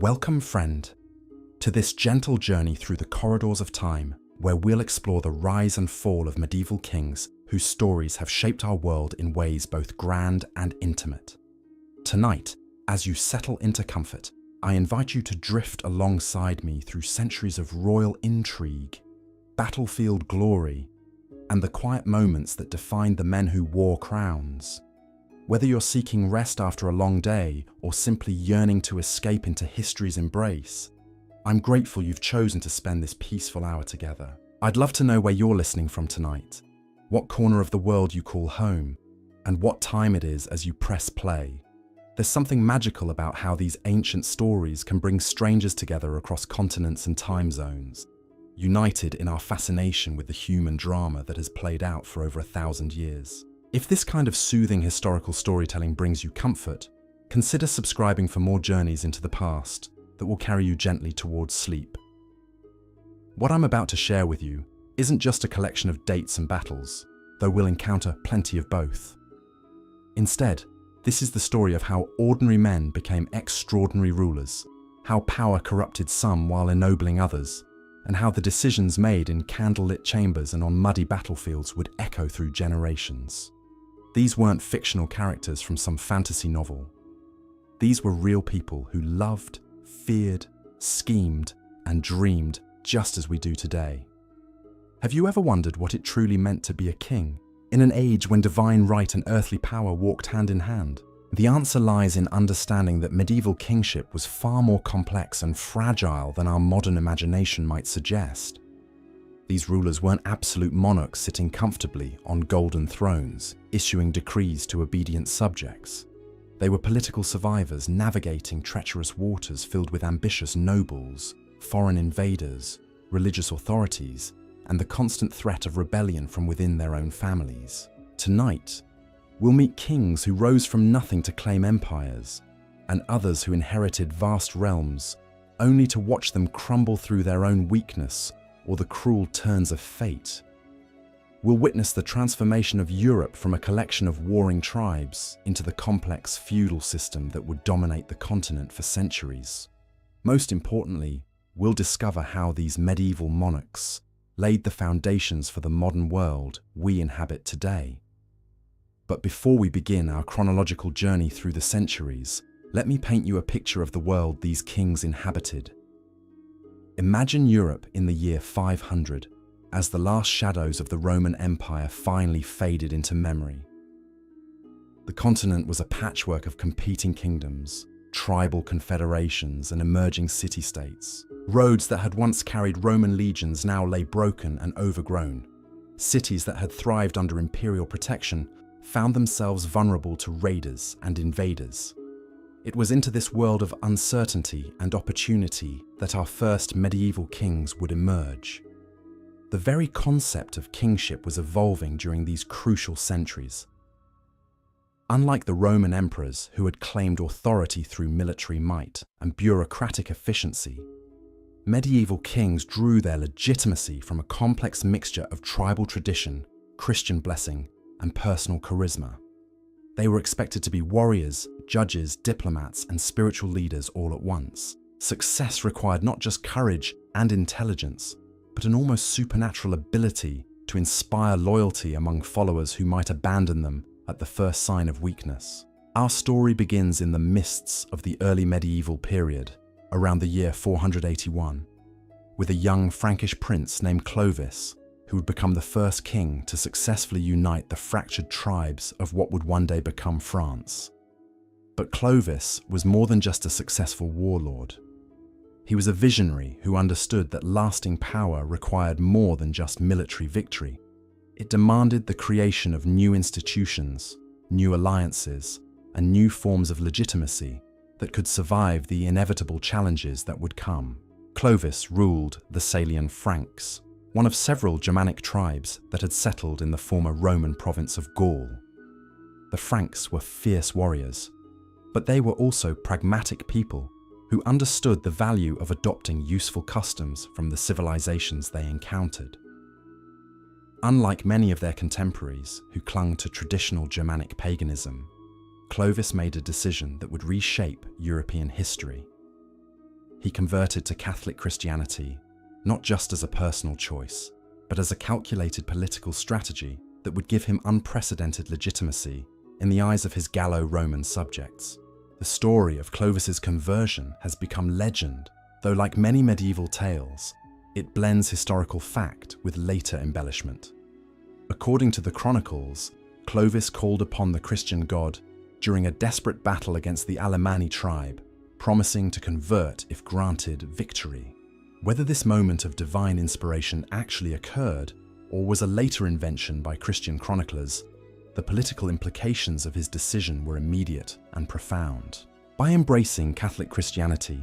Welcome, friend, to this gentle journey through the corridors of time, where we'll explore the rise and fall of medieval kings whose stories have shaped our world in ways both grand and intimate. Tonight, as you settle into comfort, I invite you to drift alongside me through centuries of royal intrigue, battlefield glory, and the quiet moments that defined the men who wore crowns. Whether you're seeking rest after a long day or simply yearning to escape into history's embrace, I'm grateful you've chosen to spend this peaceful hour together. I'd love to know where you're listening from tonight, what corner of the world you call home, and what time it is as you press play. There's something magical about how these ancient stories can bring strangers together across continents and time zones, united in our fascination with the human drama that has played out for over 1,000 years. If this kind of soothing historical storytelling brings you comfort, consider subscribing for more journeys into the past that will carry you gently towards sleep. What I'm about to share with you isn't just a collection of dates and battles, though we'll encounter plenty of both. Instead, this is the story of how ordinary men became extraordinary rulers, how power corrupted some while ennobling others, and how the decisions made in candlelit chambers and on muddy battlefields would echo through generations. These weren't fictional characters from some fantasy novel. These were real people who loved, feared, schemed, and dreamed just as we do today. Have you ever wondered what it truly meant to be a king, in an age when divine right and earthly power walked hand in hand? The answer lies in understanding that medieval kingship was far more complex and fragile than our modern imagination might suggest. These rulers weren't absolute monarchs sitting comfortably on golden thrones, issuing decrees to obedient subjects. They were political survivors navigating treacherous waters filled with ambitious nobles, foreign invaders, religious authorities, and the constant threat of rebellion from within their own families. Tonight, we'll meet kings who rose from nothing to claim empires, and others who inherited vast realms, only to watch them crumble through their own weakness or the cruel turns of fate. We'll witness the transformation of Europe from a collection of warring tribes into the complex feudal system that would dominate the continent for centuries. Most importantly, we'll discover how these medieval monarchs laid the foundations for the modern world we inhabit today. But before we begin our chronological journey through the centuries, let me paint you a picture of the world these kings inhabited. Imagine Europe in the year 500, as the last shadows of the Roman Empire finally faded into memory. The continent was a patchwork of competing kingdoms, tribal confederations, and emerging city-states. Roads that had once carried Roman legions now lay broken and overgrown. Cities that had thrived under imperial protection found themselves vulnerable to raiders and invaders. It was into this world of uncertainty and opportunity that our first medieval kings would emerge. The very concept of kingship was evolving during these crucial centuries. Unlike the Roman emperors who had claimed authority through military might and bureaucratic efficiency, medieval kings drew their legitimacy from a complex mixture of tribal tradition, Christian blessing, and personal charisma. They were expected to be warriors, judges, diplomats, and spiritual leaders all at once. Success required not just courage and intelligence, but an almost supernatural ability to inspire loyalty among followers who might abandon them at the first sign of weakness. Our story begins in the mists of the early medieval period, around the year 481, with a young Frankish prince named Clovis, who would become the first king to successfully unite the fractured tribes of what would one day become France. But Clovis was more than just a successful warlord. He was a visionary who understood that lasting power required more than just military victory. It demanded the creation of new institutions, new alliances, and new forms of legitimacy that could survive the inevitable challenges that would come. Clovis ruled the Salian Franks, one of several Germanic tribes that had settled in the former Roman province of Gaul. The Franks were fierce warriors, but they were also pragmatic people who understood the value of adopting useful customs from the civilizations they encountered. Unlike many of their contemporaries who clung to traditional Germanic paganism, Clovis made a decision that would reshape European history. he converted to Catholic Christianity, not just as a personal choice, but as a calculated political strategy that would give him unprecedented legitimacy in the eyes of his Gallo-Roman subjects. The story of Clovis's conversion has become legend, though like many medieval tales, it blends historical fact with later embellishment. According to the chronicles, Clovis called upon the Christian god during a desperate battle against the Alemanni tribe, promising to convert if granted victory. Whether this moment of divine inspiration actually occurred or was a later invention by Christian chroniclers, the political implications of his decision were immediate and profound. By embracing Catholic Christianity,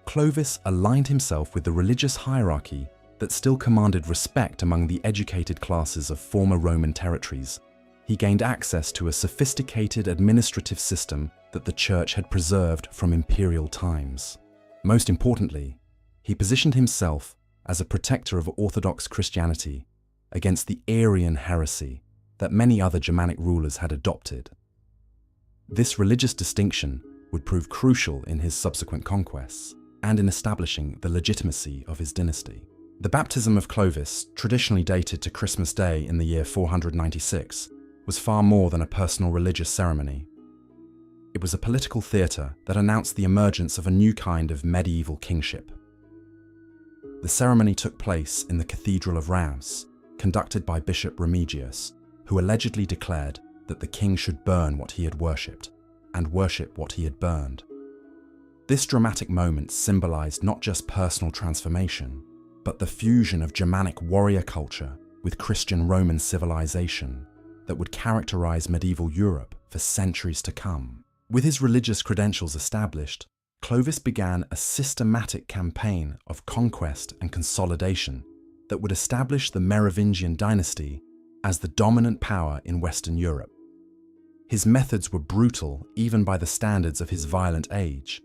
Clovis aligned himself with the religious hierarchy that still commanded respect among the educated classes of former Roman territories. He gained access to a sophisticated administrative system that the Church had preserved from imperial times. Most importantly, he positioned himself as a protector of Orthodox Christianity against the Arian heresy that many other Germanic rulers had adopted. This religious distinction would prove crucial in his subsequent conquests and in establishing the legitimacy of his dynasty. The baptism of Clovis, traditionally dated to Christmas Day in the year 496, was far more than a personal religious ceremony. It was a political theatre that announced the emergence of a new kind of medieval kingship. The ceremony took place in the Cathedral of Reims, conducted by Bishop Remigius, who allegedly declared that the king should burn what he had worshipped and worship what he had burned. This dramatic moment symbolized not just personal transformation, but the fusion of Germanic warrior culture with Christian Roman civilization that would characterize medieval Europe for centuries to come. With his religious credentials established, Clovis began a systematic campaign of conquest and consolidation that would establish the Merovingian dynasty as the dominant power in Western Europe. His methods were brutal even by the standards of his violent age,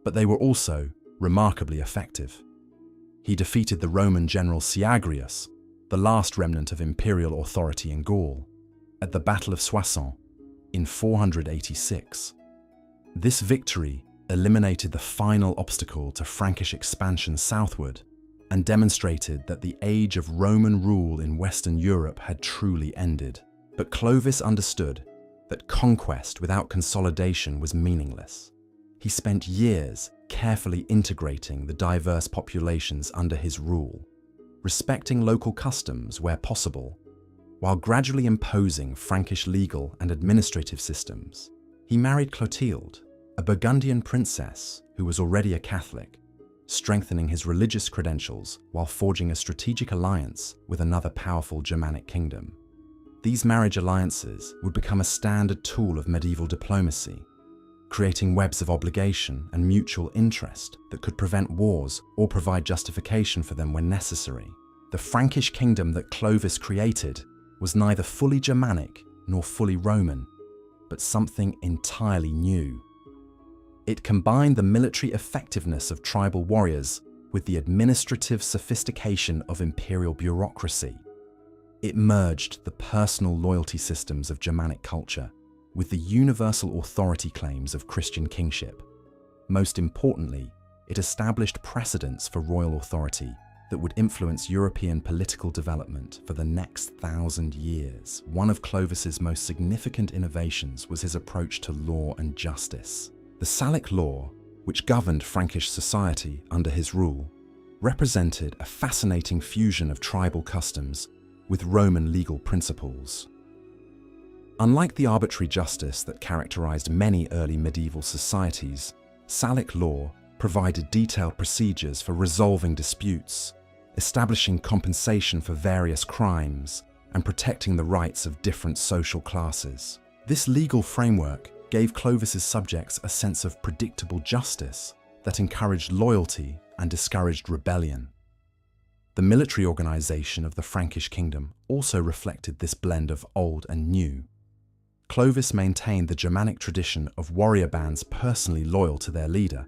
but they were also remarkably effective. He defeated the Roman general Syagrius, the last remnant of imperial authority in Gaul, at the Battle of Soissons in 486. This victory eliminated the final obstacle to Frankish expansion southward and demonstrated that the age of Roman rule in Western Europe had truly ended. But Clovis understood that conquest without consolidation was meaningless. He spent years carefully integrating the diverse populations under his rule, respecting local customs where possible, while gradually imposing Frankish legal and administrative systems. He married Clotilde, a Burgundian princess who was already a Catholic, strengthening his religious credentials while forging a strategic alliance with another powerful Germanic kingdom. These marriage alliances would become a standard tool of medieval diplomacy, creating webs of obligation and mutual interest that could prevent wars or provide justification for them when necessary. The Frankish kingdom that Clovis created was neither fully Germanic nor fully Roman, but something entirely new. It combined the military effectiveness of tribal warriors with the administrative sophistication of imperial bureaucracy. It merged the personal loyalty systems of Germanic culture with the universal authority claims of Christian kingship. Most importantly, it established precedents for royal authority that would influence European political development for the next 1,000 years. One of Clovis's most significant innovations was his approach to law and justice. The Salic law, which governed Frankish society under his rule, represented a fascinating fusion of tribal customs with Roman legal principles. Unlike the arbitrary justice that characterized many early medieval societies, Salic law provided detailed procedures for resolving disputes, establishing compensation for various crimes, and protecting the rights of different social classes. This legal framework gave Clovis's subjects a sense of predictable justice that encouraged loyalty and discouraged rebellion. The military organization of the Frankish kingdom also reflected this blend of old and new. Clovis maintained the Germanic tradition of warrior bands personally loyal to their leader,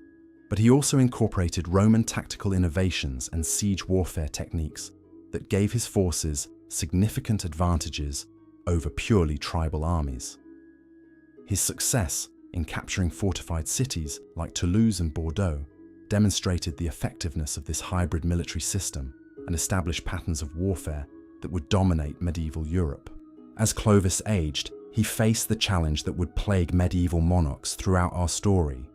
but he also incorporated Roman tactical innovations and siege warfare techniques that gave his forces significant advantages over purely tribal armies. His success in capturing fortified cities like Toulouse and Bordeaux demonstrated the effectiveness of this hybrid military system and established patterns of warfare that would dominate medieval Europe. As Clovis aged, he faced the challenge that would plague medieval monarchs throughout our story: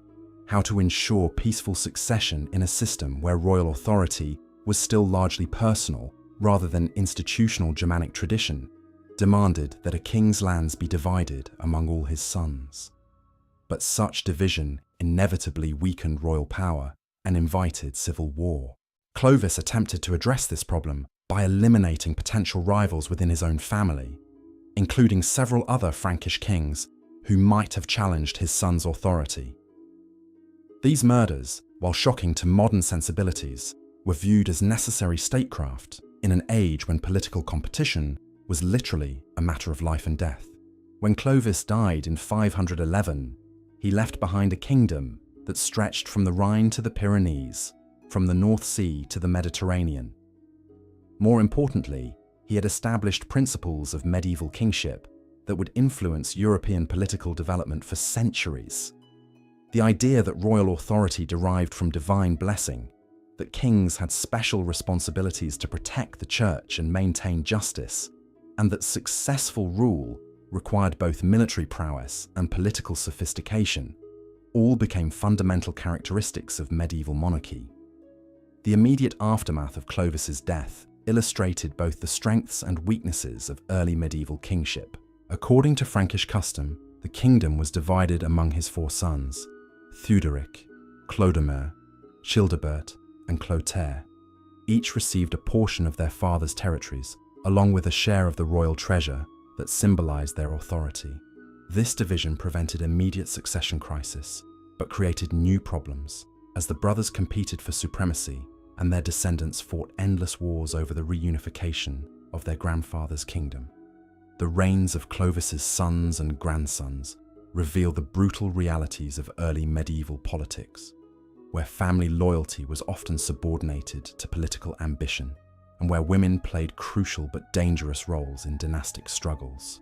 how to ensure peaceful succession in a system where royal authority was still largely personal rather than institutional Germanic tradition, demanded that a king's lands be divided among all his sons. But such division inevitably weakened royal power and invited civil war. Clovis attempted to address this problem by eliminating potential rivals within his own family, including several other Frankish kings who might have challenged his son's authority. These murders, while shocking to modern sensibilities, were viewed as necessary statecraft in an age when political competition was literally a matter of life and death. When Clovis died in 511, he left behind a kingdom that stretched from the Rhine to the Pyrenees, from the North Sea to the Mediterranean. More importantly, he had established principles of medieval kingship that would influence European political development for centuries. The idea that royal authority derived from divine blessing, that kings had special responsibilities to protect the church and maintain justice, and that successful rule required both military prowess and political sophistication, all became fundamental characteristics of medieval monarchy. The immediate aftermath of Clovis's death illustrated both the strengths and weaknesses of early medieval kingship. According to Frankish custom, the kingdom was divided among his 4 sons, Theuderic, Clodomir, Childebert, and Clotaire. Each received a portion of their father's territories, along with a share of the royal treasure that symbolized their authority. This division prevented immediate succession crisis, but created new problems, as the brothers competed for supremacy and their descendants fought endless wars over the reunification of their grandfather's kingdom. The reigns of Clovis's sons and grandsons reveal the brutal realities of early medieval politics, where family loyalty was often subordinated to political ambition, and where women played crucial but dangerous roles in dynastic struggles.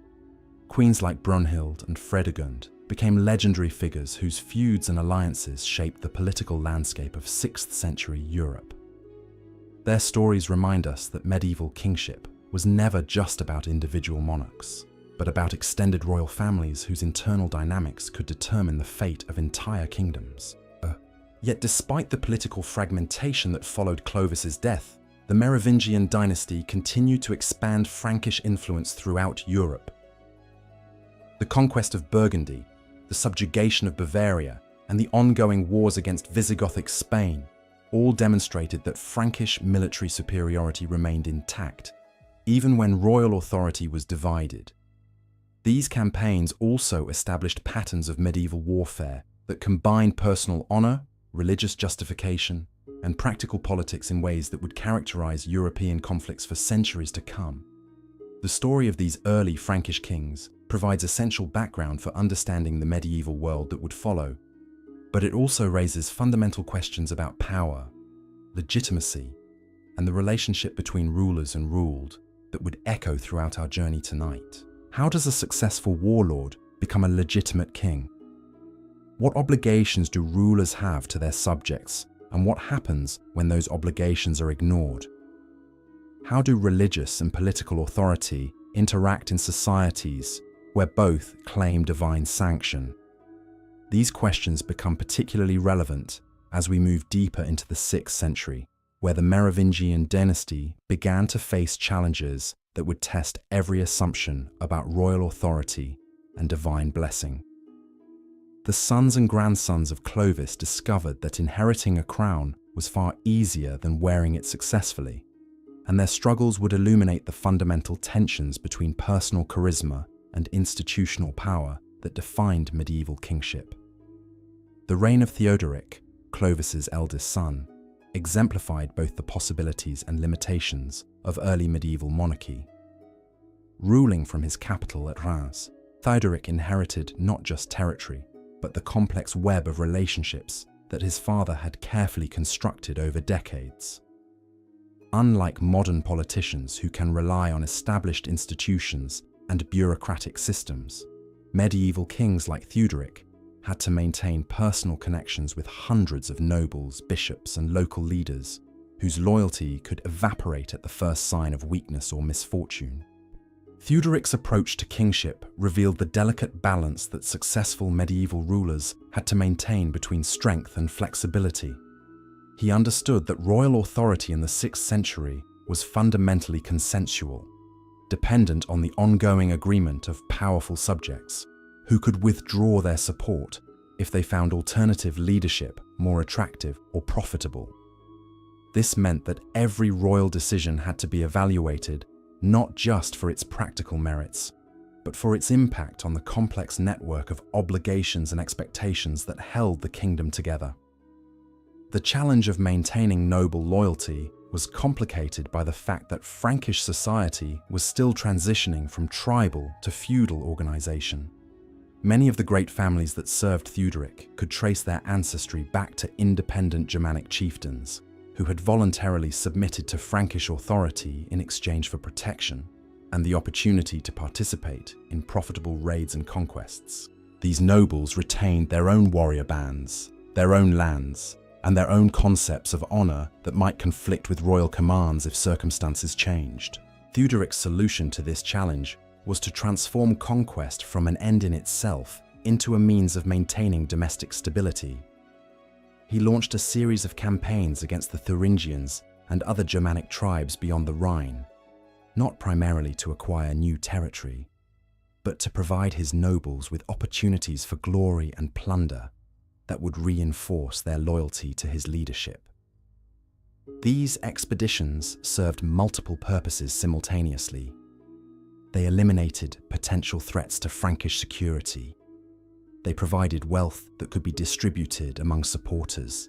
Queens like Brunhild and Fredegund became legendary figures whose feuds and alliances shaped the political landscape of 6th century Europe. Their stories remind us that medieval kingship was never just about individual monarchs, but about extended royal families whose internal dynamics could determine the fate of entire kingdoms. Yet despite the political fragmentation that followed Clovis's death, the Merovingian dynasty continued to expand Frankish influence throughout Europe. The conquest of Burgundy, the subjugation of Bavaria, and the ongoing wars against Visigothic Spain all demonstrated that Frankish military superiority remained intact, even when royal authority was divided. These campaigns also established patterns of medieval warfare that combined personal honor, religious justification, and practical politics in ways that would characterize European conflicts for centuries to come. The story of these early Frankish kings provides essential background for understanding the medieval world that would follow, but it also raises fundamental questions about power, legitimacy, and the relationship between rulers and ruled that would echo throughout our journey tonight. How does a successful warlord become a legitimate king? What obligations do rulers have to their subjects, and what happens when those obligations are ignored? How do religious and political authority interact in societies where both claim divine sanction? These questions become particularly relevant as we move deeper into the 6th century, where the Merovingian dynasty began to face challenges that would test every assumption about royal authority and divine blessing. The sons and grandsons of Clovis discovered that inheriting a crown was far easier than wearing it successfully, and their struggles would illuminate the fundamental tensions between personal charisma and institutional power that defined medieval kingship. The reign of Theodoric, Clovis's eldest son, exemplified both the possibilities and limitations of early medieval monarchy. Ruling from his capital at Reims, Theodoric inherited not just territory, but the complex web of relationships that his father had carefully constructed over decades. Unlike modern politicians who can rely on established institutions and bureaucratic systems, medieval kings like Theuderic had to maintain personal connections with hundreds of nobles, bishops, and local leaders whose loyalty could evaporate at the first sign of weakness or misfortune. Theudoric's approach to kingship revealed the delicate balance that successful medieval rulers had to maintain between strength and flexibility. He understood that royal authority in the 6th century was fundamentally consensual, dependent on the ongoing agreement of powerful subjects who could withdraw their support if they found alternative leadership more attractive or profitable. This meant that every royal decision had to be evaluated not just for its practical merits, but for its impact on the complex network of obligations and expectations that held the kingdom together. The challenge of maintaining noble loyalty was complicated by the fact that Frankish society was still transitioning from tribal to feudal organization. Many of the great families that served Theudoric could trace their ancestry back to independent Germanic chieftains who had voluntarily submitted to Frankish authority in exchange for protection and the opportunity to participate in profitable raids and conquests. These nobles retained their own warrior bands, their own lands, and their own concepts of honor that might conflict with royal commands if circumstances changed. Theudoric's solution to this challenge was to transform conquest from an end in itself into a means of maintaining domestic stability. He launched a series of campaigns against the Thuringians and other Germanic tribes beyond the Rhine, not primarily to acquire new territory, but to provide his nobles with opportunities for glory and plunder that would reinforce their loyalty to his leadership. These expeditions served multiple purposes simultaneously. They eliminated potential threats to Frankish security. They provided wealth that could be distributed among supporters,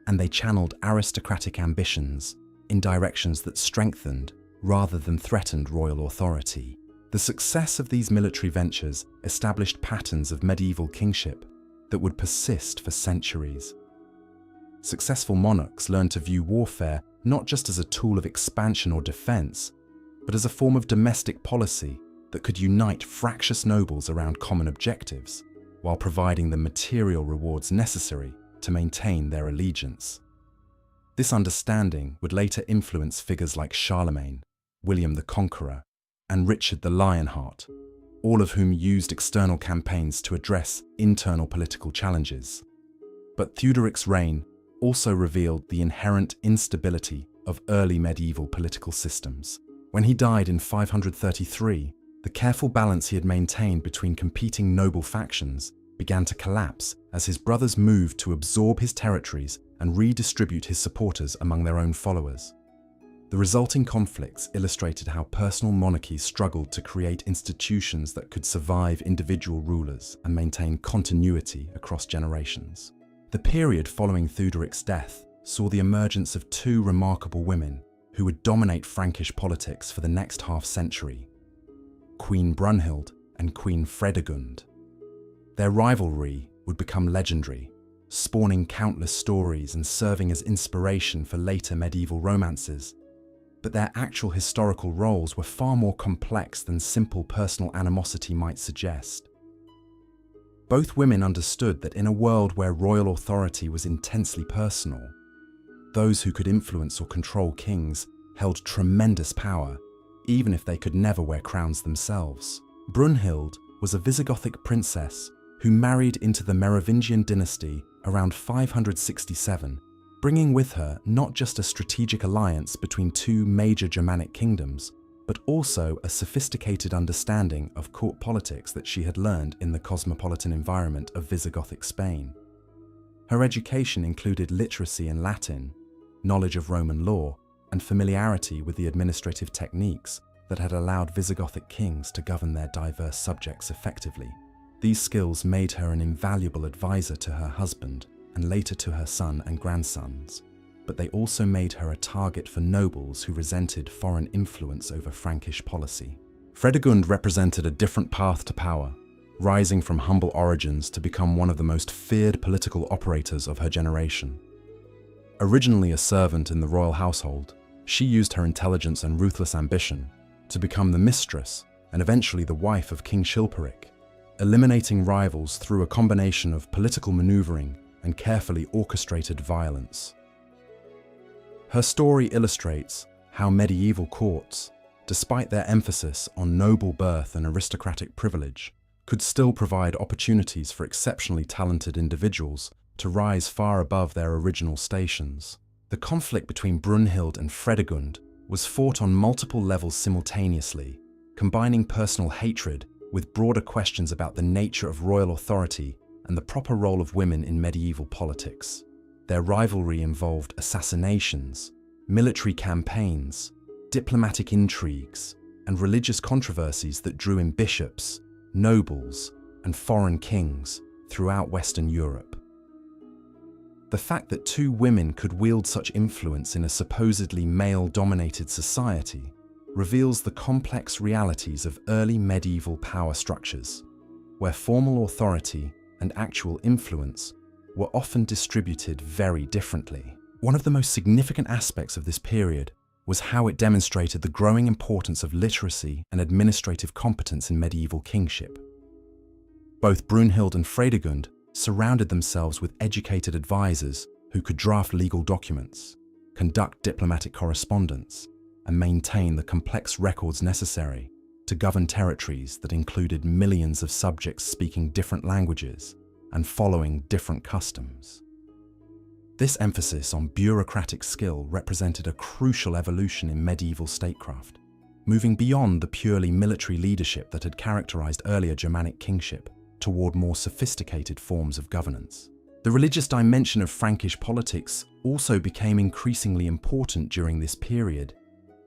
and they channeled aristocratic ambitions in directions that strengthened rather than threatened royal authority. The success of these military ventures established patterns of medieval kingship that would persist for centuries. Successful monarchs learned to view warfare not just as a tool of expansion or defense, but as a form of domestic policy that could unite fractious nobles around common objectives, while providing the material rewards necessary to maintain their allegiance. This understanding would later influence figures like Charlemagne, William the Conqueror, and Richard the Lionheart, all of whom used external campaigns to address internal political challenges. But Theudoric's reign also revealed the inherent instability of early medieval political systems. When he died in 533, the careful balance he had maintained between competing noble factions began to collapse as his brothers moved to absorb his territories and redistribute his supporters among their own followers. The resulting conflicts illustrated how personal monarchies struggled to create institutions that could survive individual rulers and maintain continuity across generations. The period following Theudoric's death saw the emergence of two remarkable women who would dominate Frankish politics for the next half-century: Queen Brunhild and Queen Fredegund. Their rivalry would become legendary, spawning countless stories and serving as inspiration for later medieval romances. But their actual historical roles were far more complex than simple personal animosity might suggest. Both women understood that in a world where royal authority was intensely personal, those who could influence or control kings held tremendous power, even if they could never wear crowns themselves. Brunhild was a Visigothic princess who married into the Merovingian dynasty around 567, bringing with her not just a strategic alliance between two major Germanic kingdoms, but also a sophisticated understanding of court politics that she had learned in the cosmopolitan environment of Visigothic Spain. Her education included literacy in Latin, knowledge of Roman law, and familiarity with the administrative techniques that had allowed Visigothic kings to govern their diverse subjects effectively. These skills made her an invaluable advisor to her husband and later to her son and grandsons, but they also made her a target for nobles who resented foreign influence over Frankish policy. Fredegund represented a different path to power, rising from humble origins to become one of the most feared political operators of her generation. Originally a servant in the royal household, she used her intelligence and ruthless ambition to become the mistress and eventually the wife of King Chilperic. eliminating rivals through a combination of political maneuvering and carefully orchestrated violence. Her story illustrates how medieval courts, despite their emphasis on noble birth and aristocratic privilege, could still provide opportunities for exceptionally talented individuals to rise far above their original stations. The conflict between Brunhild and Fredegund was fought on multiple levels simultaneously, combining personal hatred with broader questions about the nature of royal authority and the proper role of women in medieval politics. Their rivalry involved assassinations, military campaigns, diplomatic intrigues, and religious controversies that drew in bishops, nobles, and foreign kings throughout Western Europe. The fact that two women could wield such influence in a supposedly male-dominated society reveals the complex realities of early medieval power structures, where formal authority and actual influence were often distributed very differently. One of the most significant aspects of this period was how it demonstrated the growing importance of literacy and administrative competence in medieval kingship. Both Brunhild and Fredegund surrounded themselves with educated advisors who could draft legal documents, conduct diplomatic correspondence, and maintain the complex records necessary to govern territories that included millions of subjects speaking different languages and following different customs. This emphasis on bureaucratic skill represented a crucial evolution in medieval statecraft, moving beyond the purely military leadership that had characterized earlier Germanic kingship toward more sophisticated forms of governance. The religious dimension of Frankish politics also became increasingly important during this period,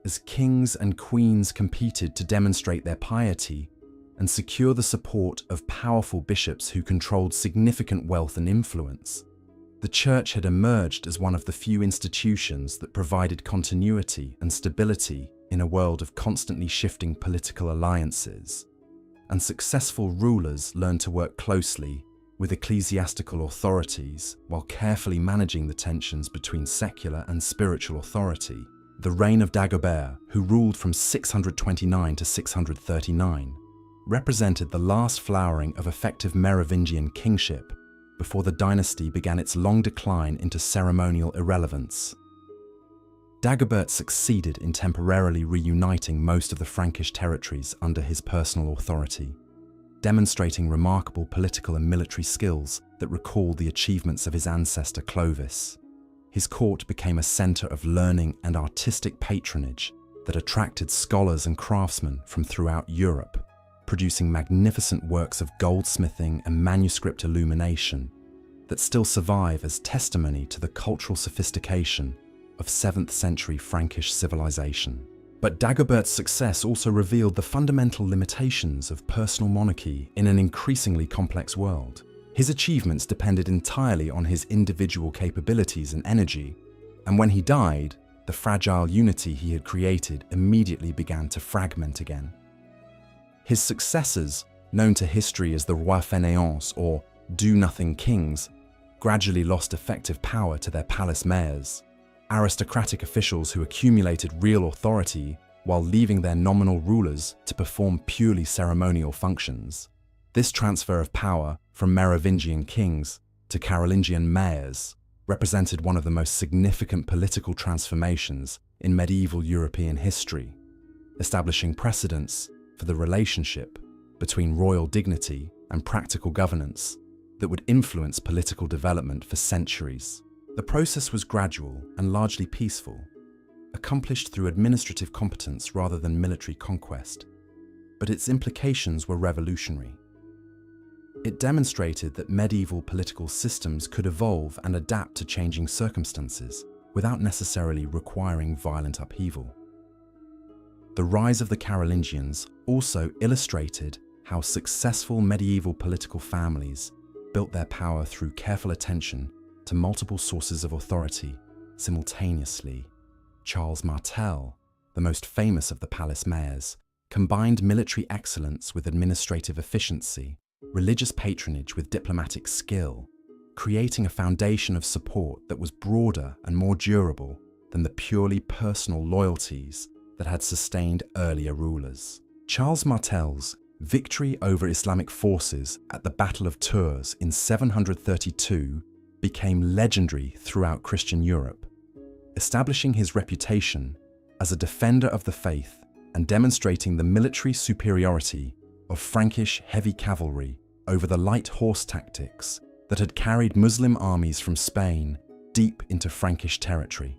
as kings and queens competed to demonstrate their piety and secure the support of powerful bishops who controlled significant wealth and influence. The Church had emerged as one of the few institutions that provided continuity and stability in a world of constantly shifting political alliances, and successful rulers learned to work closely with ecclesiastical authorities while carefully managing the tensions between secular and spiritual authority. The reign of Dagobert, who ruled from 629 to 639, represented the last flowering of effective Merovingian kingship before the dynasty began its long decline into ceremonial irrelevance. Dagobert succeeded in temporarily reuniting most of the Frankish territories under his personal authority, demonstrating remarkable political and military skills that recalled the achievements of his ancestor Clovis. His court became a center of learning and artistic patronage that attracted scholars and craftsmen from throughout Europe, producing magnificent works of goldsmithing and manuscript illumination that still survive as testimony to the cultural sophistication of 7th century Frankish civilization. But Dagobert's success also revealed the fundamental limitations of personal monarchy in an increasingly complex world. His achievements depended entirely on his individual capabilities and energy, and when he died, the fragile unity he had created immediately began to fragment again. His successors, known to history as the rois fainéants or do-nothing kings, gradually lost effective power to their palace mayors, aristocratic officials who accumulated real authority while leaving their nominal rulers to perform purely ceremonial functions. This transfer of power from Merovingian kings to Carolingian mayors represented one of the most significant political transformations in medieval European history, establishing precedents for the relationship between royal dignity and practical governance that would influence political development for centuries. The process was gradual and largely peaceful, accomplished through administrative competence rather than military conquest, but its implications were revolutionary. It demonstrated that medieval political systems could evolve and adapt to changing circumstances without necessarily requiring violent upheaval. The rise of the Carolingians also illustrated how successful medieval political families built their power through careful attention to multiple sources of authority simultaneously. Charles Martel, the most famous of the palace mayors, combined military excellence with administrative efficiency, religious patronage with diplomatic skill, creating a foundation of support that was broader and more durable than the purely personal loyalties that had sustained earlier rulers. Charles Martel's Victory over Islamic forces at the Battle of Tours in 732 became legendary throughout Christian Europe, establishing his reputation as a defender of the faith and demonstrating the military superiority of Frankish heavy cavalry over the light horse tactics that had carried Muslim armies from Spain deep into Frankish territory.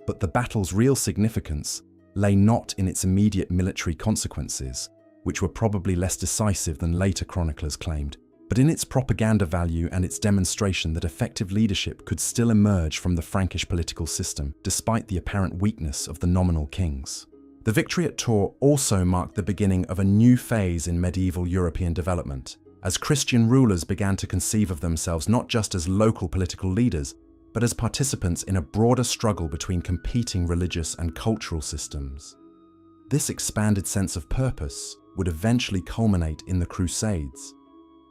But the battle's real significance lay not in its immediate military consequences, which were probably less decisive than later chroniclers claimed, but in its propaganda value and its demonstration that effective leadership could still emerge from the Frankish political system, despite the apparent weakness of the nominal kings. The victory at Tours also marked the beginning of a new phase in medieval European development, as Christian rulers began to conceive of themselves not just as local political leaders, but as participants in a broader struggle between competing religious and cultural systems. This expanded sense of purpose would eventually culminate in the Crusades,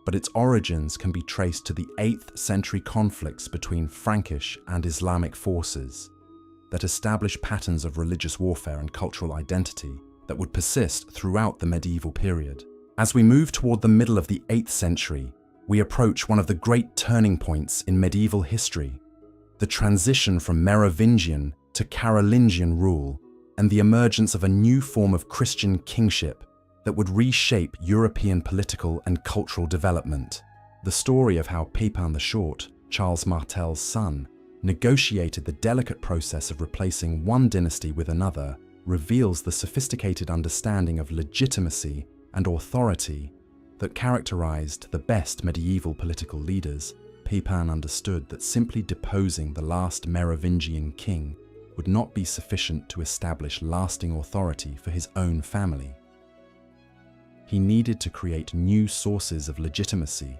but its origins can be traced to the 8th century conflicts between Frankish and Islamic forces that established patterns of religious warfare and cultural identity that would persist throughout the medieval period. As we move toward the middle of the 8th century, we approach one of the great turning points in medieval history, the transition from Merovingian to Carolingian rule and the emergence of a new form of Christian kingship that would reshape European political and cultural development. The story of how Pepin the Short, Charles Martel's son, negotiated the delicate process of replacing one dynasty with another reveals the sophisticated understanding of legitimacy and authority that characterized the best medieval political leaders. Pepin understood that simply deposing the last Merovingian king would not be sufficient to establish lasting authority for his own family. He needed to create new sources of legitimacy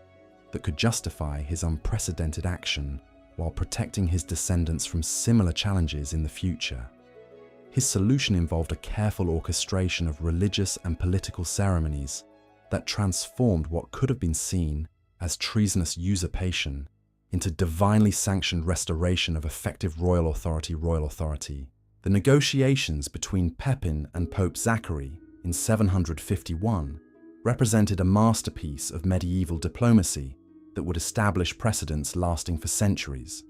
that could justify his unprecedented action while protecting his descendants from similar challenges in the future. His solution involved a careful orchestration of religious and political ceremonies that transformed what could have been seen as treasonous usurpation into divinely sanctioned restoration of effective royal authority. The negotiations between Pepin and Pope Zachary in 751 represented a masterpiece of medieval diplomacy that would establish precedents lasting for centuries.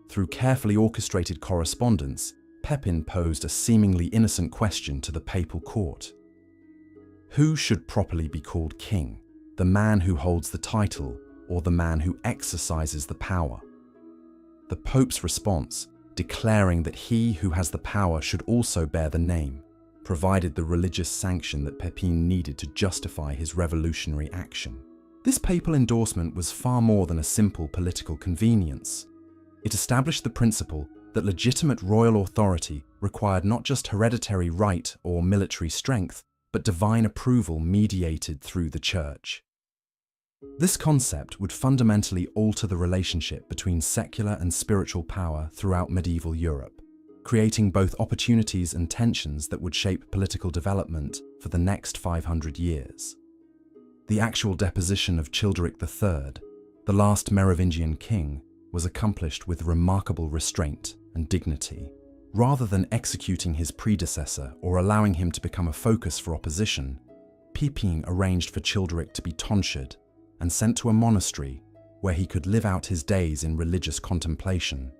Through carefully orchestrated correspondence, Pepin posed a seemingly innocent question to the papal court. Who should properly be called king? The man who holds the title or the man who exercises the power? The Pope's response, declaring that he who has the power should also bear the name, provided the religious sanction that Pepin needed to justify his revolutionary action. This papal endorsement was far more than a simple political convenience. It established the principle that legitimate royal authority required not just hereditary right or military strength, but divine approval mediated through the Church. This concept would fundamentally alter the relationship between secular and spiritual power throughout medieval Europe, creating both opportunities and tensions that would shape political development for the next 500 years. The actual deposition of Childeric III, the last Merovingian king, was accomplished with remarkable restraint and dignity. Rather than executing his predecessor or allowing him to become a focus for opposition, Pepin arranged for Childeric to be tonsured and sent to a monastery where he could live out his days in religious contemplation.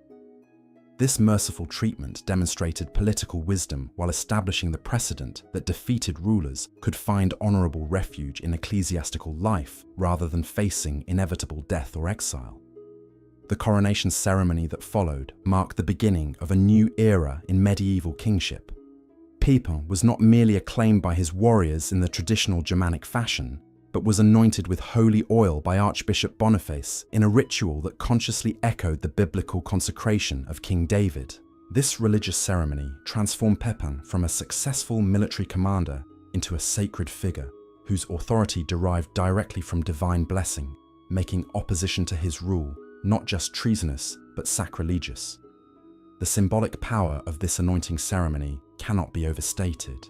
This merciful treatment demonstrated political wisdom while establishing the precedent that defeated rulers could find honorable refuge in ecclesiastical life rather than facing inevitable death or exile. The coronation ceremony that followed marked the beginning of a new era in medieval kingship. Pepin was not merely acclaimed by his warriors in the traditional Germanic fashion, but was anointed with holy oil by Archbishop Boniface in a ritual that consciously echoed the biblical consecration of King David. This religious ceremony transformed Pepin from a successful military commander into a sacred figure whose authority derived directly from divine blessing, making opposition to his rule not just treasonous but sacrilegious. The symbolic power of this anointing ceremony cannot be overstated.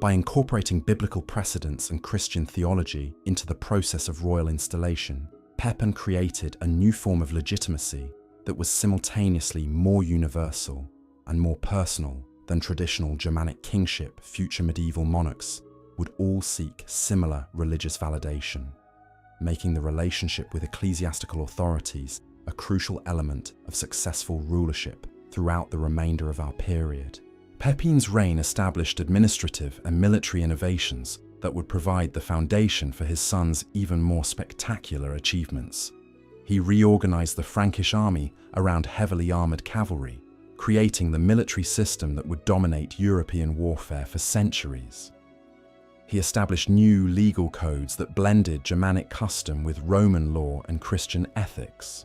By incorporating biblical precedents and Christian theology into the process of royal installation, Pepin created a new form of legitimacy that was simultaneously more universal and more personal than traditional Germanic kingship future medieval monarchs would all seek similar religious validation, making the relationship with ecclesiastical authorities a crucial element of successful rulership throughout the remainder of our period. Pepin's reign established administrative and military innovations that would provide the foundation for his son's even more spectacular achievements. He reorganized the Frankish army around heavily armored cavalry, creating the military system that would dominate European warfare for centuries. He established new legal codes that blended Germanic custom with Roman law and Christian ethics.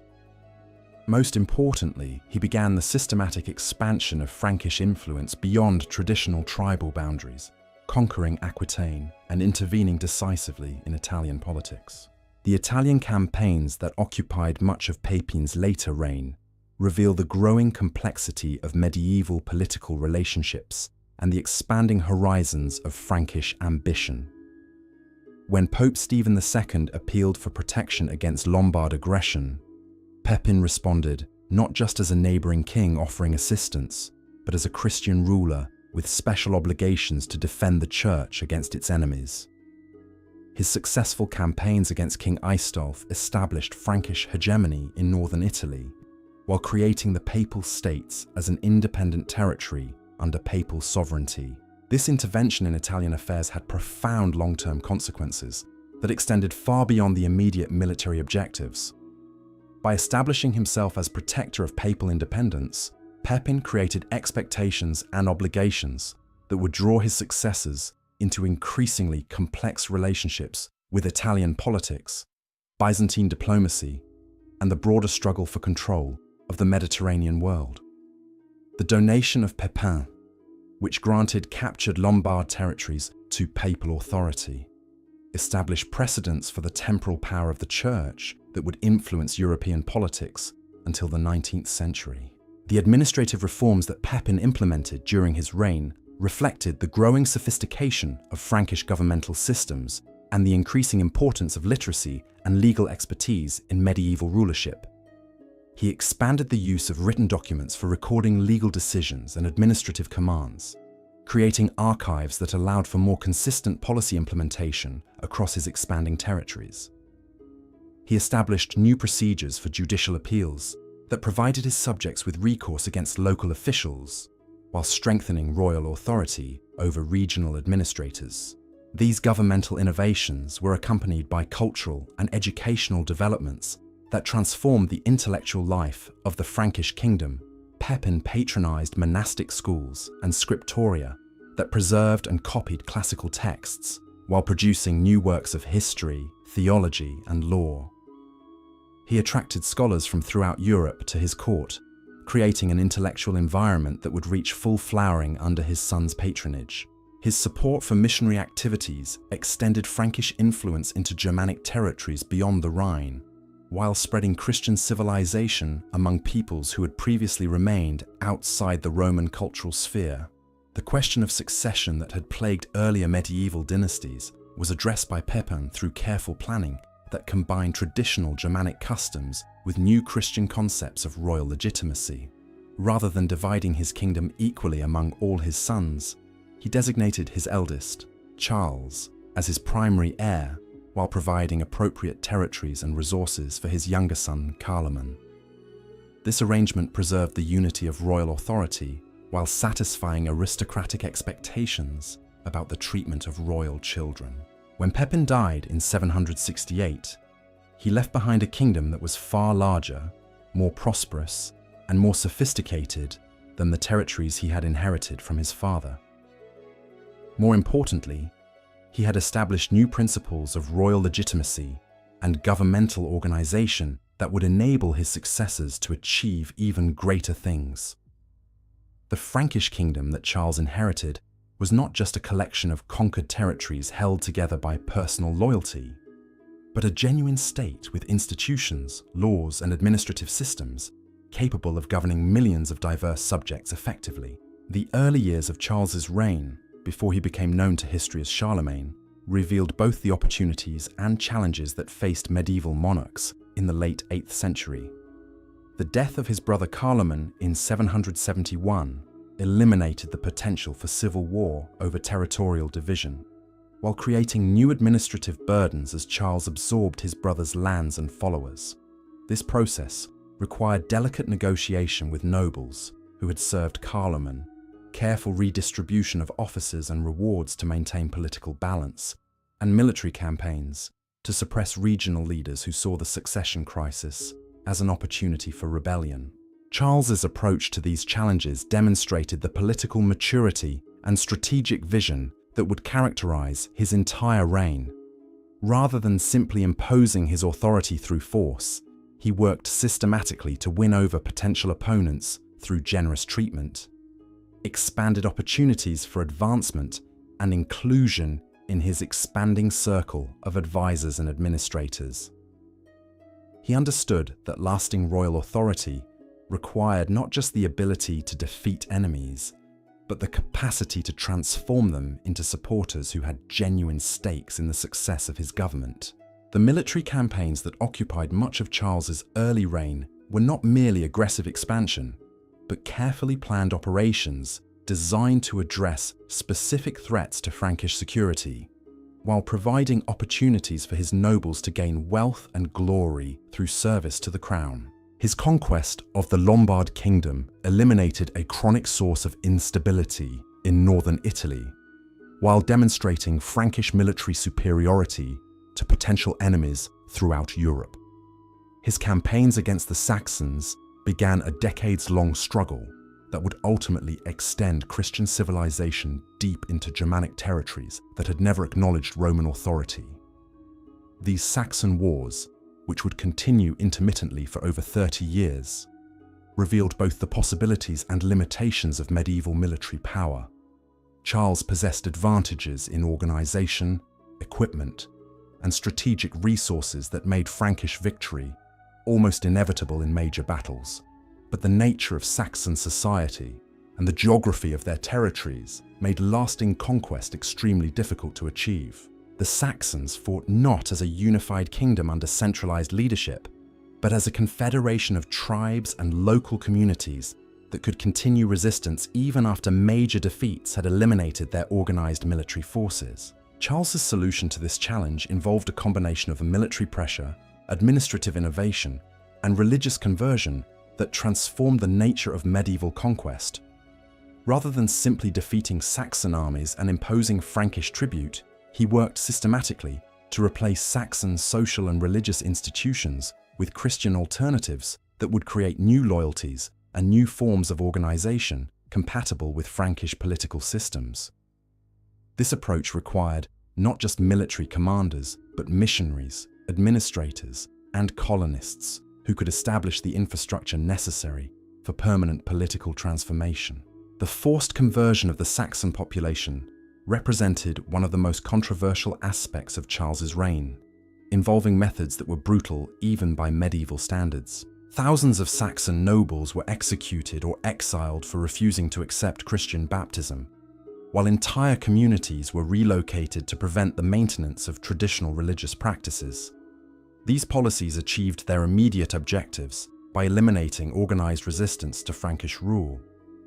Most importantly, he began the systematic expansion of Frankish influence beyond traditional tribal boundaries, conquering Aquitaine and intervening decisively in Italian politics. The Italian campaigns that occupied much of Pepin's later reign reveal the growing complexity of medieval political relationships and the expanding horizons of Frankish ambition. When Pope Stephen II appealed for protection against Lombard aggression, Pepin responded not just as a neighboring king offering assistance, but as a Christian ruler with special obligations to defend the church against its enemies. His successful campaigns against King Aistulf established Frankish hegemony in northern Italy, while creating the Papal States as an independent territory under papal sovereignty. This intervention in Italian affairs had profound long-term consequences that extended far beyond the immediate military objectives. By establishing himself as protector of papal independence, Pepin created expectations and obligations that would draw his successors into increasingly complex relationships with Italian politics, Byzantine diplomacy, and the broader struggle for control of the Mediterranean world. The donation of Pepin, which granted captured Lombard territories to papal authority, established precedents for the temporal power of the Church that would influence European politics until the 19th century. The administrative reforms that Pepin implemented during his reign reflected the growing sophistication of Frankish governmental systems and the increasing importance of literacy and legal expertise in medieval rulership. He expanded the use of written documents for recording legal decisions and administrative commands, creating archives that allowed for more consistent policy implementation across his expanding territories. He established new procedures for judicial appeals that provided his subjects with recourse against local officials, while strengthening royal authority over regional administrators. These governmental innovations were accompanied by cultural and educational developments that transformed the intellectual life of the Frankish kingdom. Pepin patronized monastic schools and scriptoria that preserved and copied classical texts while producing new works of history, theology, and law. He attracted scholars from throughout Europe to his court, creating an intellectual environment that would reach full flowering under his son's patronage. His support for missionary activities extended Frankish influence into Germanic territories beyond the Rhine, while spreading Christian civilization among peoples who had previously remained outside the Roman cultural sphere. The question of succession that had plagued earlier medieval dynasties was addressed by Pepin through careful planning that combined traditional Germanic customs with new Christian concepts of royal legitimacy. Rather than dividing his kingdom equally among all his sons, he designated his eldest, Charles, as his primary heir, while providing appropriate territories and resources for his younger son, Carloman. This arrangement preserved the unity of royal authority while satisfying aristocratic expectations about the treatment of royal children. When Pepin died in 768, he left behind a kingdom that was far larger, more prosperous, and more sophisticated than the territories he had inherited from his father. More importantly, he had established new principles of royal legitimacy and governmental organization that would enable his successors to achieve even greater things. The Frankish kingdom that Charles inherited was not just a collection of conquered territories held together by personal loyalty, but a genuine state with institutions, laws, and administrative systems capable of governing millions of diverse subjects effectively. The early years of Charles's reign, before he became known to history as Charlemagne, revealed both the opportunities and challenges that faced medieval monarchs in the late 8th century. The death of his brother Carloman in 771 eliminated the potential for civil war over territorial division. while creating new administrative burdens as Charles absorbed his brother's lands and followers. This process required delicate negotiation with nobles who had served Carloman, careful redistribution of offices and rewards to maintain political balance, and military campaigns to suppress regional leaders who saw the succession crisis as an opportunity for rebellion. Charles's approach to these challenges demonstrated the political maturity and strategic vision that would characterize his entire reign. Rather than simply imposing his authority through force, he worked systematically to win over potential opponents through generous treatment, expanded opportunities for advancement, and inclusion in his expanding circle of advisors and administrators. He understood that lasting royal authority required not just the ability to defeat enemies, but the capacity to transform them into supporters who had genuine stakes in the success of his government. The military campaigns that occupied much of Charles's early reign were not merely aggressive expansion, but carefully planned operations designed to address specific threats to Frankish security, while providing opportunities for his nobles to gain wealth and glory through service to the crown. His conquest of the Lombard kingdom eliminated a chronic source of instability in northern Italy, while demonstrating Frankish military superiority to potential enemies throughout Europe. His campaigns against the Saxons began a decades-long struggle that would ultimately extend Christian civilization deep into Germanic territories that had never acknowledged Roman authority. These Saxon wars, which would continue intermittently for over 30 years, revealed both the possibilities and limitations of medieval military power. Charles possessed advantages in organization, equipment, and strategic resources that made Frankish victory almost inevitable in major battles. But the nature of Saxon society and the geography of their territories made lasting conquest extremely difficult to achieve. The Saxons fought not as a unified kingdom under centralized leadership, but as a confederation of tribes and local communities that could continue resistance even after major defeats had eliminated their organized military forces. Charles's solution to this challenge involved a combination of military pressure, administrative innovation, and religious conversion that transformed the nature of medieval conquest. Rather than simply defeating Saxon armies and imposing Frankish tribute, he worked systematically to replace Saxon social and religious institutions with Christian alternatives that would create new loyalties and new forms of organization compatible with Frankish political systems. This approach required not just military commanders, but missionaries, administrators, and colonists who could establish the infrastructure necessary for permanent political transformation. The forced conversion of the Saxon population represented one of the most controversial aspects of Charles's reign, involving methods that were brutal even by medieval standards. Thousands of Saxon nobles were executed or exiled for refusing to accept Christian baptism, while entire communities were relocated to prevent the maintenance of traditional religious practices. These policies achieved their immediate objectives by eliminating organized resistance to Frankish rule,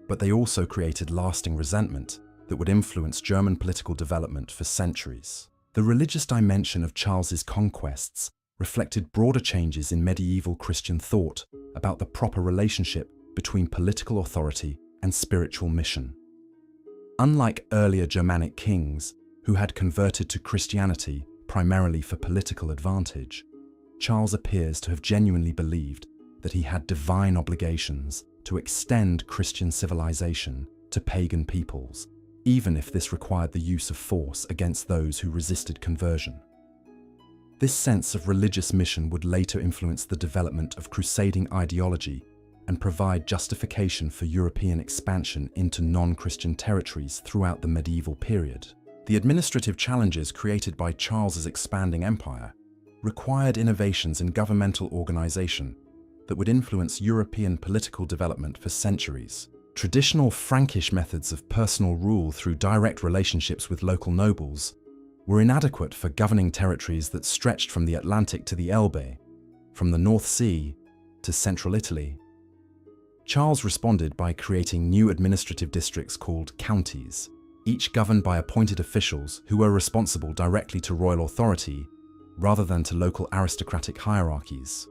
but they also created lasting resentment that would influence German political development for centuries. The religious dimension of Charles's conquests reflected broader changes in medieval Christian thought about the proper relationship between political authority and spiritual mission. Unlike earlier Germanic kings, who had converted to Christianity primarily for political advantage, Charles appears to have genuinely believed that he had divine obligations to extend Christian civilization to pagan peoples, even if this required the use of force against those who resisted conversion. This sense of religious mission would later influence the development of crusading ideology and provide justification for European expansion into non-Christian territories throughout the medieval period. The administrative challenges created by Charles's expanding empire required innovations in governmental organization that would influence European political development for centuries. Traditional Frankish methods of personal rule through direct relationships with local nobles were inadequate for governing territories that stretched from the Atlantic to the Elbe, from the North Sea to central Italy. Charles responded by creating new administrative districts called counties, each governed by appointed officials who were responsible directly to royal authority rather than to local aristocratic hierarchies.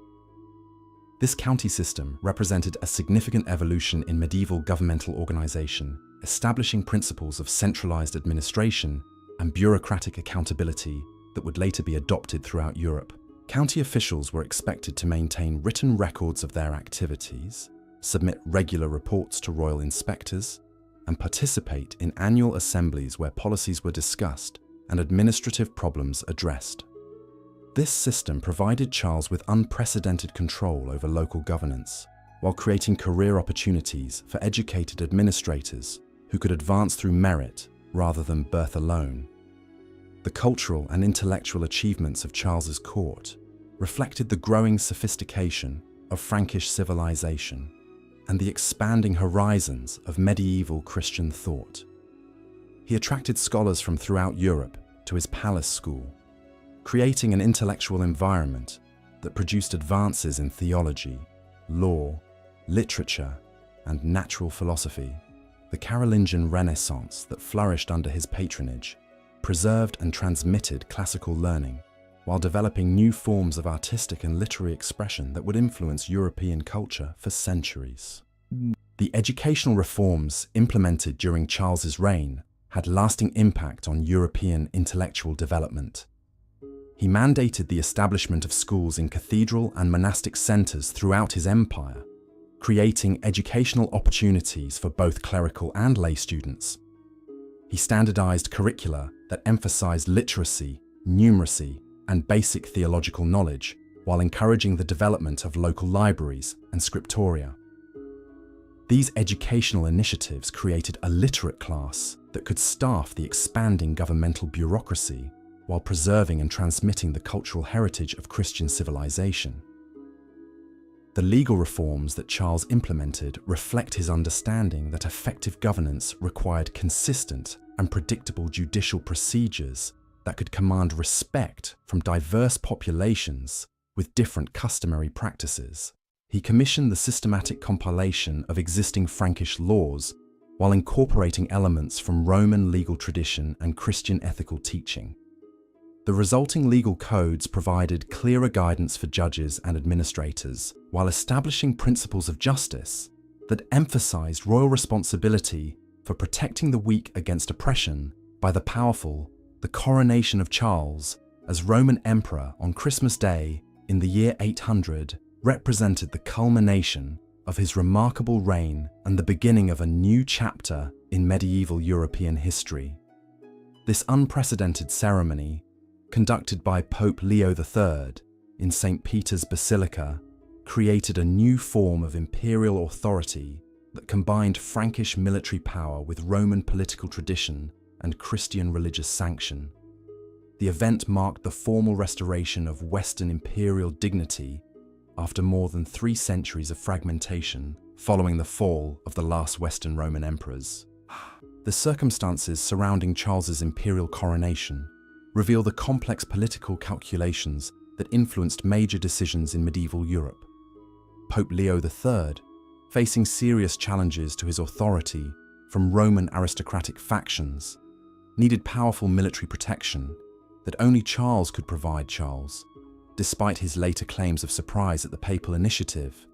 This county system represented a significant evolution in medieval governmental organization, establishing principles of centralized administration and bureaucratic accountability that would later be adopted throughout Europe. County officials were expected to maintain written records of their activities, submit regular reports to royal inspectors, and participate in annual assemblies where policies were discussed and administrative problems addressed. This system provided Charles with unprecedented control over local governance, while creating career opportunities for educated administrators who could advance through merit rather than birth alone. The cultural and intellectual achievements of Charles's court reflected the growing sophistication of Frankish civilization and the expanding horizons of medieval Christian thought. He attracted scholars from throughout Europe to his palace school, creating an intellectual environment that produced advances in theology, law, literature, and natural philosophy. The Carolingian Renaissance that flourished under his patronage preserved and transmitted classical learning while developing new forms of artistic and literary expression that would influence European culture for centuries. The educational reforms implemented during Charles's reign had lasting impact on European intellectual development. He mandated the establishment of schools in cathedral and monastic centers throughout his empire, creating educational opportunities for both clerical and lay students. He standardized curricula that emphasized literacy, numeracy, and basic theological knowledge, while encouraging the development of local libraries and scriptoria. These educational initiatives created a literate class that could staff the expanding governmental bureaucracy while preserving and transmitting the cultural heritage of Christian civilization. The legal reforms that Charles implemented reflect his understanding that effective governance required consistent and predictable judicial procedures that could command respect from diverse populations with different customary practices. He commissioned the systematic compilation of existing Frankish laws while incorporating elements from Roman legal tradition and Christian ethical teaching. The resulting legal codes provided clearer guidance for judges and administrators, while establishing principles of justice that emphasized royal responsibility for protecting the weak against oppression by the powerful. The coronation of Charles as Roman Emperor on Christmas Day in the year 800 represented the culmination of his remarkable reign and the beginning of a new chapter in medieval European history. This unprecedented ceremony, conducted by Pope Leo III in St. Peter's Basilica, created a new form of imperial authority that combined Frankish military power with Roman political tradition and Christian religious sanction. The event marked the formal restoration of Western imperial dignity after more than 3 centuries of fragmentation following the fall of the last Western Roman emperors. The circumstances surrounding Charles's imperial coronation reveal the complex political calculations that influenced major decisions in medieval Europe. Pope Leo III, facing serious challenges to his authority from Roman aristocratic factions, needed powerful military protection that only Charles could provide. Charles, despite his later claims of surprise at the papal initiative,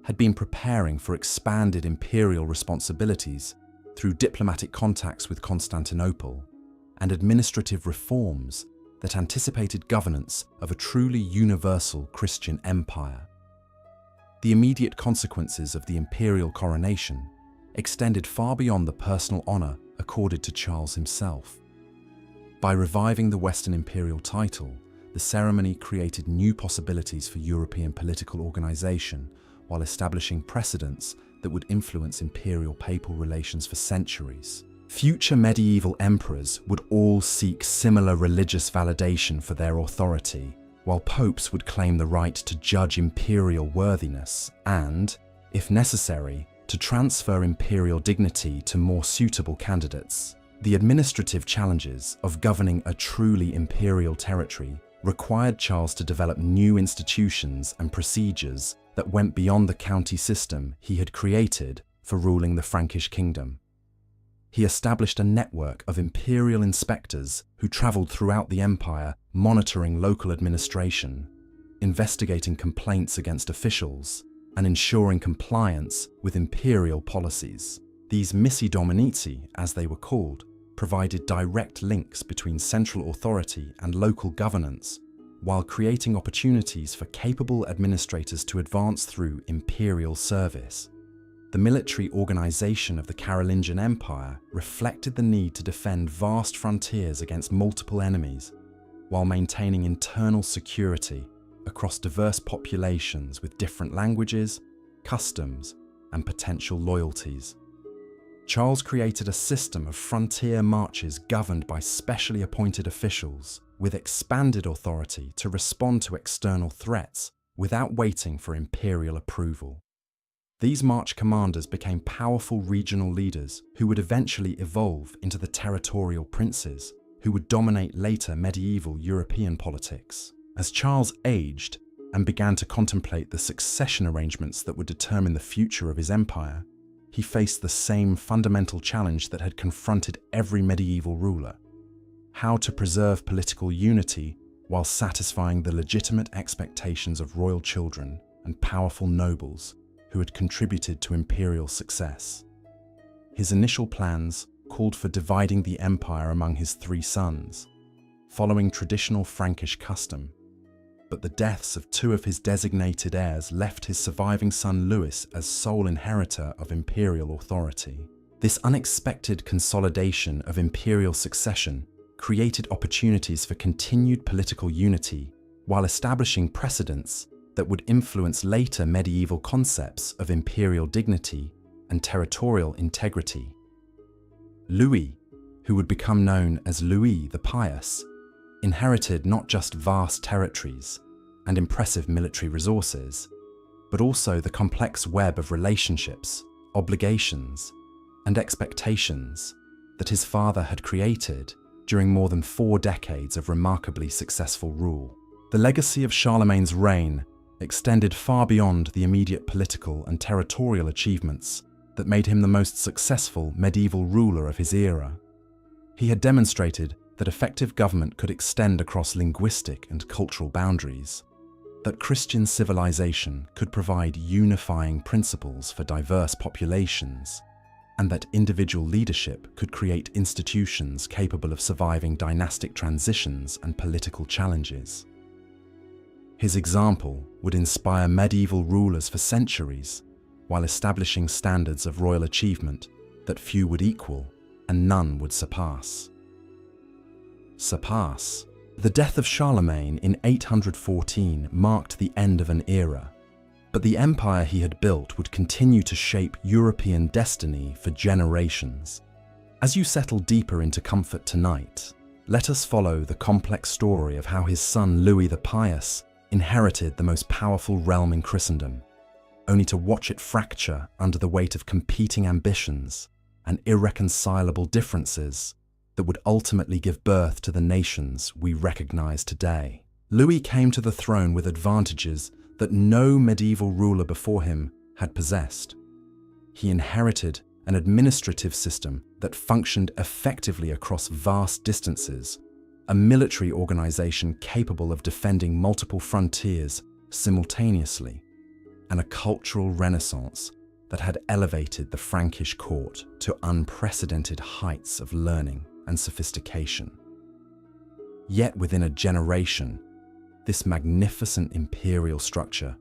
had been preparing for expanded imperial responsibilities through diplomatic contacts with Constantinople and administrative reforms that anticipated governance of a truly universal Christian empire. The immediate consequences of the imperial coronation extended far beyond the personal honor accorded to Charles himself. By reviving the Western imperial title, the ceremony created new possibilities for European political organization while establishing precedents that would influence imperial-papal relations for centuries. Future medieval emperors would all seek similar religious validation for their authority, while popes would claim the right to judge imperial worthiness and, if necessary, to transfer imperial dignity to more suitable candidates. The administrative challenges of governing a truly imperial territory required Charles to develop new institutions and procedures that went beyond the county system he had created for ruling the Frankish kingdom. He established a network of imperial inspectors who traveled throughout the empire, monitoring local administration, investigating complaints against officials, and ensuring compliance with imperial policies. These missi dominici, as they were called, provided direct links between central authority and local governance, while creating opportunities for capable administrators to advance through imperial service. The military organization of the Carolingian Empire reflected the need to defend vast frontiers against multiple enemies, while maintaining internal security across diverse populations with different languages, customs, and potential loyalties. Charles created a system of frontier marches governed by specially appointed officials with expanded authority to respond to external threats without waiting for imperial approval. These march commanders became powerful regional leaders who would eventually evolve into the territorial princes, who would dominate later medieval European politics. As Charles aged and began to contemplate the succession arrangements that would determine the future of his empire, he faced the same fundamental challenge that had confronted every medieval ruler: how to preserve political unity while satisfying the legitimate expectations of royal children and powerful nobles who had contributed to imperial success. His initial plans called for dividing the empire among his 3 sons, following traditional Frankish custom, but the deaths of 2 of his designated heirs left his surviving son Louis as sole inheritor of imperial authority. This unexpected consolidation of imperial succession created opportunities for continued political unity while establishing precedents that would influence later medieval concepts of imperial dignity and territorial integrity. Louis, who would become known as Louis the Pious, inherited not just vast territories and impressive military resources, but also the complex web of relationships, obligations, and expectations that his father had created during more than 4 decades of remarkably successful rule. The legacy of Charlemagne's reign extended far beyond the immediate political and territorial achievements that made him the most successful medieval ruler of his era. He had demonstrated that effective government could extend across linguistic and cultural boundaries, that Christian civilization could provide unifying principles for diverse populations, and that individual leadership could create institutions capable of surviving dynastic transitions and political challenges. His example would inspire medieval rulers for centuries, while establishing standards of royal achievement that few would equal and none would surpass. The death of Charlemagne in 814 marked the end of an era, but the empire he had built would continue to shape European destiny for generations. As you settle deeper into comfort tonight, let us follow the complex story of how his son Louis the Pious inherited the most powerful realm in Christendom, only to watch it fracture under the weight of competing ambitions and irreconcilable differences that would ultimately give birth to the nations we recognize today. Louis came to the throne with advantages that no medieval ruler before him had possessed. He inherited an administrative system that functioned effectively across vast distances, a military organization capable of defending multiple frontiers simultaneously, and a cultural renaissance that had elevated the Frankish court to unprecedented heights of learning and sophistication. Yet within a generation, this magnificent imperial structure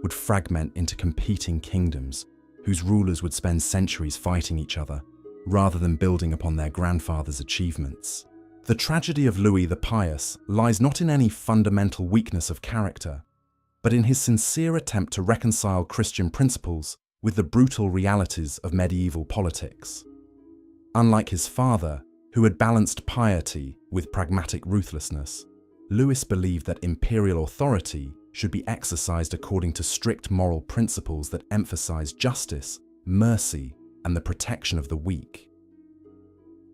would fragment into competing kingdoms whose rulers would spend centuries fighting each other rather than building upon their grandfather's achievements. The tragedy of Louis the Pious lies not in any fundamental weakness of character, but in his sincere attempt to reconcile Christian principles with the brutal realities of medieval politics. Unlike his father, who had balanced piety with pragmatic ruthlessness, Louis believed that imperial authority should be exercised according to strict moral principles that emphasize justice, mercy, and the protection of the weak.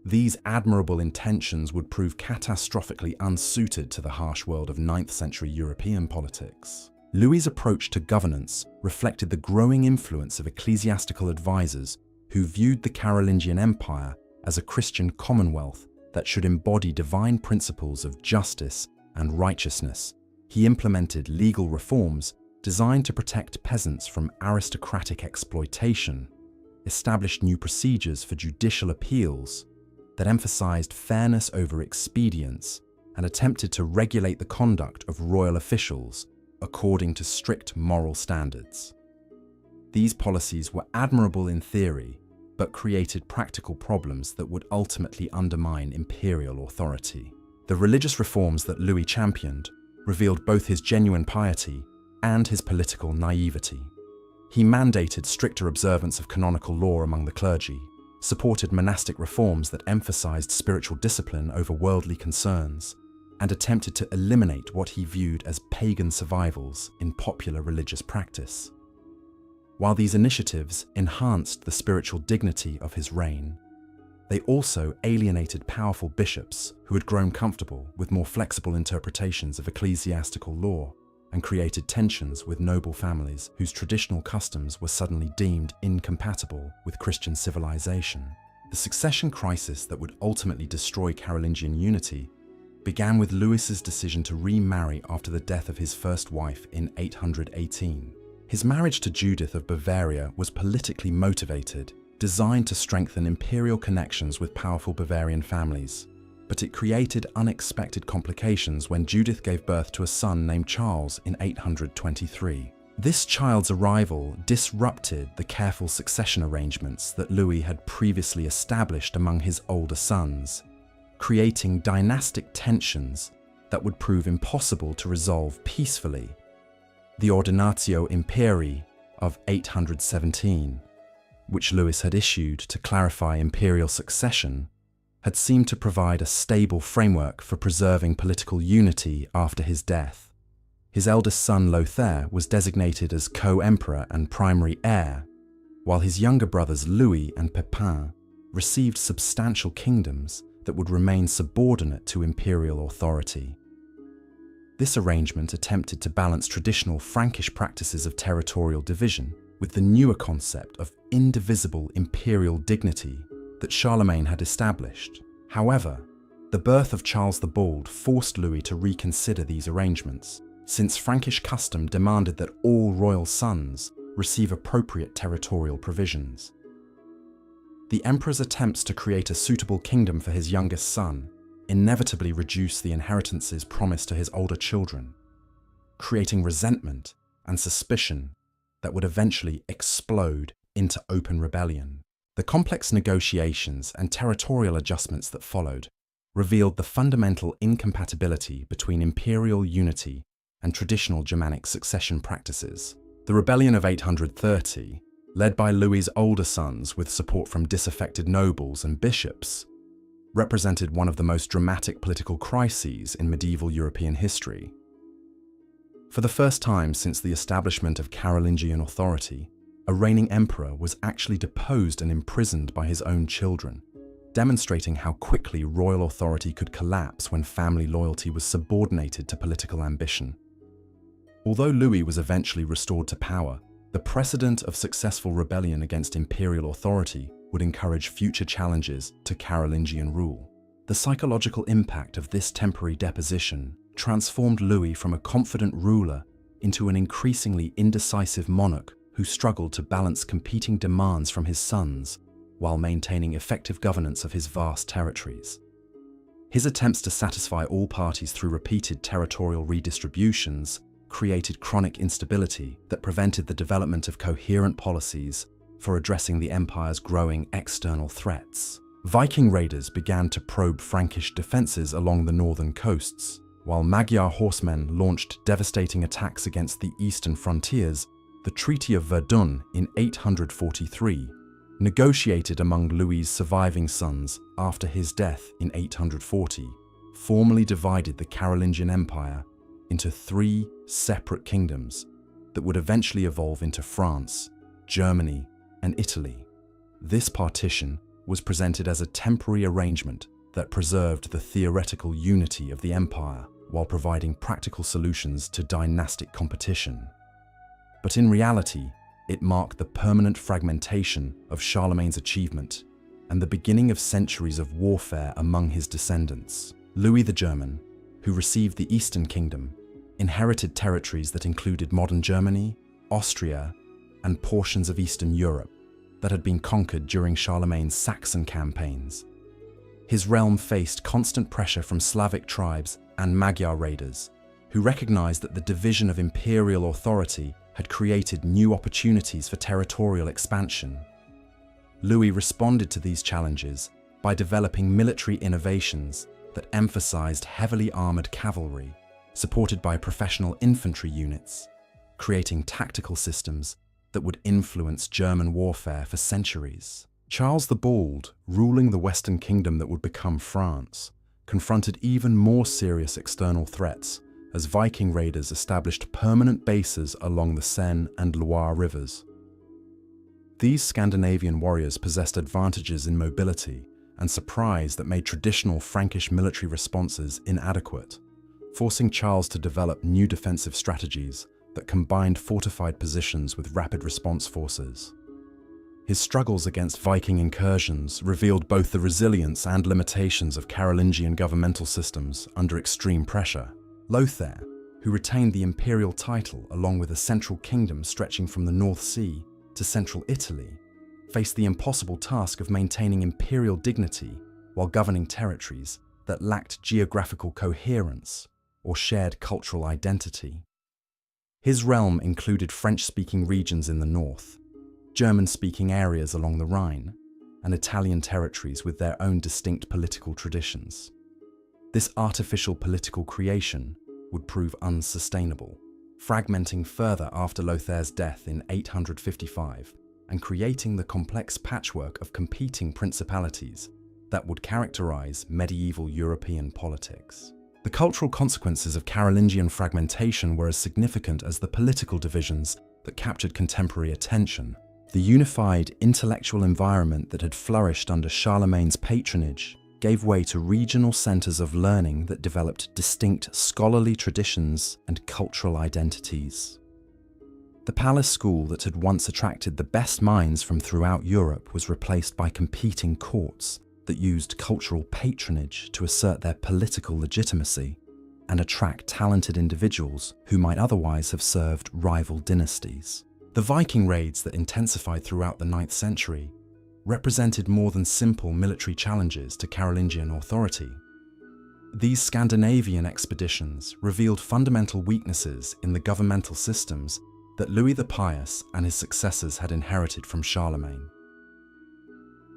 These admirable intentions would prove catastrophically unsuited to the harsh world of 9th century European politics. Louis's approach to governance reflected the growing influence of ecclesiastical advisors who viewed the Carolingian Empire as a Christian commonwealth that should embody divine principles of justice and righteousness. He implemented legal reforms designed to protect peasants from aristocratic exploitation, established new procedures for judicial appeals that emphasized fairness over expedience, and attempted to regulate the conduct of royal officials according to strict moral standards. These policies were admirable in theory, but created practical problems that would ultimately undermine imperial authority. The religious reforms that Louis championed revealed both his genuine piety and his political naivety. He mandated stricter observance of canonical law among the clergy, supported monastic reforms that emphasized spiritual discipline over worldly concerns, and attempted to eliminate what he viewed as pagan survivals in popular religious practice. While these initiatives enhanced the spiritual dignity of his reign, they also alienated powerful bishops who had grown comfortable with more flexible interpretations of ecclesiastical law, and created tensions with noble families whose traditional customs were suddenly deemed incompatible with Christian civilization. The succession crisis that would ultimately destroy Carolingian unity began with Louis's decision to remarry after the death of his first wife in 818. His marriage to Judith of Bavaria was politically motivated, designed to strengthen imperial connections with powerful Bavarian families. But it created unexpected complications when Judith gave birth to a son named Charles in 823. This child's arrival disrupted the careful succession arrangements that Louis had previously established among his older sons, creating dynastic tensions that would prove impossible to resolve peacefully. The Ordinatio Imperii of 817, which Louis had issued to clarify imperial succession, had seemed to provide a stable framework for preserving political unity after his death. His eldest son Lothair was designated as co-emperor and primary heir, while his younger brothers Louis and Pepin received substantial kingdoms that would remain subordinate to imperial authority. This arrangement attempted to balance traditional Frankish practices of territorial division with the newer concept of indivisible imperial dignity that Charlemagne had established. However, the birth of Charles the Bald forced Louis to reconsider these arrangements, since Frankish custom demanded that all royal sons receive appropriate territorial provisions. The emperor's attempts to create a suitable kingdom for his youngest son inevitably reduced the inheritances promised to his older children, creating resentment and suspicion that would eventually explode into open rebellion. The complex negotiations and territorial adjustments that followed revealed the fundamental incompatibility between imperial unity and traditional Germanic succession practices. The rebellion of 830, led by Louis's older sons with support from disaffected nobles and bishops, represented one of the most dramatic political crises in medieval European history. For the first time since the establishment of Carolingian authority, a reigning emperor was actually deposed and imprisoned by his own children, demonstrating how quickly royal authority could collapse when family loyalty was subordinated to political ambition. Although Louis was eventually restored to power, the precedent of successful rebellion against imperial authority would encourage future challenges to Carolingian rule. The psychological impact of this temporary deposition transformed Louis from a confident ruler into an increasingly indecisive monarch who struggled to balance competing demands from his sons while maintaining effective governance of his vast territories. His attempts to satisfy all parties through repeated territorial redistributions created chronic instability that prevented the development of coherent policies for addressing the empire's growing external threats. Viking raiders began to probe Frankish defenses along the northern coasts, while Magyar horsemen launched devastating attacks against the eastern frontiers. The Treaty of Verdun in 843, negotiated among Louis's surviving sons after his death in 840, formally divided the Carolingian Empire into 3 separate kingdoms that would eventually evolve into France, Germany, and Italy. This partition was presented as a temporary arrangement that preserved the theoretical unity of the empire while providing practical solutions to dynastic competition. But in reality, it marked the permanent fragmentation of Charlemagne's achievement and the beginning of centuries of warfare among his descendants. Louis the German, who received the Eastern Kingdom, inherited territories that included modern Germany, Austria, and portions of Eastern Europe that had been conquered during Charlemagne's Saxon campaigns. His realm faced constant pressure from Slavic tribes and Magyar raiders, who recognized that the division of imperial authority had created new opportunities for territorial expansion. Louis responded to these challenges by developing military innovations that emphasized heavily armored cavalry, supported by professional infantry units, creating tactical systems that would influence German warfare for centuries. Charles the Bald, ruling the Western Kingdom that would become France, confronted even more serious external threats as Viking raiders established permanent bases along the Seine and Loire rivers. These Scandinavian warriors possessed advantages in mobility and surprise that made traditional Frankish military responses inadequate, forcing Charles to develop new defensive strategies that combined fortified positions with rapid response forces. His struggles against Viking incursions revealed both the resilience and limitations of Carolingian governmental systems under extreme pressure. Lothair, who retained the imperial title along with a central kingdom stretching from the North Sea to central Italy, faced the impossible task of maintaining imperial dignity while governing territories that lacked geographical coherence or shared cultural identity. His realm included French-speaking regions in the north, German-speaking areas along the Rhine, and Italian territories with their own distinct political traditions. This artificial political creation would prove unsustainable, fragmenting further after Lothair's death in 855 and creating the complex patchwork of competing principalities that would characterize medieval European politics. The cultural consequences of Carolingian fragmentation were as significant as the political divisions that captured contemporary attention. The unified intellectual environment that had flourished under Charlemagne's patronage gave way to regional centers of learning that developed distinct scholarly traditions and cultural identities. The palace school that had once attracted the best minds from throughout Europe was replaced by competing courts that used cultural patronage to assert their political legitimacy and attract talented individuals who might otherwise have served rival dynasties. The Viking raids that intensified throughout the 9th century represented more than simple military challenges to Carolingian authority. These Scandinavian expeditions revealed fundamental weaknesses in the governmental systems that Louis the Pious and his successors had inherited from Charlemagne.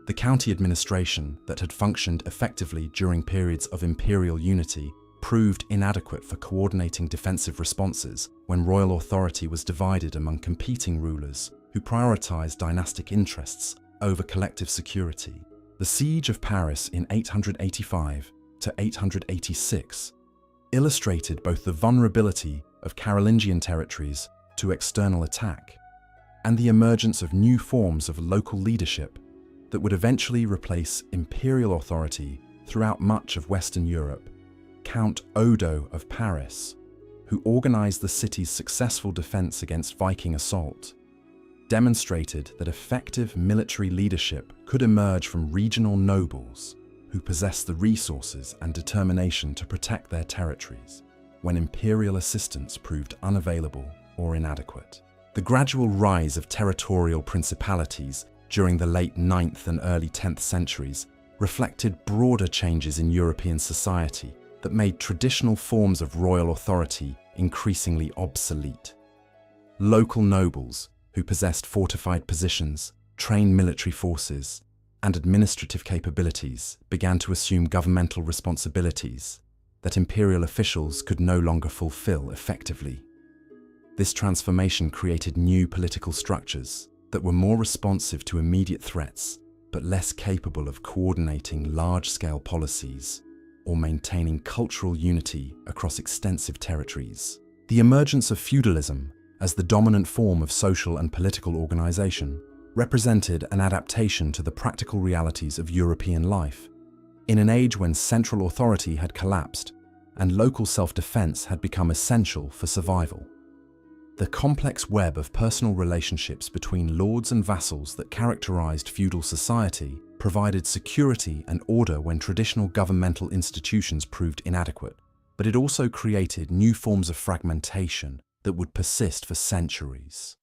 The county administration that had functioned effectively during periods of imperial unity proved inadequate for coordinating defensive responses when royal authority was divided among competing rulers who prioritized dynastic interests over collective security. The Siege of Paris in 885 to 886 illustrated both the vulnerability of Carolingian territories to external attack and the emergence of new forms of local leadership that would eventually replace imperial authority throughout much of Western Europe. Count Odo of Paris, who organized the city's successful defense against Viking assault, demonstrated that effective military leadership could emerge from regional nobles who possessed the resources and determination to protect their territories when imperial assistance proved unavailable or inadequate. The gradual rise of territorial principalities during the late 9th and early 10th centuries reflected broader changes in European society that made traditional forms of royal authority increasingly obsolete. Local nobles, who possessed fortified positions, trained military forces, and administrative capabilities, began to assume governmental responsibilities that imperial officials could no longer fulfill effectively. This transformation created new political structures that were more responsive to immediate threats, but less capable of coordinating large-scale policies or maintaining cultural unity across extensive territories. The emergence of feudalism as the dominant form of social and political organization represented an adaptation to the practical realities of European life, in an age when central authority had collapsed and local self-defense had become essential for survival. The complex web of personal relationships between lords and vassals that characterized feudal society provided security and order when traditional governmental institutions proved inadequate, but it also created new forms of fragmentation that would persist for centuries.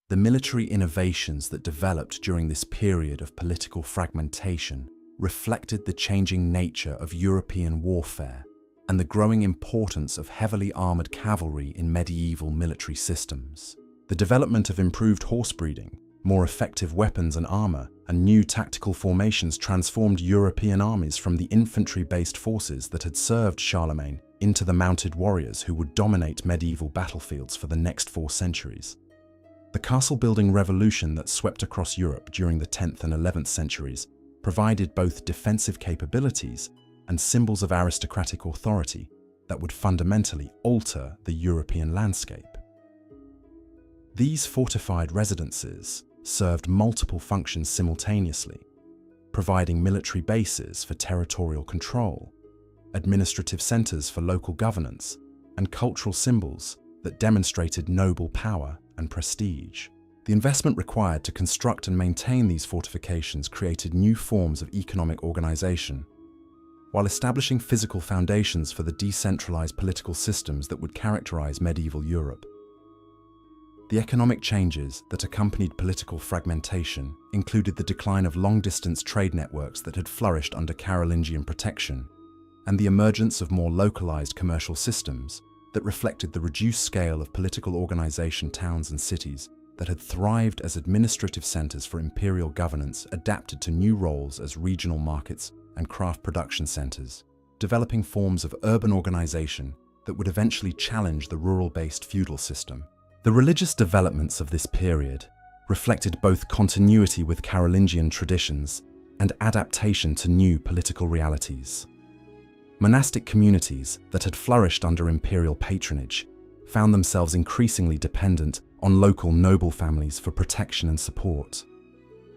The military innovations that developed during this period of political fragmentation reflected the changing nature of European warfare and the growing importance of heavily armored cavalry in medieval military systems. The development of improved horse breeding, more effective weapons and armor, and new tactical formations transformed European armies from the infantry-based forces that had served Charlemagne into the mounted warriors who would dominate medieval battlefields for the next 4 centuries. The castle-building revolution that swept across Europe during the 10th and 11th centuries provided both defensive capabilities and symbols of aristocratic authority that would fundamentally alter the European landscape. These fortified residences served multiple functions simultaneously, providing military bases for territorial control, administrative centers for local governance, and cultural symbols that demonstrated noble power and prestige. The investment required to construct and maintain these fortifications created new forms of economic organization, while establishing physical foundations for the decentralized political systems that would characterize medieval Europe. The economic changes that accompanied political fragmentation included the decline of long-distance trade networks that had flourished under Carolingian protection, and the emergence of more localized commercial systems that reflected the reduced scale of political organization. Towns and cities that had thrived as administrative centers for imperial governance adapted to new roles as regional markets and craft production centers, developing forms of urban organization that would eventually challenge the rural-based feudal system. The religious developments of this period reflected both continuity with Carolingian traditions and adaptation to new political realities. Monastic communities that had flourished under imperial patronage found themselves increasingly dependent on local noble families for protection and support,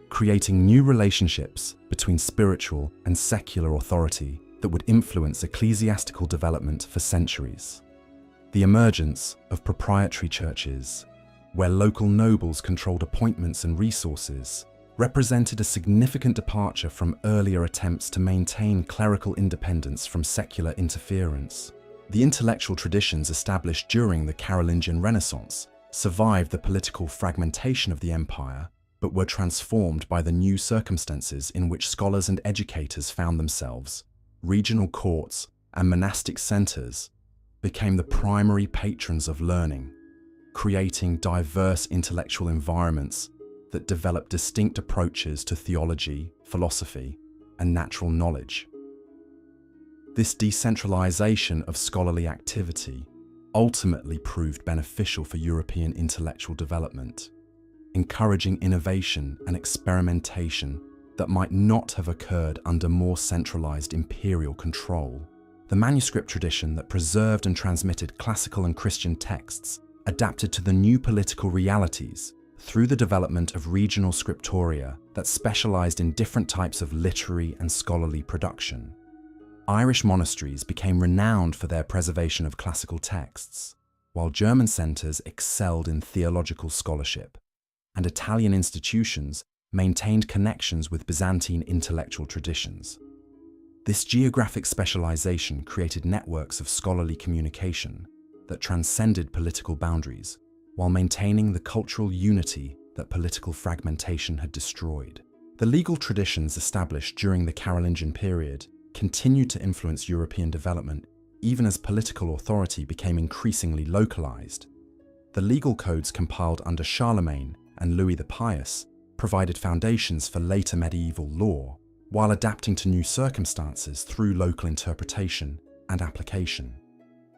creating new relationships between spiritual and secular authority that would influence ecclesiastical development for centuries. The emergence of proprietary churches, where local nobles controlled appointments and resources, represented a significant departure from earlier attempts to maintain clerical independence from secular interference. The intellectual traditions established during the Carolingian Renaissance survived the political fragmentation of the empire, but were transformed by the new circumstances in which scholars and educators found themselves. Regional courts and monastic centers became the primary patrons of learning, creating diverse intellectual environments that developed distinct approaches to theology, philosophy, and natural knowledge. This decentralization of scholarly activity ultimately proved beneficial for European intellectual development, encouraging innovation and experimentation that might not have occurred under more centralized imperial control. The manuscript tradition that preserved and transmitted classical and Christian texts adapted to the new political realities through the development of regional scriptoria that specialized in different types of literary and scholarly production. Irish monasteries became renowned for their preservation of classical texts, while German centers excelled in theological scholarship, and Italian institutions maintained connections with Byzantine intellectual traditions. This geographic specialization created networks of scholarly communication that transcended political boundaries, while maintaining the cultural unity that political fragmentation had destroyed. The legal traditions established during the Carolingian period continued to influence European development even as political authority became increasingly localized. The legal codes compiled under Charlemagne and Louis the Pious provided foundations for later medieval law, while adapting to new circumstances through local interpretation and application.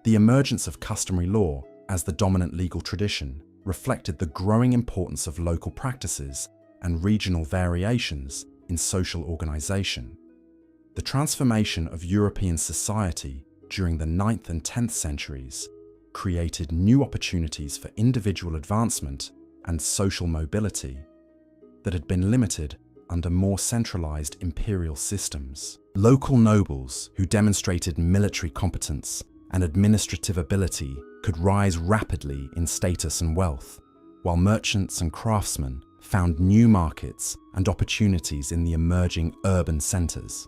The emergence of customary law as the dominant legal tradition reflected the growing importance of local practices and regional variations in social organization. The transformation of European society during the 9th and 10th centuries created new opportunities for individual advancement and social mobility that had been limited under more centralized imperial systems. Local nobles who demonstrated military competence and administrative ability could rise rapidly in status and wealth, while merchants and craftsmen found new markets and opportunities in the emerging urban centers.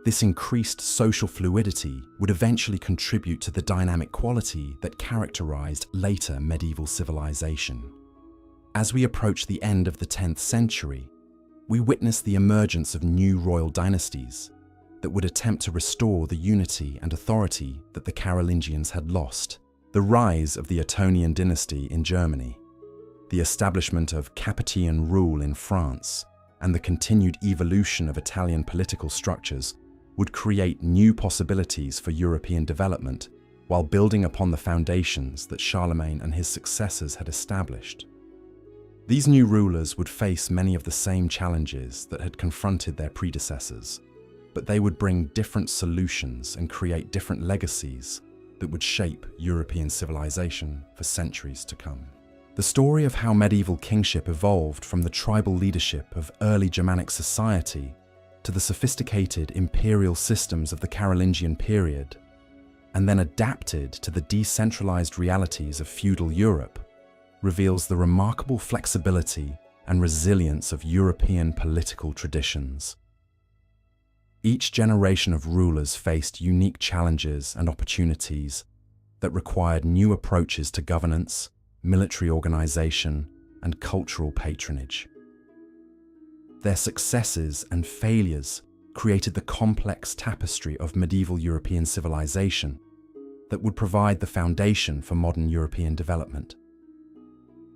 This increased social fluidity would eventually contribute to the dynamic quality that characterized later medieval civilization. As we approach the end of the 10th century, we witness the emergence of new royal dynasties that would attempt to restore the unity and authority that the Carolingians had lost. The rise of the Ottonian dynasty in Germany, the establishment of Capetian rule in France, and the continued evolution of Italian political structures would create new possibilities for European development while building upon the foundations that Charlemagne and his successors had established. These new rulers would face many of the same challenges that had confronted their predecessors, but they would bring different solutions and create different legacies that would shape European civilization for centuries to come. The story of how medieval kingship evolved from the tribal leadership of early Germanic society to the sophisticated imperial systems of the Carolingian period, and then adapted to the decentralized realities of feudal Europe, reveals the remarkable flexibility and resilience of European political traditions. Each generation of rulers faced unique challenges and opportunities that required new approaches to governance, military organization, and cultural patronage. Their successes and failures created the complex tapestry of medieval European civilization that would provide the foundation for modern European development.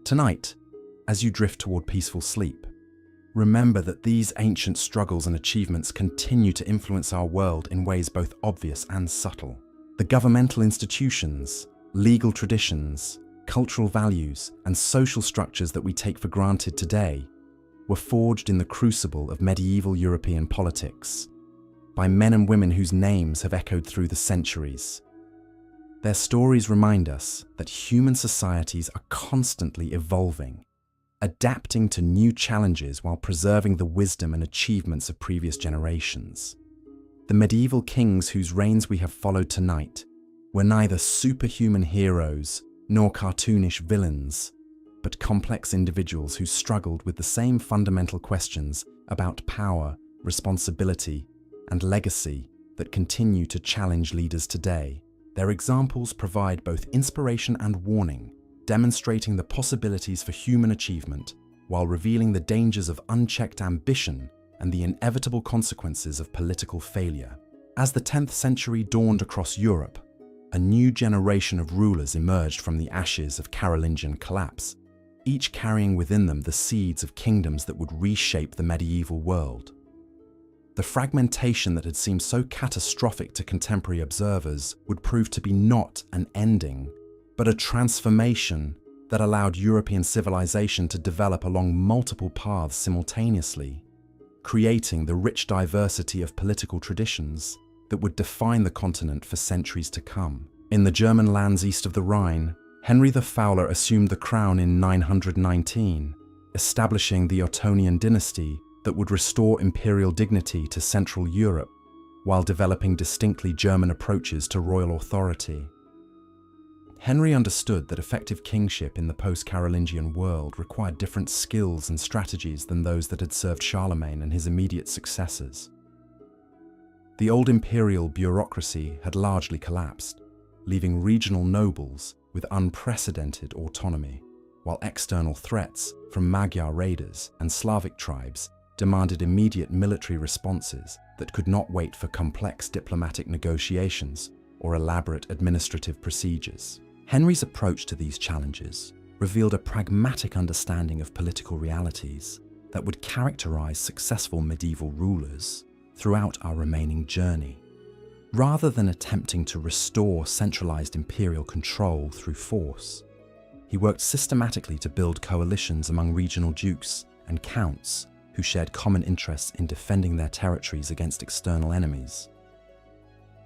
Tonight, as you drift toward peaceful sleep, remember that these ancient struggles and achievements continue to influence our world in ways both obvious and subtle. The governmental institutions, legal traditions, cultural values, and social structures that we take for granted today were forged in the crucible of medieval European politics by men and women whose names have echoed through the centuries. Their stories remind us that human societies are constantly evolving, adapting to new challenges while preserving the wisdom and achievements of previous generations. The medieval kings whose reigns we have followed tonight were neither superhuman heroes nor cartoonish villains, but complex individuals who struggled with the same fundamental questions about power, responsibility, and legacy that continue to challenge leaders today. Their examples provide both inspiration and warning, demonstrating the possibilities for human achievement while revealing the dangers of unchecked ambition and the inevitable consequences of political failure. As the 10th century dawned across Europe, a new generation of rulers emerged from the ashes of Carolingian collapse, each carrying within them the seeds of kingdoms that would reshape the medieval world. The fragmentation that had seemed so catastrophic to contemporary observers would prove to be not an ending, but a transformation that allowed European civilization to develop along multiple paths simultaneously, creating the rich diversity of political traditions that would define the continent for centuries to come. In the German lands east of the Rhine, Henry the Fowler assumed the crown in 919, establishing the Ottonian dynasty that would restore imperial dignity to Central Europe while developing distinctly German approaches to royal authority. Henry understood that effective kingship in the post-Carolingian world required different skills and strategies than those that had served Charlemagne and his immediate successors. The old imperial bureaucracy had largely collapsed, leaving regional nobles with unprecedented autonomy, while external threats from Magyar raiders and Slavic tribes demanded immediate military responses that could not wait for complex diplomatic negotiations or elaborate administrative procedures. Henry's approach to these challenges revealed a pragmatic understanding of political realities that would characterize successful medieval rulers throughout our remaining journey. Rather than attempting to restore centralized imperial control through force, he worked systematically to build coalitions among regional dukes and counts who shared common interests in defending their territories against external enemies.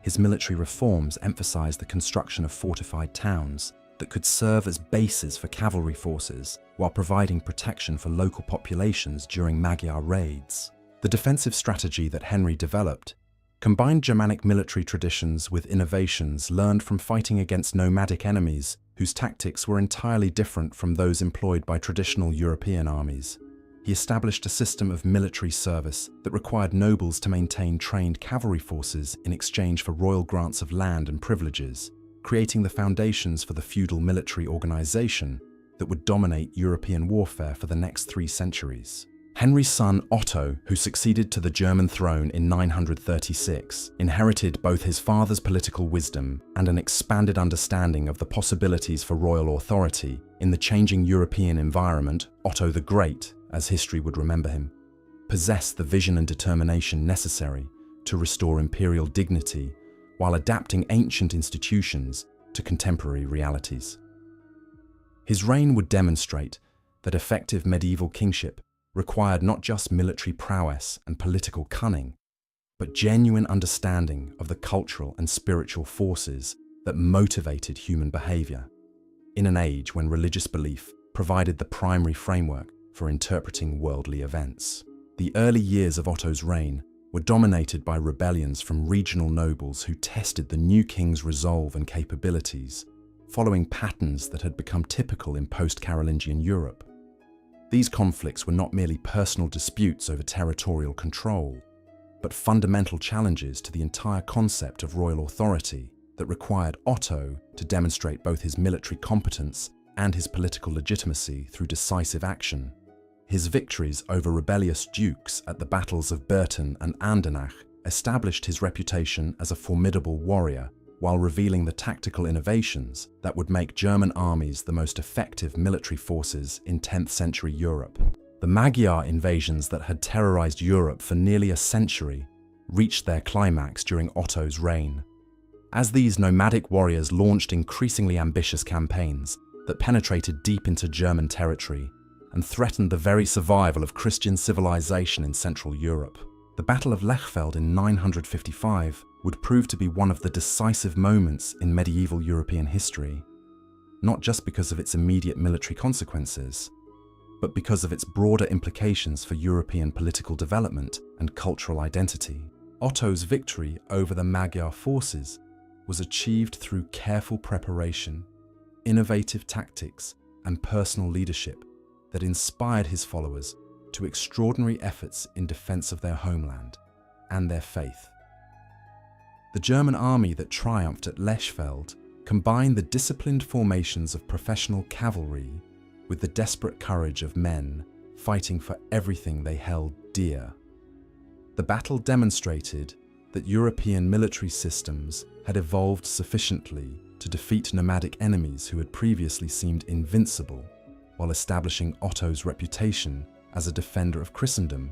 His military reforms emphasized the construction of fortified towns that could serve as bases for cavalry forces while providing protection for local populations during Magyar raids. The defensive strategy that Henry developed combined Germanic military traditions with innovations learned from fighting against nomadic enemies whose tactics were entirely different from those employed by traditional European armies. He established a system of military service that required nobles to maintain trained cavalry forces in exchange for royal grants of land and privileges, creating the foundations for the feudal military organization that would dominate European warfare for the next 3 centuries. Henry's son Otto, who succeeded to the German throne in 936, inherited both his father's political wisdom and an expanded understanding of the possibilities for royal authority in the changing European environment. Otto the Great, as history would remember him, possessed the vision and determination necessary to restore imperial dignity while adapting ancient institutions to contemporary realities. His reign would demonstrate that effective medieval kingship required not just military prowess and political cunning, but genuine understanding of the cultural and spiritual forces that motivated human behavior, in an age when religious belief provided the primary framework for interpreting worldly events. The early years of Otto's reign were dominated by rebellions from regional nobles who tested the new king's resolve and capabilities, following patterns that had become typical in post-Carolingian Europe. These conflicts were not merely personal disputes over territorial control, but fundamental challenges to the entire concept of royal authority that required Otto to demonstrate both his military competence and his political legitimacy through decisive action. His victories over rebellious dukes at the battles of Bürten and Andernach established his reputation as a formidable warrior, while revealing the tactical innovations that would make German armies the most effective military forces in 10th century Europe. The Magyar invasions that had terrorized Europe for nearly a century reached their climax during Otto's reign. As these nomadic warriors launched increasingly ambitious campaigns that penetrated deep into German territory and threatened the very survival of Christian civilization in Central Europe. The Battle of Lechfeld in 955 would prove to be one of the decisive moments in medieval European history, not just because of its immediate military consequences, but because of its broader implications for European political development and cultural identity. Otto's victory over the Magyar forces was achieved through careful preparation, innovative tactics, and personal leadership that inspired his followers to extraordinary efforts in defense of their homeland and their faith. The German army that triumphed at Lechfeld combined the disciplined formations of professional cavalry with the desperate courage of men fighting for everything they held dear. The battle demonstrated that European military systems had evolved sufficiently to defeat nomadic enemies who had previously seemed invincible, while establishing Otto's reputation as a defender of Christendom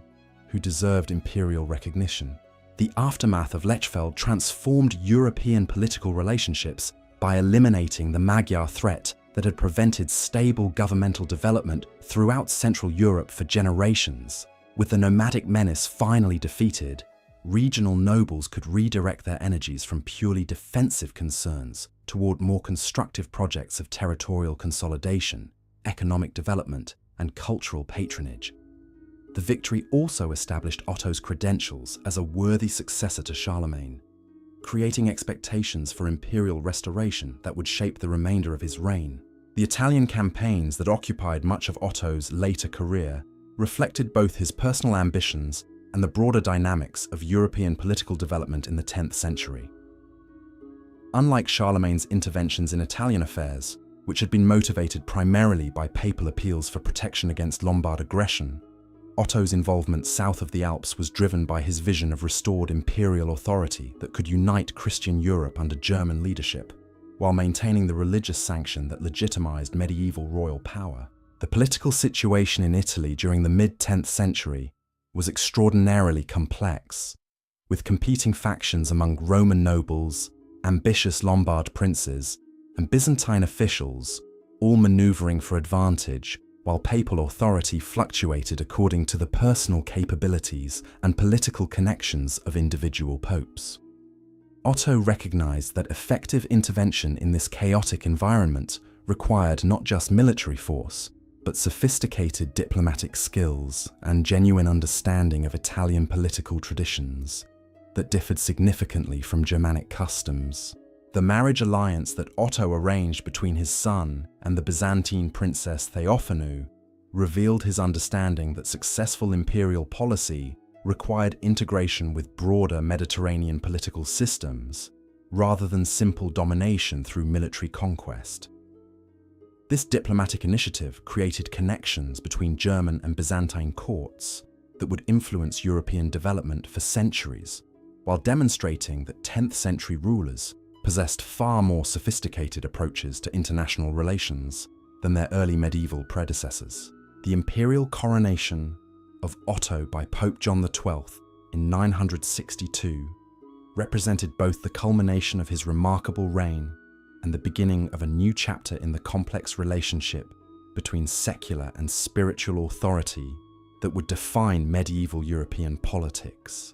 who deserved imperial recognition. The aftermath of Lechfeld transformed European political relationships by eliminating the Magyar threat that had prevented stable governmental development throughout Central Europe for generations. With the nomadic menace finally defeated, regional nobles could redirect their energies from purely defensive concerns toward more constructive projects of territorial consolidation, economic development, and cultural patronage. The victory also established Otto's credentials as a worthy successor to Charlemagne, creating expectations for imperial restoration that would shape the remainder of his reign. The Italian campaigns that occupied much of Otto's later career reflected both his personal ambitions and the broader dynamics of European political development in the 10th century. Unlike Charlemagne's interventions in Italian affairs, which had been motivated primarily by papal appeals for protection against Lombard aggression, Otto's involvement south of the Alps was driven by his vision of restored imperial authority that could unite Christian Europe under German leadership, while maintaining the religious sanction that legitimized medieval royal power. The political situation in Italy during the mid-10th century was extraordinarily complex, with competing factions among Roman nobles, ambitious Lombard princes, and Byzantine officials, all maneuvering for advantage, while papal authority fluctuated according to the personal capabilities and political connections of individual popes. Otto recognized that effective intervention in this chaotic environment required not just military force, but sophisticated diplomatic skills and genuine understanding of Italian political traditions that differed significantly from Germanic customs. The marriage alliance that Otto arranged between his son and the Byzantine princess Theophanu revealed his understanding that successful imperial policy required integration with broader Mediterranean political systems rather than simple domination through military conquest. This diplomatic initiative created connections between German and Byzantine courts that would influence European development for centuries, while demonstrating that 10th century rulers possessed far more sophisticated approaches to international relations than their early medieval predecessors. The imperial coronation of Otto by Pope John XII in 962 represented both the culmination of his remarkable reign and the beginning of a new chapter in the complex relationship between secular and spiritual authority that would define medieval European politics.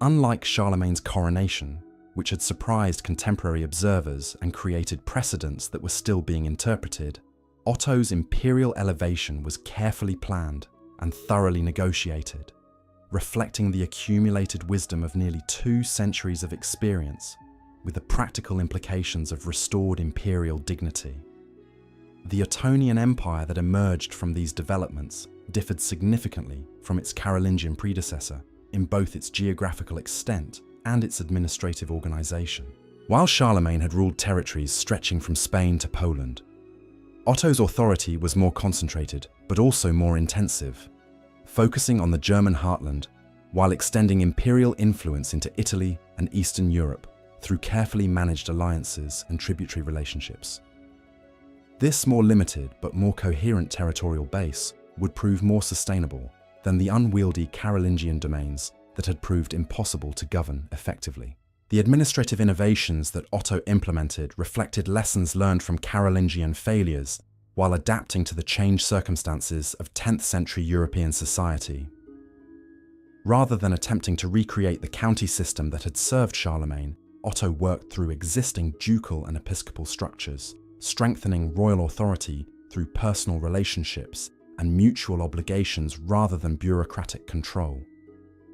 Unlike Charlemagne's coronation, which had surprised contemporary observers and created precedents that were still being interpreted, Otto's imperial elevation was carefully planned and thoroughly negotiated, reflecting the accumulated wisdom of nearly 2 centuries of experience with the practical implications of restored imperial dignity. The Ottonian Empire that emerged from these developments differed significantly from its Carolingian predecessor in both its geographical extent and its administrative organization. While Charlemagne had ruled territories stretching from Spain to Poland, Otto's authority was more concentrated, but also more intensive, focusing on the German heartland while extending imperial influence into Italy and Eastern Europe through carefully managed alliances and tributary relationships. This more limited but more coherent territorial base would prove more sustainable than the unwieldy Carolingian domains that had proved impossible to govern effectively. The administrative innovations that Otto implemented reflected lessons learned from Carolingian failures while adapting to the changed circumstances of 10th century European society. Rather than attempting to recreate the county system that had served Charlemagne, Otto worked through existing ducal and episcopal structures, strengthening royal authority through personal relationships and mutual obligations rather than bureaucratic control.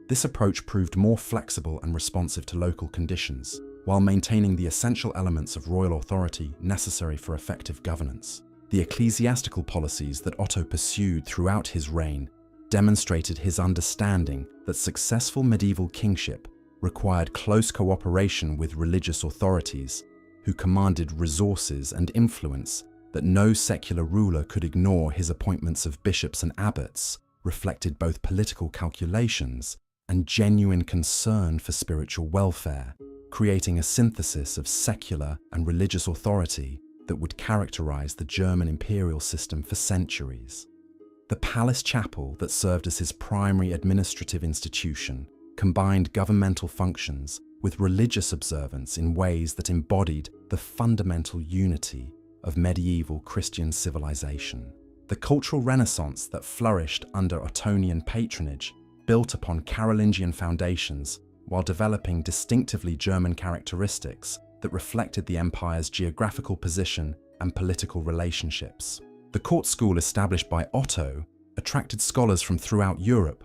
This approach proved more flexible and responsive to local conditions, while maintaining the essential elements of royal authority necessary for effective governance. The ecclesiastical policies that Otto pursued throughout his reign demonstrated his understanding that successful medieval kingship required close cooperation with religious authorities who commanded resources and influence that no secular ruler could ignore. His appointments of bishops and abbots reflected both political calculations and genuine concern for spiritual welfare, creating a synthesis of secular and religious authority that would characterize the German imperial system for centuries. The palace chapel that served as his primary administrative institution combined governmental functions with religious observance in ways that embodied the fundamental unity of medieval Christian civilization. The cultural renaissance that flourished under Ottonian patronage built upon Carolingian foundations while developing distinctively German characteristics that reflected the empire's geographical position and political relationships. The court school established by Otto attracted scholars from throughout Europe,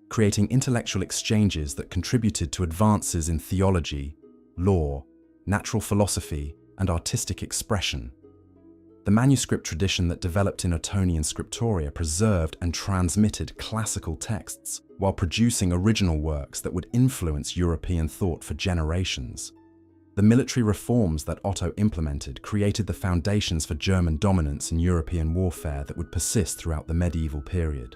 creating intellectual exchanges that contributed to advances in theology, law, natural philosophy, and artistic expression. The manuscript tradition that developed in Ottonian scriptoria preserved and transmitted classical texts while producing original works that would influence European thought for generations. The military reforms that Otto implemented created the foundations for German dominance in European warfare that would persist throughout the medieval period.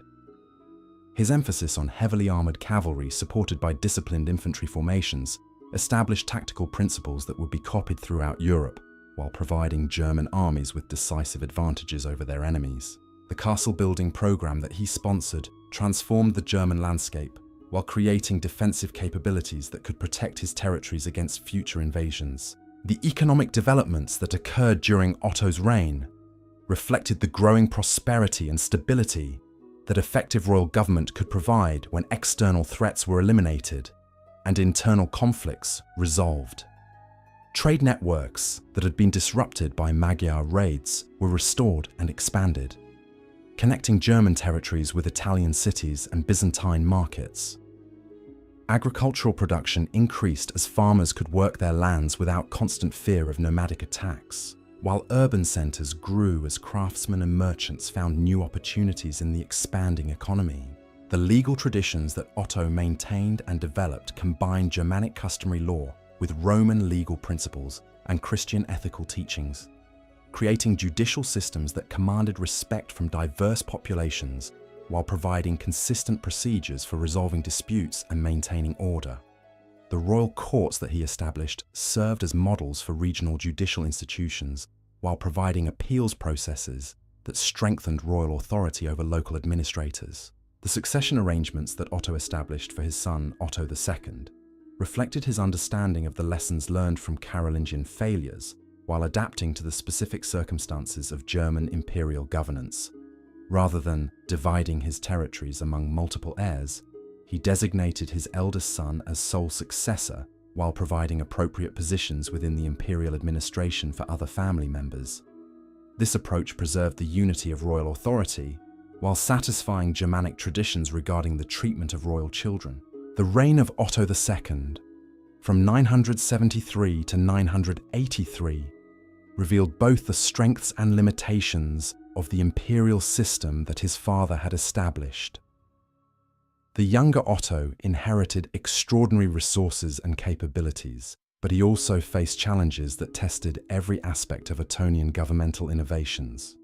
His emphasis on heavily armored cavalry supported by disciplined infantry formations established tactical principles that would be copied throughout Europe, while providing German armies with decisive advantages over their enemies. The castle-building program that he sponsored transformed the German landscape while creating defensive capabilities that could protect his territories against future invasions. The economic developments that occurred during Otto's reign reflected the growing prosperity and stability that effective royal government could provide when external threats were eliminated and internal conflicts resolved. Trade networks that had been disrupted by Magyar raids were restored and expanded, connecting German territories with Italian cities and Byzantine markets. Agricultural production increased as farmers could work their lands without constant fear of nomadic attacks, while urban centers grew as craftsmen and merchants found new opportunities in the expanding economy. The legal traditions that Otto maintained and developed combined Germanic customary law with Roman legal principles and Christian ethical teachings, creating judicial systems that commanded respect from diverse populations while providing consistent procedures for resolving disputes and maintaining order. The royal courts that he established served as models for regional judicial institutions while providing appeals processes that strengthened royal authority over local administrators. The succession arrangements that Otto established for his son Otto II reflected his understanding of the lessons learned from Carolingian failures while adapting to the specific circumstances of German imperial governance. Rather than dividing his territories among multiple heirs, he designated his eldest son as sole successor while providing appropriate positions within the imperial administration for other family members. This approach preserved the unity of royal authority while satisfying Germanic traditions regarding the treatment of royal children. The reign of Otto II, from 973 to 983, revealed both the strengths and limitations of the imperial system that his father had established. The younger Otto inherited extraordinary resources and capabilities, but he also faced challenges that tested every aspect of Ottonian governmental innovations.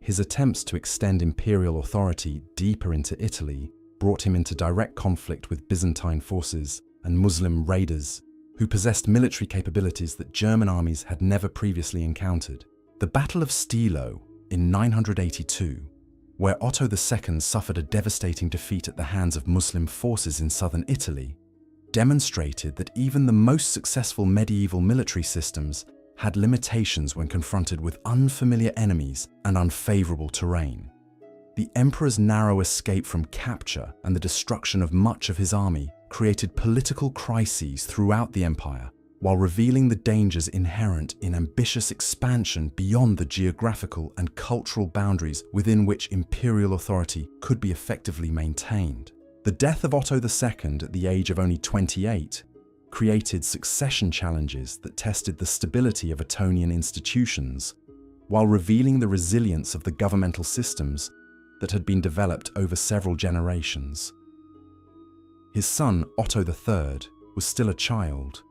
His attempts to extend imperial authority deeper into Italy brought him into direct conflict with Byzantine forces and Muslim raiders who possessed military capabilities that German armies had never previously encountered. The Battle of Stilo in 982, where Otto II suffered a devastating defeat at the hands of Muslim forces in southern Italy, demonstrated that even the most successful medieval military systems had limitations when confronted with unfamiliar enemies and unfavorable terrain. The emperor's narrow escape from capture and the destruction of much of his army created political crises throughout the empire, while revealing the dangers inherent in ambitious expansion beyond the geographical and cultural boundaries within which imperial authority could be effectively maintained. The death of Otto II at the age of only 28 created succession challenges that tested the stability of Ottonian institutions, while revealing the resilience of the governmental systems that had been developed over several generations. His son, Otto III, was still a child,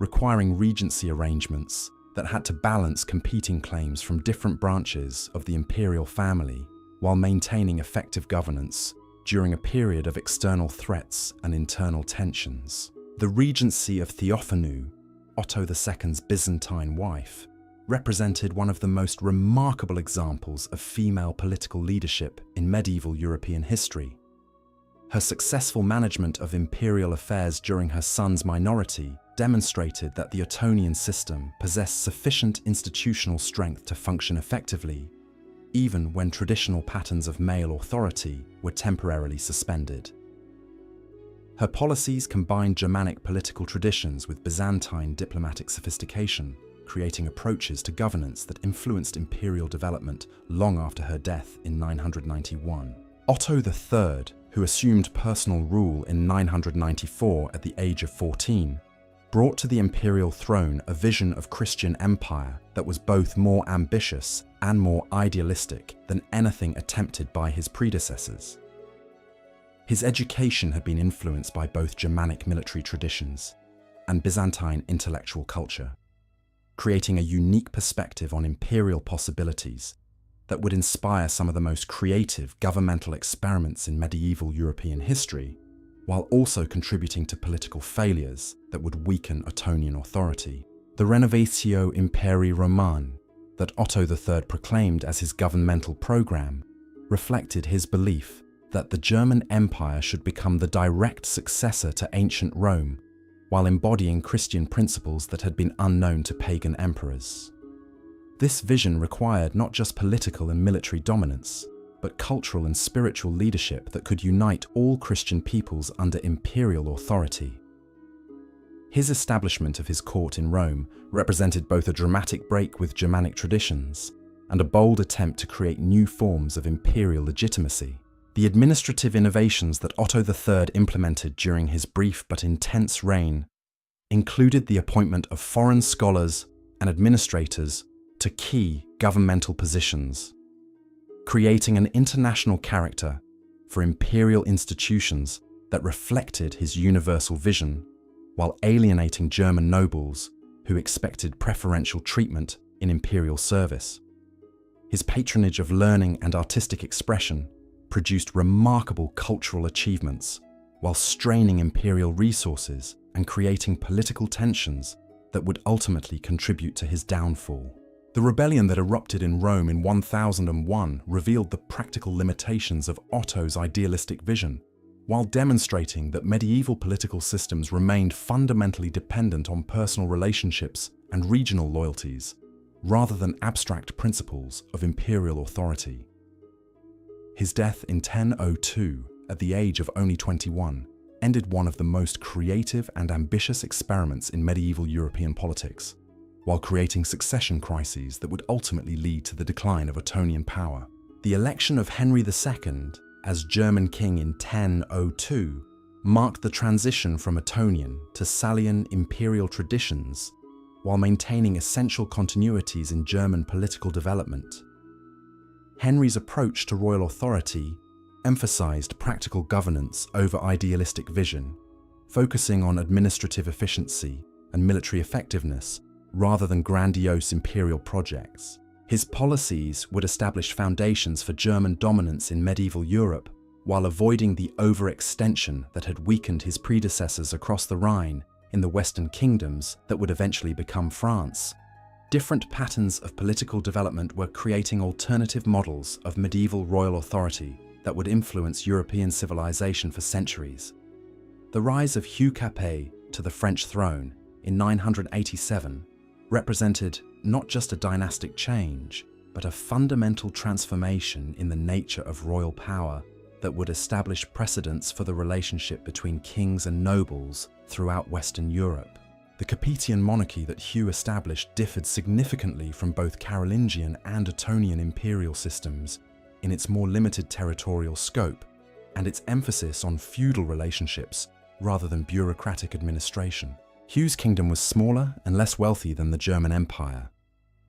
requiring regency arrangements that had to balance competing claims from different branches of the imperial family while maintaining effective governance during a period of external threats and internal tensions. The regency of Theophanu, Otto II's Byzantine wife, represented one of the most remarkable examples of female political leadership in medieval European history. Her successful management of imperial affairs during her son's minority demonstrated that the Ottonian system possessed sufficient institutional strength to function effectively, even when traditional patterns of male authority were temporarily suspended. Her policies combined Germanic political traditions with Byzantine diplomatic sophistication, creating approaches to governance that influenced imperial development long after her death in 991. Otto III, who assumed personal rule in 994 at the age of 14, brought to the imperial throne a vision of Christian empire that was both more ambitious and more idealistic than anything attempted by his predecessors. His education had been influenced by both Germanic military traditions and Byzantine intellectual culture, creating a unique perspective on imperial possibilities that would inspire some of the most creative governmental experiments in medieval European history, while also contributing to political failures that would weaken Ottonian authority. The Renovatio Imperii Romani that Otto III proclaimed as his governmental program reflected his belief that the German Empire should become the direct successor to ancient Rome, while embodying Christian principles that had been unknown to pagan emperors. This vision required not just political and military dominance, but cultural and spiritual leadership that could unite all Christian peoples under imperial authority. His establishment of his court in Rome represented both a dramatic break with Germanic traditions and a bold attempt to create new forms of imperial legitimacy. The administrative innovations that Otto III implemented during his brief but intense reign included the appointment of foreign scholars and administrators to key governmental positions, creating an international character for imperial institutions that reflected his universal vision, while alienating German nobles who expected preferential treatment in imperial service. His patronage of learning and artistic expression produced remarkable cultural achievements, while straining imperial resources and creating political tensions that would ultimately contribute to his downfall. The rebellion that erupted in Rome in 1001 revealed the practical limitations of Otto's idealistic vision, while demonstrating that medieval political systems remained fundamentally dependent on personal relationships and regional loyalties, rather than abstract principles of imperial authority. His death in 1002, at the age of only 21, ended one of the most creative and ambitious experiments in medieval European politics, while creating succession crises that would ultimately lead to the decline of Ottonian power. The election of Henry II as German king in 1002 marked the transition from Ottonian to Salian imperial traditions, while maintaining essential continuities in German political development. Henry's approach to royal authority emphasized practical governance over idealistic vision, focusing on administrative efficiency and military effectiveness rather than grandiose imperial projects. His policies would establish foundations for German dominance in medieval Europe, while avoiding the overextension that had weakened his predecessors across the Rhine in the Western kingdoms that would eventually become France. Different patterns of political development were creating alternative models of medieval royal authority that would influence European civilization for centuries. The rise of Hugh Capet to the French throne in 987 represented not just a dynastic change, but a fundamental transformation in the nature of royal power that would establish precedents for the relationship between kings and nobles throughout Western Europe. The Capetian monarchy that Hugh established differed significantly from both Carolingian and Ottonian imperial systems in its more limited territorial scope and its emphasis on feudal relationships rather than bureaucratic administration. Hugh's kingdom was smaller and less wealthy than the German Empire,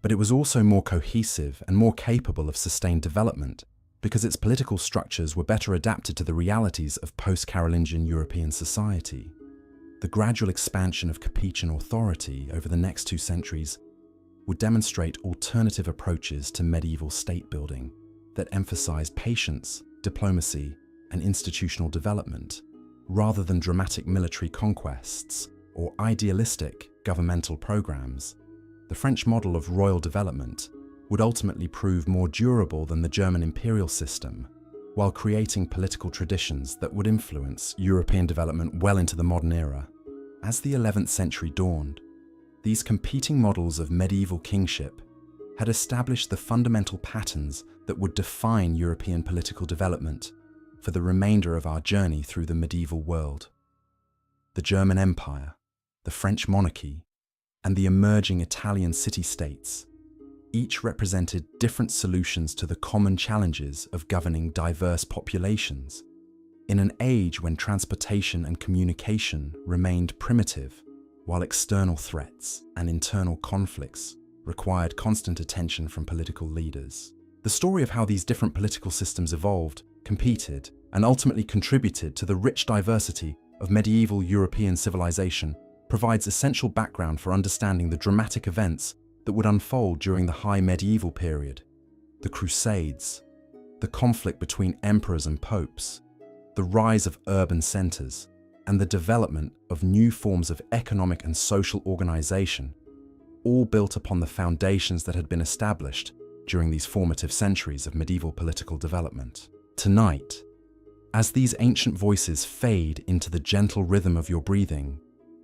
but it was also more cohesive and more capable of sustained development because its political structures were better adapted to the realities of post-Carolingian European society. The gradual expansion of Capetian authority over the next 2 centuries would demonstrate alternative approaches to medieval state building that emphasized patience, diplomacy, and institutional development, rather than dramatic military conquests or idealistic governmental programs. The French model of royal development would ultimately prove more durable than the German imperial system, while creating political traditions that would influence European development well into the modern era. As the 11th century dawned, these competing models of medieval kingship had established the fundamental patterns that would define European political development for the remainder of our journey through the medieval world. The German Empire, the French monarchy, and the emerging Italian city-states each represented different solutions to the common challenges of governing diverse populations. In an age when transportation and communication remained primitive, while external threats and internal conflicts required constant attention from political leaders. The story of how these different political systems evolved, competed, and ultimately contributed to the rich diversity of medieval European civilization provides essential background for understanding the dramatic events that would unfold during the High Medieval period: the Crusades, the conflict between emperors and popes, the rise of urban centers, and the development of new forms of economic and social organization, all built upon the foundations that had been established during these formative centuries of medieval political development. Tonight, as these ancient voices fade into the gentle rhythm of your breathing,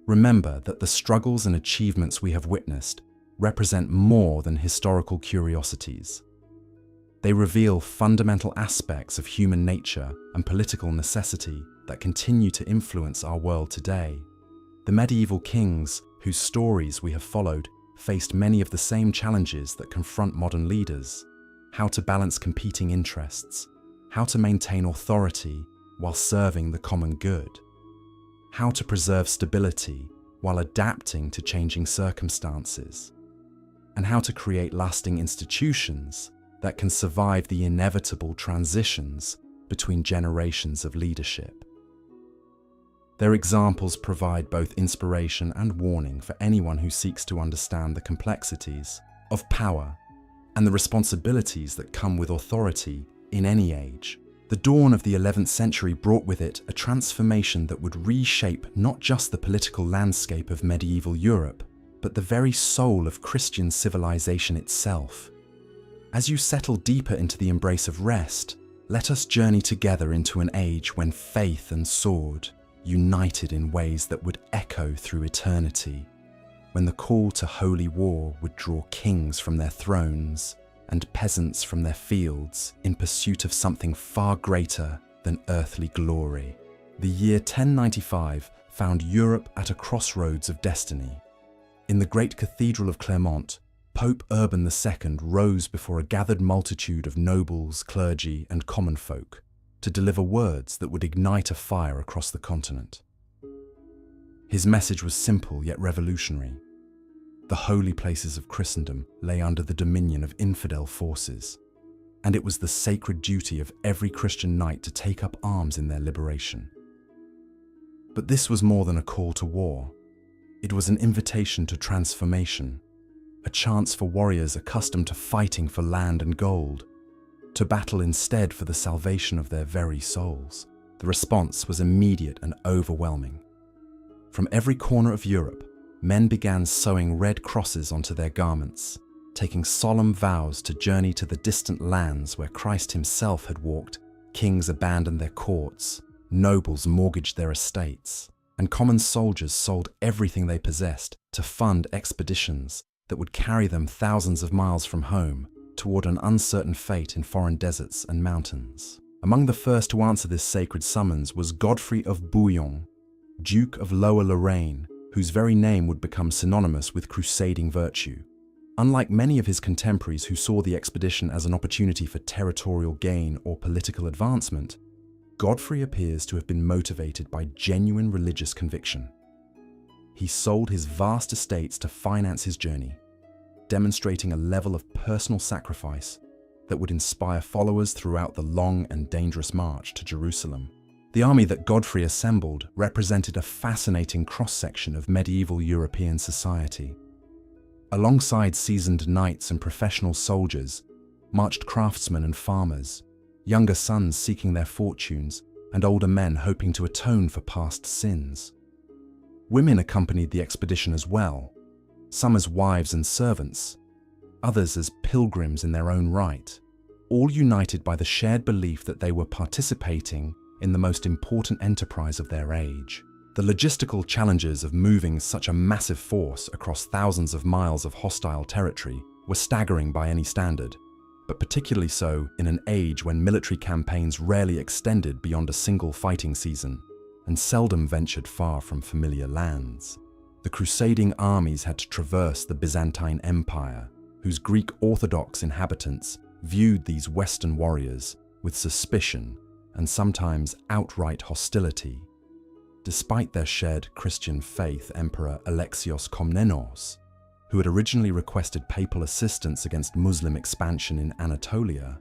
remember that the struggles and achievements we have witnessed represent more than historical curiosities. They reveal fundamental aspects of human nature and political necessity that continue to influence our world today. The medieval kings whose stories we have followed faced many of the same challenges that confront modern leaders: how to balance competing interests, how to maintain authority while serving the common good, how to preserve stability while adapting to changing circumstances, and how to create lasting institutions that can survive the inevitable transitions between generations of leadership. Their examples provide both inspiration and warning for anyone who seeks to understand the complexities of power and the responsibilities that come with authority in any age. The dawn of the 11th century brought with it a transformation that would reshape not just the political landscape of medieval Europe, but the very soul of Christian civilization itself. As you settle deeper into the embrace of rest, let us journey together into an age when faith and sword united in ways that would echo through eternity, when the call to holy war would draw kings from their thrones and peasants from their fields in pursuit of something far greater than earthly glory. The year 1095 found Europe at a crossroads of destiny. In the great Cathedral of Clermont, Pope Urban II rose before a gathered multitude of nobles, clergy, and common folk to deliver words that would ignite a fire across the continent. His message was simple yet revolutionary. The holy places of Christendom lay under the dominion of infidel forces, and it was the sacred duty of every Christian knight to take up arms in their liberation. But this was more than a call to war. It was an invitation to transformation, a chance for warriors accustomed to fighting for land and gold to battle instead for the salvation of their very souls. The response was immediate and overwhelming. From every corner of Europe, men began sewing red crosses onto their garments, taking solemn vows to journey to the distant lands where Christ himself had walked. Kings abandoned their courts, nobles mortgaged their estates, and common soldiers sold everything they possessed to fund expeditions that would carry them thousands of miles from home toward an uncertain fate in foreign deserts and mountains. Among the first to answer this sacred summons was Godfrey of Bouillon, Duke of Lower Lorraine, whose very name would become synonymous with crusading virtue. Unlike many of his contemporaries who saw the expedition as an opportunity for territorial gain or political advancement, Godfrey appears to have been motivated by genuine religious conviction. He sold his vast estates to finance his journey, demonstrating a level of personal sacrifice that would inspire followers throughout the long and dangerous march to Jerusalem. The army that Godfrey assembled represented a fascinating cross-section of medieval European society. Alongside seasoned knights and professional soldiers marched craftsmen and farmers, younger sons seeking their fortunes, and older men hoping to atone for past sins. Women accompanied the expedition as well, some as wives and servants, others as pilgrims in their own right, all united by the shared belief that they were participating in the most important enterprise of their age. The logistical challenges of moving such a massive force across thousands of miles of hostile territory were staggering by any standard, but particularly so in an age when military campaigns rarely extended beyond a single fighting season and seldom ventured far from familiar lands. The crusading armies had to traverse the Byzantine Empire, whose Greek Orthodox inhabitants viewed these Western warriors with suspicion and sometimes outright hostility. Despite their shared Christian faith, Emperor Alexios Komnenos, who had originally requested papal assistance against Muslim expansion in Anatolia,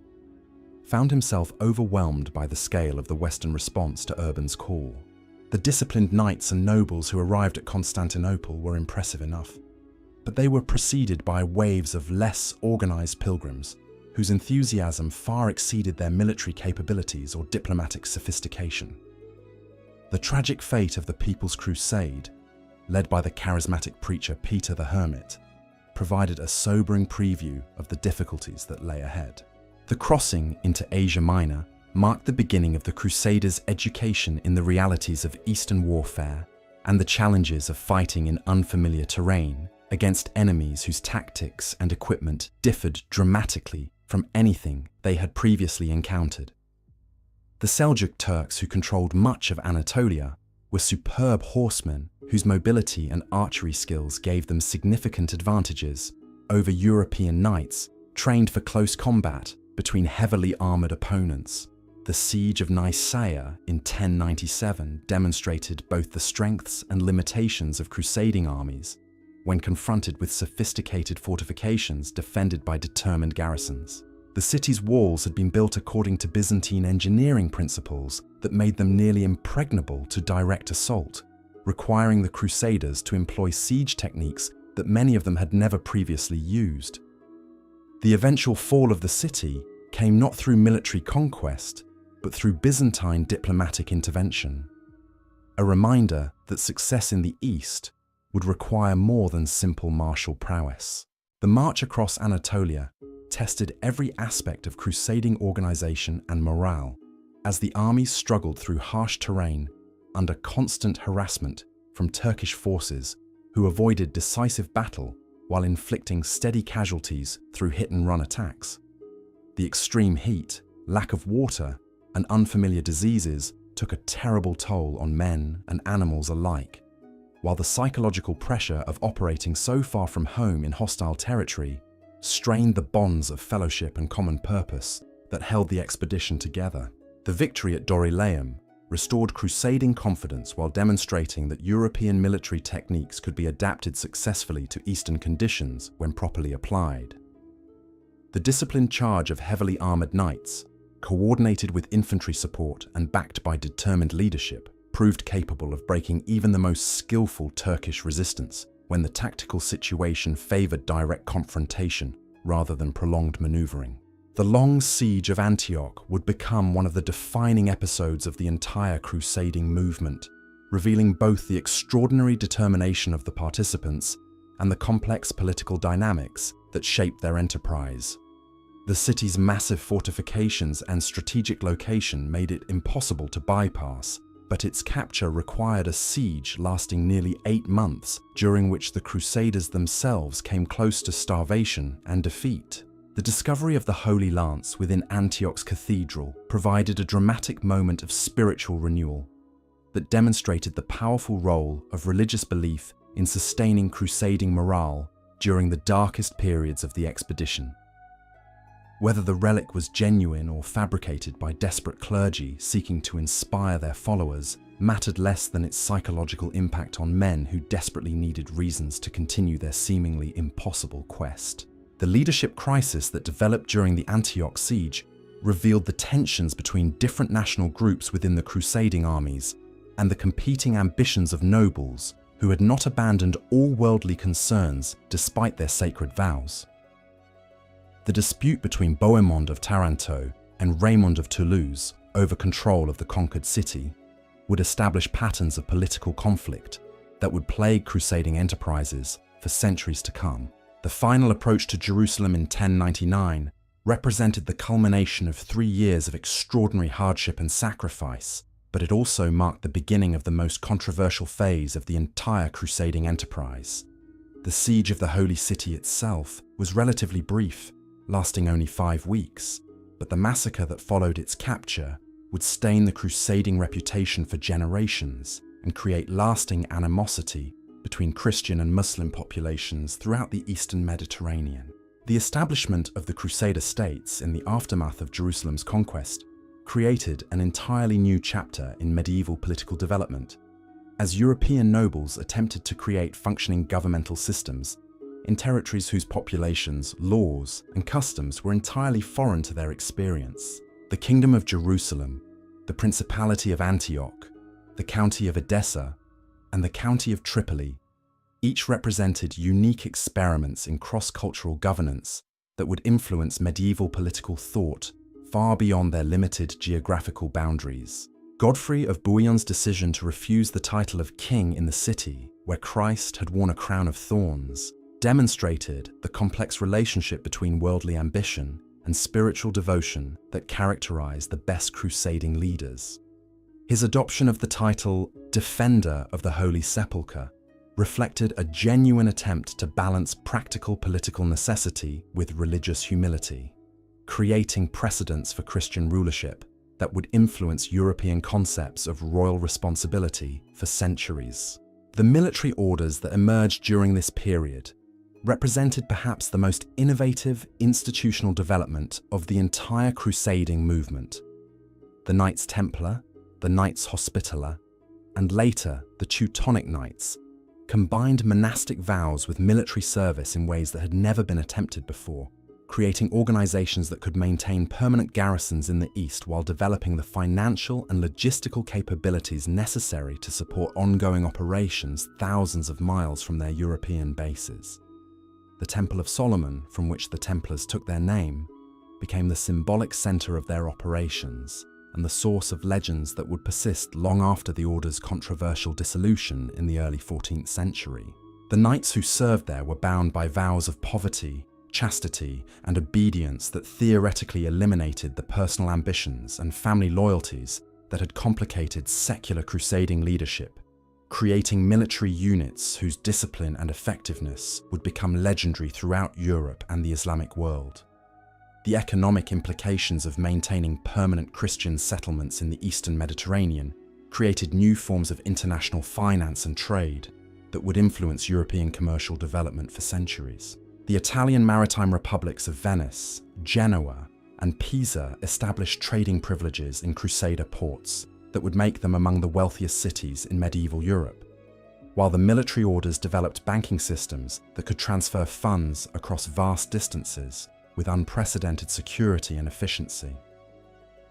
found himself overwhelmed by the scale of the Western response to Urban's call. The disciplined knights and nobles who arrived at Constantinople were impressive enough, but they were preceded by waves of less organized pilgrims whose enthusiasm far exceeded their military capabilities or diplomatic sophistication. The tragic fate of the People's Crusade, led by the charismatic preacher Peter the Hermit, provided a sobering preview of the difficulties that lay ahead. The crossing into Asia Minor marked the beginning of the Crusaders' education in the realities of Eastern warfare and the challenges of fighting in unfamiliar terrain against enemies whose tactics and equipment differed dramatically from anything they had previously encountered. The Seljuk Turks, who controlled much of Anatolia, were superb horsemen whose mobility and archery skills gave them significant advantages over European knights trained for close combat between heavily armoured opponents. The siege of Nicaea in 1097 demonstrated both the strengths and limitations of crusading armies when confronted with sophisticated fortifications defended by determined garrisons. The city's walls had been built according to Byzantine engineering principles that made them nearly impregnable to direct assault, requiring the Crusaders to employ siege techniques that many of them had never previously used. The eventual fall of the city came not through military conquest, but through Byzantine diplomatic intervention. A reminder that success in the East would require more than simple martial prowess. The march across Anatolia tested every aspect of crusading organization and morale, as the armies struggled through harsh terrain under constant harassment from Turkish forces who avoided decisive battle while inflicting steady casualties through hit-and-run attacks. The extreme heat, lack of water, and unfamiliar diseases took a terrible toll on men and animals alike, while the psychological pressure of operating so far from home in hostile territory strained the bonds of fellowship and common purpose that held the expedition together. The victory at Dorylaeum restored crusading confidence while demonstrating that European military techniques could be adapted successfully to Eastern conditions when properly applied. The disciplined charge of heavily armored knights, coordinated with infantry support and backed by determined leadership, proved capable of breaking even the most skillful Turkish resistance when the tactical situation favored direct confrontation rather than prolonged maneuvering. The long siege of Antioch would become one of the defining episodes of the entire crusading movement, revealing both the extraordinary determination of the participants and the complex political dynamics that shaped their enterprise. The city's massive fortifications and strategic location made it impossible to bypass, but its capture required a siege lasting nearly 8 months, during which the Crusaders themselves came close to starvation and defeat. The discovery of the Holy Lance within Antioch's cathedral provided a dramatic moment of spiritual renewal that demonstrated the powerful role of religious belief in sustaining crusading morale during the darkest periods of the expedition. Whether the relic was genuine or fabricated by desperate clergy seeking to inspire their followers mattered less than its psychological impact on men who desperately needed reasons to continue their seemingly impossible quest. The leadership crisis that developed during the Antioch siege revealed the tensions between different national groups within the crusading armies and the competing ambitions of nobles who had not abandoned all worldly concerns despite their sacred vows. The dispute between Bohemond of Taranto and Raymond of Toulouse over control of the conquered city would establish patterns of political conflict that would plague crusading enterprises for centuries to come. The final approach to Jerusalem in 1099 represented the culmination of 3 years of extraordinary hardship and sacrifice, but it also marked the beginning of the most controversial phase of the entire crusading enterprise. The siege of the Holy City itself was relatively brief, lasting only 5 weeks, but the massacre that followed its capture would stain the crusading reputation for generations and create lasting animosity between Christian and Muslim populations throughout the Eastern Mediterranean. The establishment of the Crusader states in the aftermath of Jerusalem's conquest created an entirely new chapter in medieval political development, as European nobles attempted to create functioning governmental systems in territories whose populations, laws, and customs were entirely foreign to their experience. The Kingdom of Jerusalem, the Principality of Antioch, the County of Edessa, and the County of Tripoli each represented unique experiments in cross-cultural governance that would influence medieval political thought far beyond their limited geographical boundaries. Godfrey of Bouillon's decision to refuse the title of king in the city where Christ had worn a crown of thorns demonstrated the complex relationship between worldly ambition and spiritual devotion that characterized the best crusading leaders. His adoption of the title Defender of the Holy Sepulchre reflected a genuine attempt to balance practical political necessity with religious humility, creating precedents for Christian rulership that would influence European concepts of royal responsibility for centuries. The military orders that emerged during this period represented perhaps the most innovative institutional development of the entire crusading movement. the Knights Templar, the Knights Hospitaller, and later the Teutonic Knights, combined monastic vows with military service in ways that had never been attempted before, creating organizations that could maintain permanent garrisons in the East while developing the financial and logistical capabilities necessary to support ongoing operations thousands of miles from their European bases. The Temple of Solomon, from which the Templars took their name, became the symbolic center of their operations and the source of legends that would persist long after the order's controversial dissolution in the early 14th century. The knights who served there were bound by vows of poverty, chastity, and obedience that theoretically eliminated the personal ambitions and family loyalties that had complicated secular crusading leadership, creating military units whose discipline and effectiveness would become legendary throughout Europe and the Islamic world. The economic implications of maintaining permanent Christian settlements in the Eastern Mediterranean created new forms of international finance and trade that would influence European commercial development for centuries. The Italian maritime republics of Venice, Genoa, and Pisa established trading privileges in Crusader ports that would make them among the wealthiest cities in medieval Europe, while the military orders developed banking systems that could transfer funds across vast distances with unprecedented security and efficiency.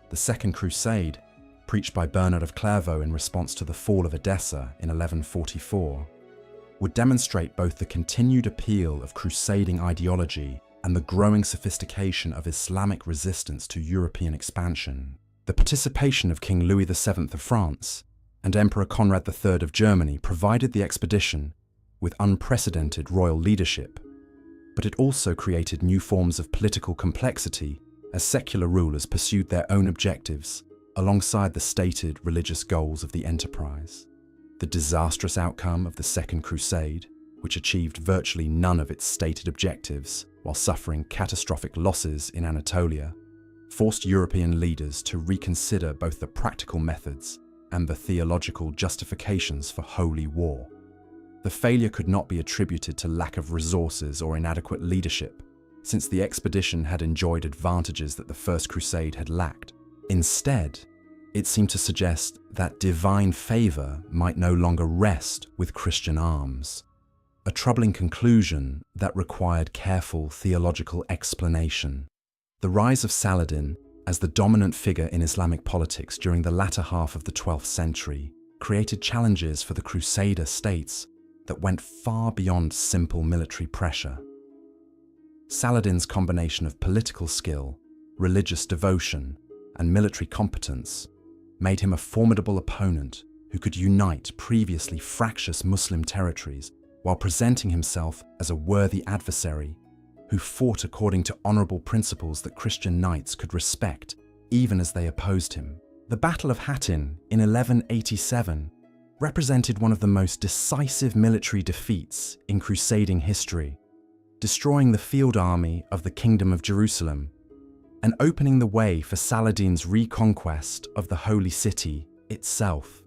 The Second Crusade, preached by Bernard of Clairvaux in response to the fall of Edessa in 1144, would demonstrate both the continued appeal of crusading ideology and the growing sophistication of Islamic resistance to European expansion. The participation of King Louis VII of France and Emperor Conrad III of Germany provided the expedition with unprecedented royal leadership, but it also created new forms of political complexity as secular rulers pursued their own objectives alongside the stated religious goals of the enterprise. The disastrous outcome of the Second Crusade, which achieved virtually none of its stated objectives while suffering catastrophic losses in Anatolia, forced European leaders to reconsider both the practical methods and the theological justifications for holy war. The failure could not be attributed to lack of resources or inadequate leadership, since the expedition had enjoyed advantages that the First Crusade had lacked. Instead, it seemed to suggest that divine favor might no longer rest with Christian arms, a troubling conclusion that required careful theological explanation. The rise of Saladin as the dominant figure in Islamic politics during the latter half of the 12th century created challenges for the Crusader states that went far beyond simple military pressure. Saladin's combination of political skill, religious devotion, and military competence made him a formidable opponent who could unite previously fractious Muslim territories while presenting himself as a worthy adversary who fought according to honorable principles that Christian knights could respect even as they opposed him. The Battle of Hattin in 1187 represented one of the most decisive military defeats in crusading history, destroying the field army of the Kingdom of Jerusalem and opening the way for Saladin's reconquest of the Holy City itself.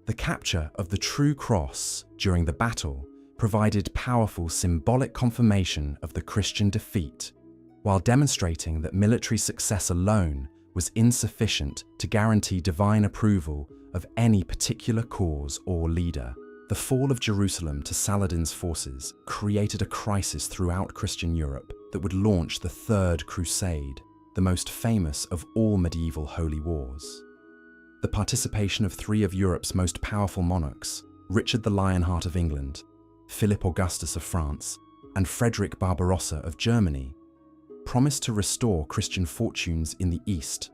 The capture of the True Cross during the battle provided powerful symbolic confirmation of the Christian defeat, while demonstrating that military success alone was insufficient to guarantee divine approval of any particular cause or leader. The fall of Jerusalem to Saladin's forces created a crisis throughout Christian Europe that would launch the Third Crusade, the most famous of all medieval holy wars. The participation of three of Europe's most powerful monarchs, Richard the Lionheart of England, Philip Augustus of France, and Frederick Barbarossa of Germany, promised to restore Christian fortunes in the East,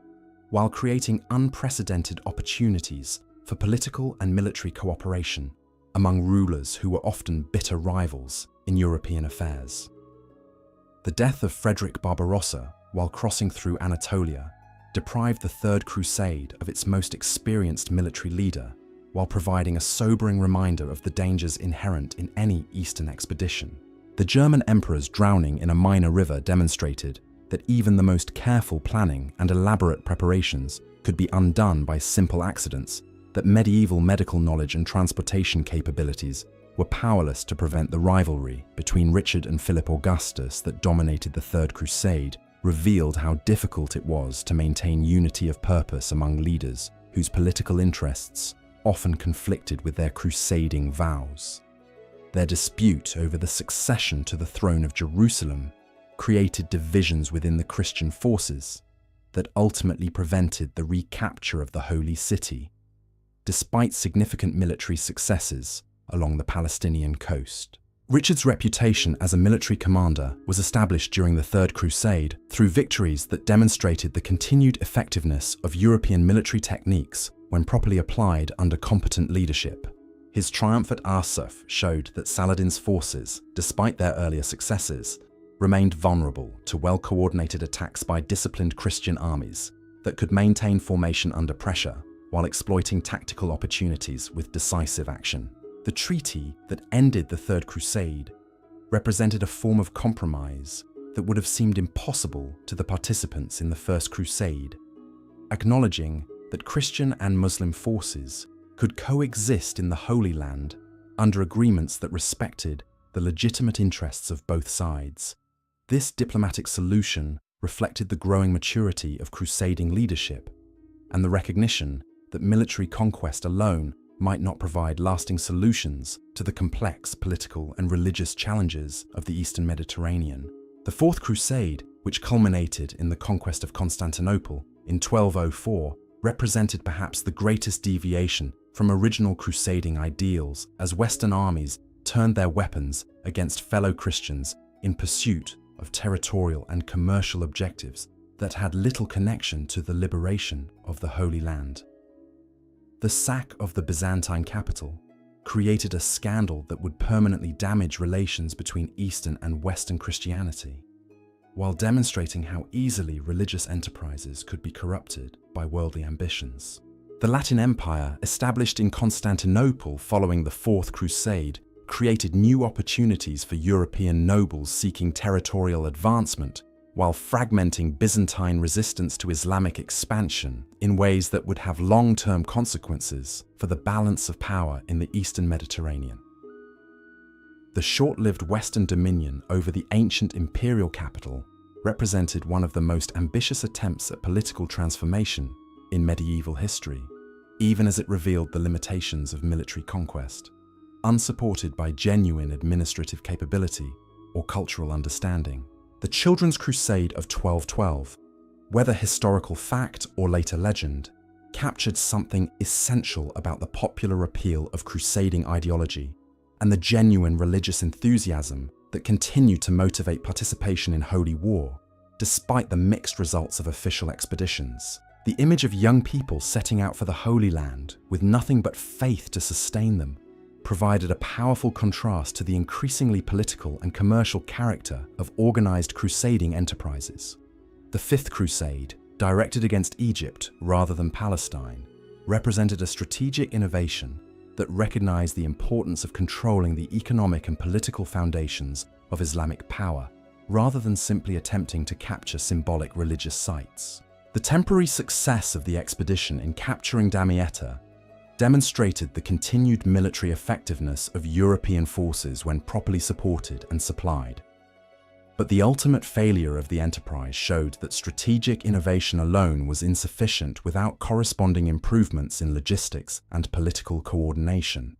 while creating unprecedented opportunities for political and military cooperation among rulers who were often bitter rivals in European affairs. The death of Frederick Barbarossa while crossing through Anatolia deprived the Third Crusade of its most experienced military leader, while providing a sobering reminder of the dangers inherent in any Eastern expedition. The German emperor's drowning in a minor river demonstrated that even the most careful planning and elaborate preparations could be undone by simple accidents, that medieval medical knowledge and transportation capabilities were powerless to prevent the rivalry between Richard and Philip Augustus that dominated the Third Crusade revealed how difficult it was to maintain unity of purpose among leaders whose political interests often conflicted with their crusading vows. Their dispute over the succession to the throne of Jerusalem created divisions within the Christian forces that ultimately prevented the recapture of the Holy City, despite significant military successes along the Palestinian coast. Richard's reputation as a military commander was established during the Third Crusade through victories that demonstrated the continued effectiveness of European military techniques when properly applied under competent leadership. His triumph at Arsuf showed that Saladin's forces, despite their earlier successes, remained vulnerable to well-coordinated attacks by disciplined Christian armies that could maintain formation under pressure while exploiting tactical opportunities with decisive action. The treaty that ended the Third Crusade represented a form of compromise that would have seemed impossible to the participants in the First Crusade, acknowledging that Christian and Muslim forces could coexist in the Holy Land under agreements that respected the legitimate interests of both sides. This diplomatic solution reflected the growing maturity of crusading leadership and the recognition that military conquest alone might not provide lasting solutions to the complex political and religious challenges of the Eastern Mediterranean. The Fourth Crusade, which culminated in the conquest of Constantinople in 1204, represented perhaps the greatest deviation from original crusading ideals as Western armies turned their weapons against fellow Christians in pursuit of territorial and commercial objectives that had little connection to the liberation of the Holy Land. The sack of the Byzantine capital created a scandal that would permanently damage relations between Eastern and Western Christianity, while demonstrating how easily religious enterprises could be corrupted by worldly ambitions. The Latin Empire, established in Constantinople following the Fourth Crusade, created new opportunities for European nobles seeking territorial advancement, while fragmenting Byzantine resistance to Islamic expansion in ways that would have long-term consequences for the balance of power in the Eastern Mediterranean. The short-lived Western dominion over the ancient imperial capital represented one of the most ambitious attempts at political transformation in medieval history, even as it revealed the limitations of military conquest, unsupported by genuine administrative capability or cultural understanding. The Children's Crusade of 1212, whether historical fact or later legend, captured something essential about the popular appeal of crusading ideology and the genuine religious enthusiasm that continued to motivate participation in holy war, despite the mixed results of official expeditions. The image of young people setting out for the Holy Land with nothing but faith to sustain them provided a powerful contrast to the increasingly political and commercial character of organized crusading enterprises. The Fifth Crusade, directed against Egypt rather than Palestine, represented a strategic innovation that recognized the importance of controlling the economic and political foundations of Islamic power, rather than simply attempting to capture symbolic religious sites. The temporary success of the expedition in capturing Damietta demonstrated the continued military effectiveness of European forces when properly supported and supplied. But the ultimate failure of the enterprise showed that strategic innovation alone was insufficient without corresponding improvements in logistics and political coordination.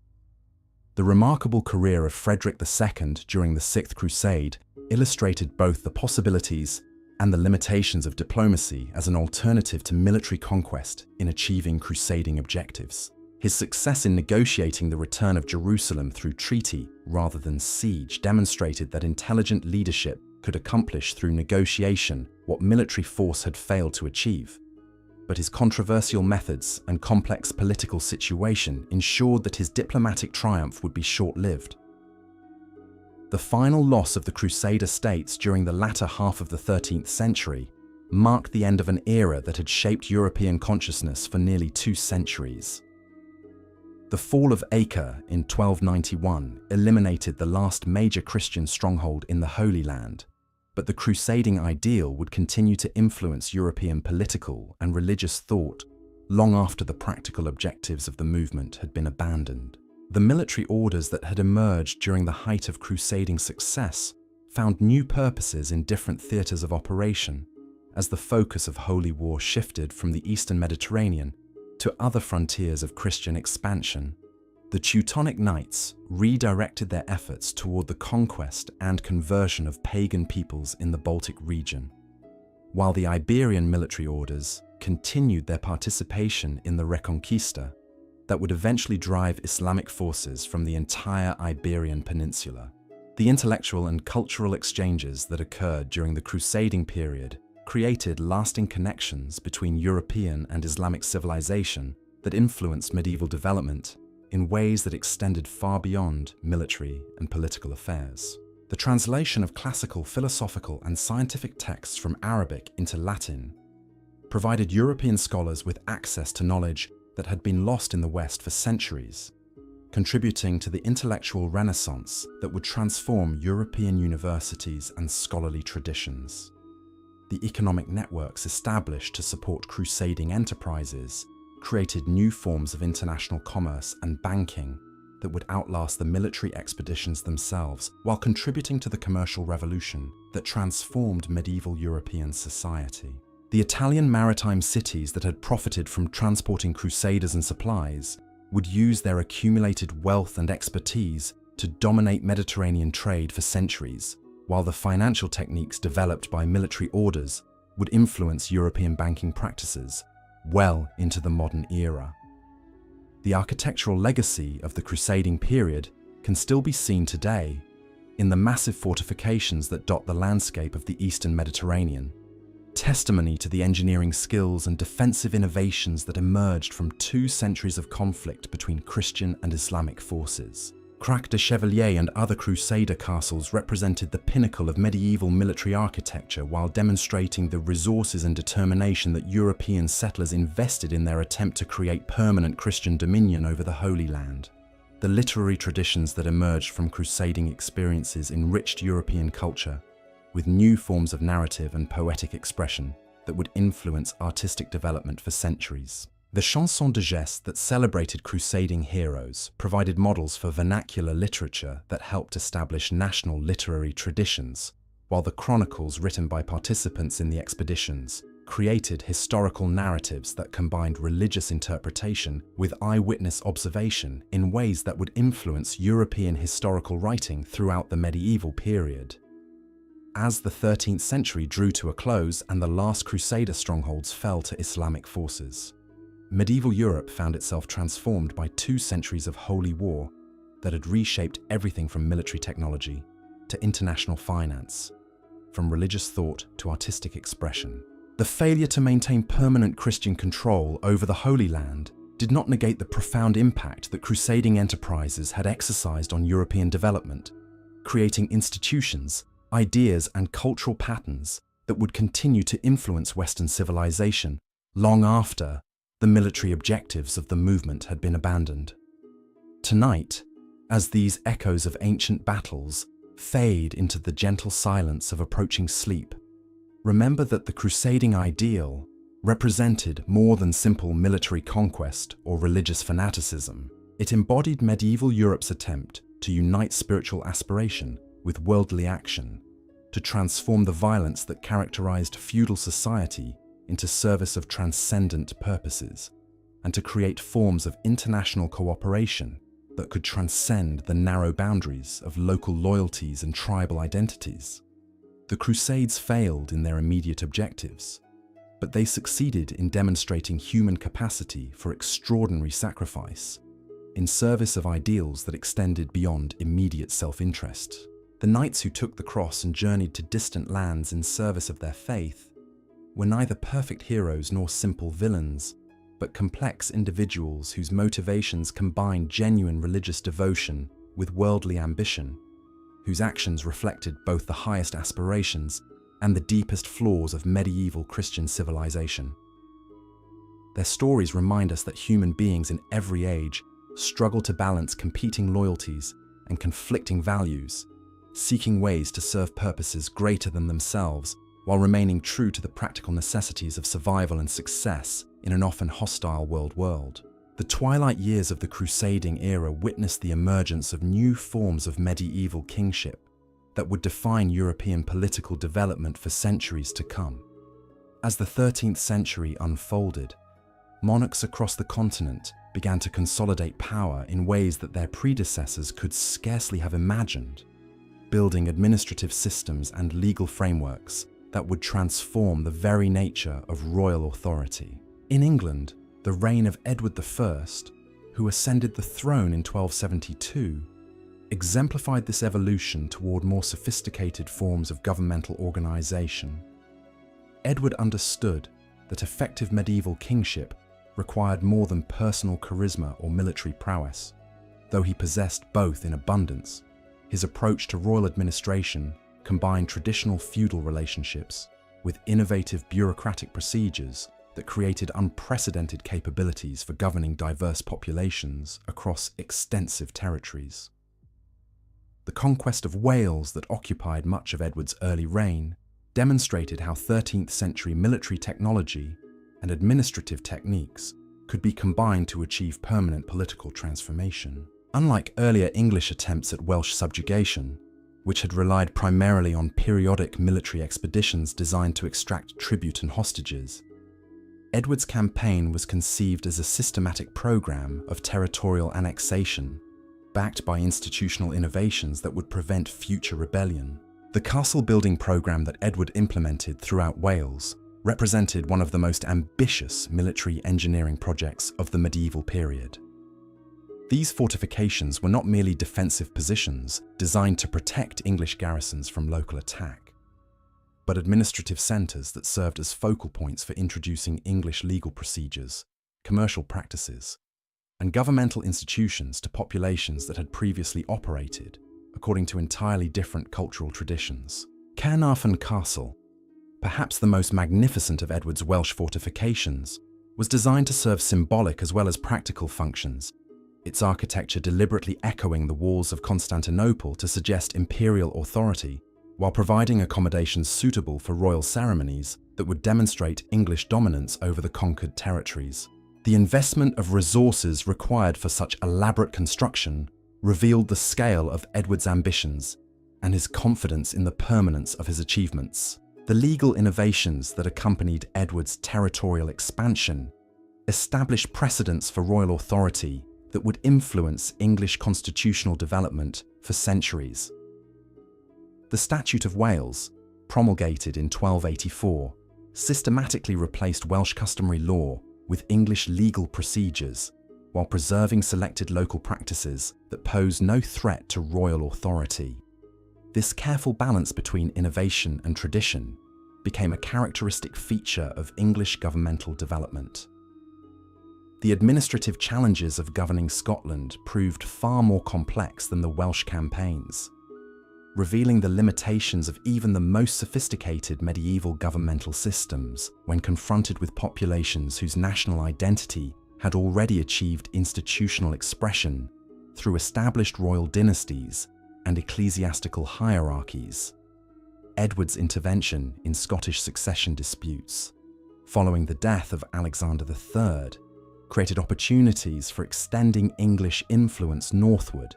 The remarkable career of Frederick II during the Sixth Crusade illustrated both the possibilities and the limitations of diplomacy as an alternative to military conquest in achieving crusading objectives. His success in negotiating the return of Jerusalem through treaty rather than siege demonstrated that intelligent leadership could accomplish through negotiation what military force had failed to achieve. But his controversial methods and complex political situation ensured that his diplomatic triumph would be short-lived. The final loss of the Crusader states during the latter half of the 13th century marked the end of an era that had shaped European consciousness for nearly 2 centuries. The fall of Acre in 1291 eliminated the last major Christian stronghold in the Holy Land, but the crusading ideal would continue to influence European political and religious thought long after the practical objectives of the movement had been abandoned. The military orders that had emerged during the height of crusading success found new purposes in different theatres of operation, as the focus of holy war shifted from the Eastern Mediterranean to other frontiers of Christian expansion. The Teutonic Knights redirected their efforts toward the conquest and conversion of pagan peoples in the Baltic region, while the Iberian military orders continued their participation in the Reconquista that would eventually drive Islamic forces from the entire Iberian Peninsula. The intellectual and cultural exchanges that occurred during the Crusading period created lasting connections between European and Islamic civilization that influenced medieval development in ways that extended far beyond military and political affairs. The translation of classical philosophical and scientific texts from Arabic into Latin provided European scholars with access to knowledge that had been lost in the West for centuries, contributing to the intellectual renaissance that would transform European universities and scholarly traditions. The economic networks established to support crusading enterprises created new forms of international commerce and banking that would outlast the military expeditions themselves, while contributing to the commercial revolution that transformed medieval European society. The Italian maritime cities that had profited from transporting crusaders and supplies would use their accumulated wealth and expertise to dominate Mediterranean trade for centuries, while the financial techniques developed by military orders would influence European banking practices well into the modern era. The architectural legacy of the crusading period can still be seen today in the massive fortifications that dot the landscape of the Eastern Mediterranean, testimony to the engineering skills and defensive innovations that emerged from 2 centuries of conflict between Christian and Islamic forces. Crac de Chevalier and other Crusader castles represented the pinnacle of medieval military architecture, while demonstrating the resources and determination that European settlers invested in their attempt to create permanent Christian dominion over the Holy Land. The literary traditions that emerged from crusading experiences enriched European culture with new forms of narrative and poetic expression that would influence artistic development for centuries. The chansons de geste that celebrated crusading heroes provided models for vernacular literature that helped establish national literary traditions, while the chronicles written by participants in the expeditions created historical narratives that combined religious interpretation with eyewitness observation in ways that would influence European historical writing throughout the medieval period. As the 13th century drew to a close and the last Crusader strongholds fell to Islamic forces, medieval Europe found itself transformed by 2 centuries of holy war that had reshaped everything from military technology to international finance, from religious thought to artistic expression. The failure to maintain permanent Christian control over the Holy Land did not negate the profound impact that crusading enterprises had exercised on European development, creating institutions, ideas, and cultural patterns that would continue to influence Western civilization long after the military objectives of the movement had been abandoned. Tonight, as these echoes of ancient battles fade into the gentle silence of approaching sleep, remember that the crusading ideal represented more than simple military conquest or religious fanaticism. It embodied medieval Europe's attempt to unite spiritual aspiration with worldly action, to transform the violence that characterized feudal society into service of transcendent purposes, and to create forms of international cooperation that could transcend the narrow boundaries of local loyalties and tribal identities. The Crusades failed in their immediate objectives, but they succeeded in demonstrating human capacity for extraordinary sacrifice in service of ideals that extended beyond immediate self-interest. The knights who took the cross and journeyed to distant lands in service of their faith were neither perfect heroes nor simple villains, but complex individuals whose motivations combined genuine religious devotion with worldly ambition, whose actions reflected both the highest aspirations and the deepest flaws of medieval Christian civilization. Their stories remind us that human beings in every age struggle to balance competing loyalties and conflicting values, seeking ways to serve purposes greater than themselves while remaining true to the practical necessities of survival and success in an often hostile world. The twilight years of the crusading era witnessed the emergence of new forms of medieval kingship that would define European political development for centuries to come. As the 13th century unfolded, monarchs across the continent began to consolidate power in ways that their predecessors could scarcely have imagined, building administrative systems and legal frameworks that would transform the very nature of royal authority. In England, the reign of Edward I, who ascended the throne in 1272, exemplified this evolution toward more sophisticated forms of governmental organization. Edward understood that effective medieval kingship required more than personal charisma or military prowess. Though he possessed both in abundance, his approach to royal administration combined traditional feudal relationships with innovative bureaucratic procedures that created unprecedented capabilities for governing diverse populations across extensive territories. The conquest of Wales that occupied much of Edward's early reign demonstrated how 13th century military technology and administrative techniques could be combined to achieve permanent political transformation. Unlike earlier English attempts at Welsh subjugation, which had relied primarily on periodic military expeditions designed to extract tribute and hostages, Edward's campaign was conceived as a systematic program of territorial annexation, backed by institutional innovations that would prevent future rebellion. The castle-building program that Edward implemented throughout Wales represented one of the most ambitious military engineering projects of the medieval period. These fortifications were not merely defensive positions designed to protect English garrisons from local attack, but administrative centres that served as focal points for introducing English legal procedures, commercial practices, and governmental institutions to populations that had previously operated according to entirely different cultural traditions. Caernarfon Castle, perhaps the most magnificent of Edward's Welsh fortifications, was designed to serve symbolic as well as practical functions, its architecture deliberately echoing the walls of Constantinople to suggest imperial authority, while providing accommodations suitable for royal ceremonies that would demonstrate English dominance over the conquered territories. The investment of resources required for such elaborate construction revealed the scale of Edward's ambitions and his confidence in the permanence of his achievements. The legal innovations that accompanied Edward's territorial expansion established precedents for royal authority that would influence English constitutional development for centuries. The Statute of Wales, promulgated in 1284, systematically replaced Welsh customary law with English legal procedures, while preserving selected local practices that pose no threat to royal authority. This careful balance between innovation and tradition became a characteristic feature of English governmental development. The administrative challenges of governing Scotland proved far more complex than the Welsh campaigns, revealing the limitations of even the most sophisticated medieval governmental systems when confronted with populations whose national identity had already achieved institutional expression through established royal dynasties and ecclesiastical hierarchies. Edward's intervention in Scottish succession disputes, following the death of Alexander III, created opportunities for extending English influence northward,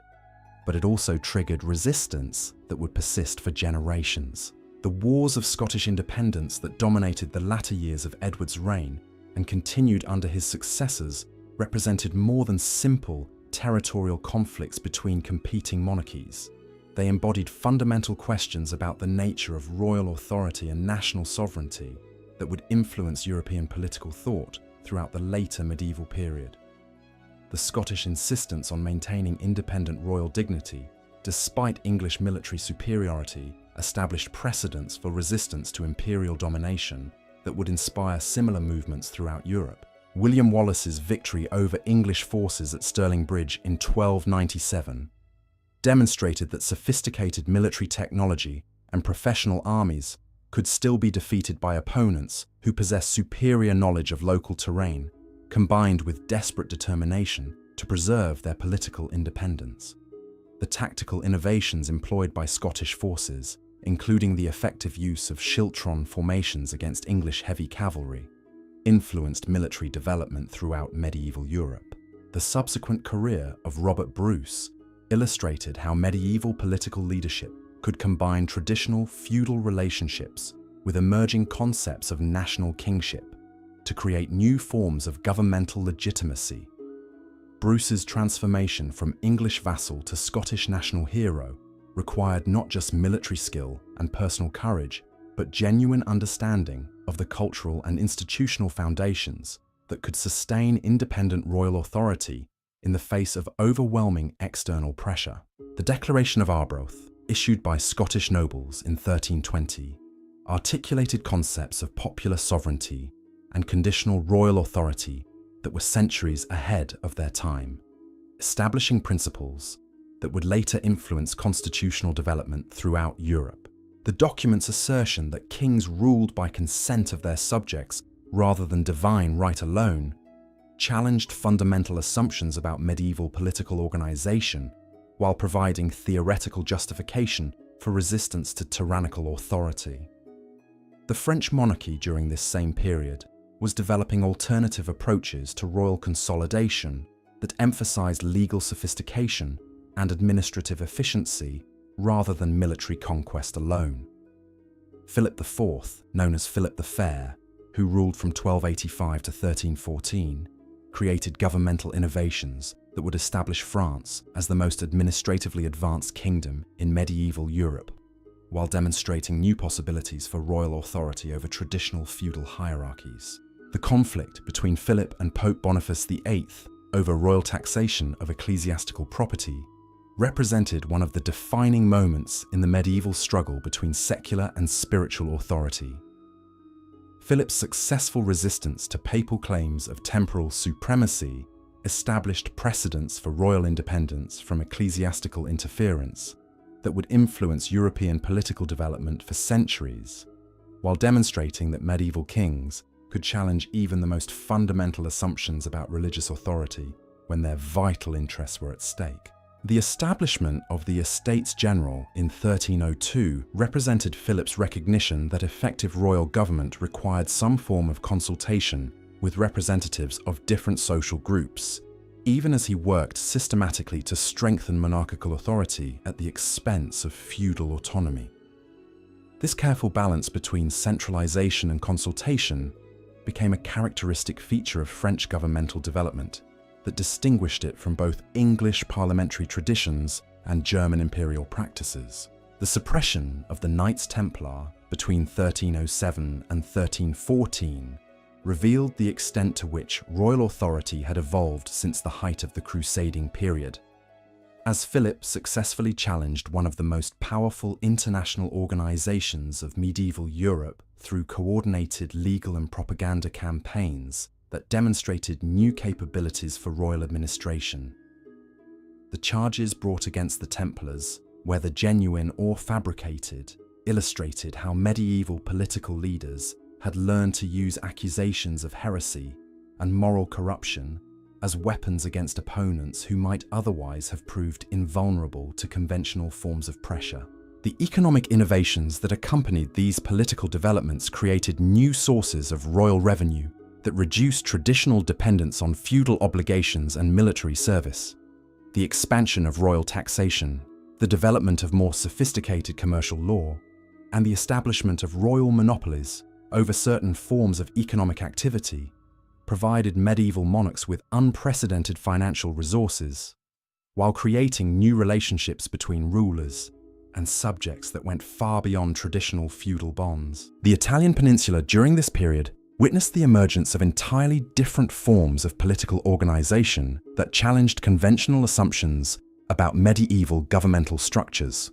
but it also triggered resistance that would persist for generations. The wars of Scottish independence that dominated the latter years of Edward's reign and continued under his successors represented more than simple territorial conflicts between competing monarchies. They embodied fundamental questions about the nature of royal authority and national sovereignty that would influence European political thought throughout the later medieval period. The Scottish insistence on maintaining independent royal dignity, despite English military superiority, established precedents for resistance to imperial domination that would inspire similar movements throughout Europe. William Wallace's victory over English forces at Stirling Bridge in 1297 demonstrated that sophisticated military technology and professional armies could still be defeated by opponents who possessed superior knowledge of local terrain, combined with desperate determination to preserve their political independence. The tactical innovations employed by Scottish forces, including the effective use of schiltron formations against English heavy cavalry, influenced military development throughout medieval Europe. The subsequent career of Robert Bruce illustrated how medieval political leadership could combine traditional feudal relationships with emerging concepts of national kingship to create new forms of governmental legitimacy. Bruce's transformation from English vassal to Scottish national hero required not just military skill and personal courage, but genuine understanding of the cultural and institutional foundations that could sustain independent royal authority in the face of overwhelming external pressure. The Declaration of Arbroath, issued by Scottish nobles in 1320, articulated concepts of popular sovereignty and conditional royal authority that were centuries ahead of their time, establishing principles that would later influence constitutional development throughout Europe. The document's assertion that kings ruled by consent of their subjects rather than divine right alone challenged fundamental assumptions about medieval political organization while providing theoretical justification for resistance to tyrannical authority. The French monarchy during this same period was developing alternative approaches to royal consolidation that emphasized legal sophistication and administrative efficiency rather than military conquest alone. Philip IV, known as Philip the Fair, who ruled from 1285 to 1314, created governmental innovations that would establish France as the most administratively advanced kingdom in medieval Europe, while demonstrating new possibilities for royal authority over traditional feudal hierarchies. The conflict between Philip and Pope Boniface VIII over royal taxation of ecclesiastical property represented one of the defining moments in the medieval struggle between secular and spiritual authority. Philip's successful resistance to papal claims of temporal supremacy established precedents for royal independence from ecclesiastical interference that would influence European political development for centuries, while demonstrating that medieval kings could challenge even the most fundamental assumptions about religious authority when their vital interests were at stake. The establishment of the Estates General in 1302 represented Philip's recognition that effective royal government required some form of consultation with representatives of different social groups, even as he worked systematically to strengthen monarchical authority at the expense of feudal autonomy. This careful balance between centralization and consultation became a characteristic feature of French governmental development that distinguished it from both English parliamentary traditions and German imperial practices. The suppression of the Knights Templar between 1307 and 1314 revealed the extent to which royal authority had evolved since the height of the crusading period. As Philip successfully challenged one of the most powerful international organizations of medieval Europe through coordinated legal and propaganda campaigns that demonstrated new capabilities for royal administration. The charges brought against the Templars, whether genuine or fabricated, illustrated how medieval political leaders had learned to use accusations of heresy and moral corruption as weapons against opponents who might otherwise have proved invulnerable to conventional forms of pressure. The economic innovations that accompanied these political developments created new sources of royal revenue that reduced traditional dependence on feudal obligations and military service. The expansion of royal taxation, the development of more sophisticated commercial law, and the establishment of royal monopolies over certain forms of economic activity provided medieval monarchs with unprecedented financial resources, while creating new relationships between rulers and subjects that went far beyond traditional feudal bonds. The Italian peninsula during this period witnessed the emergence of entirely different forms of political organization that challenged conventional assumptions about medieval governmental structures.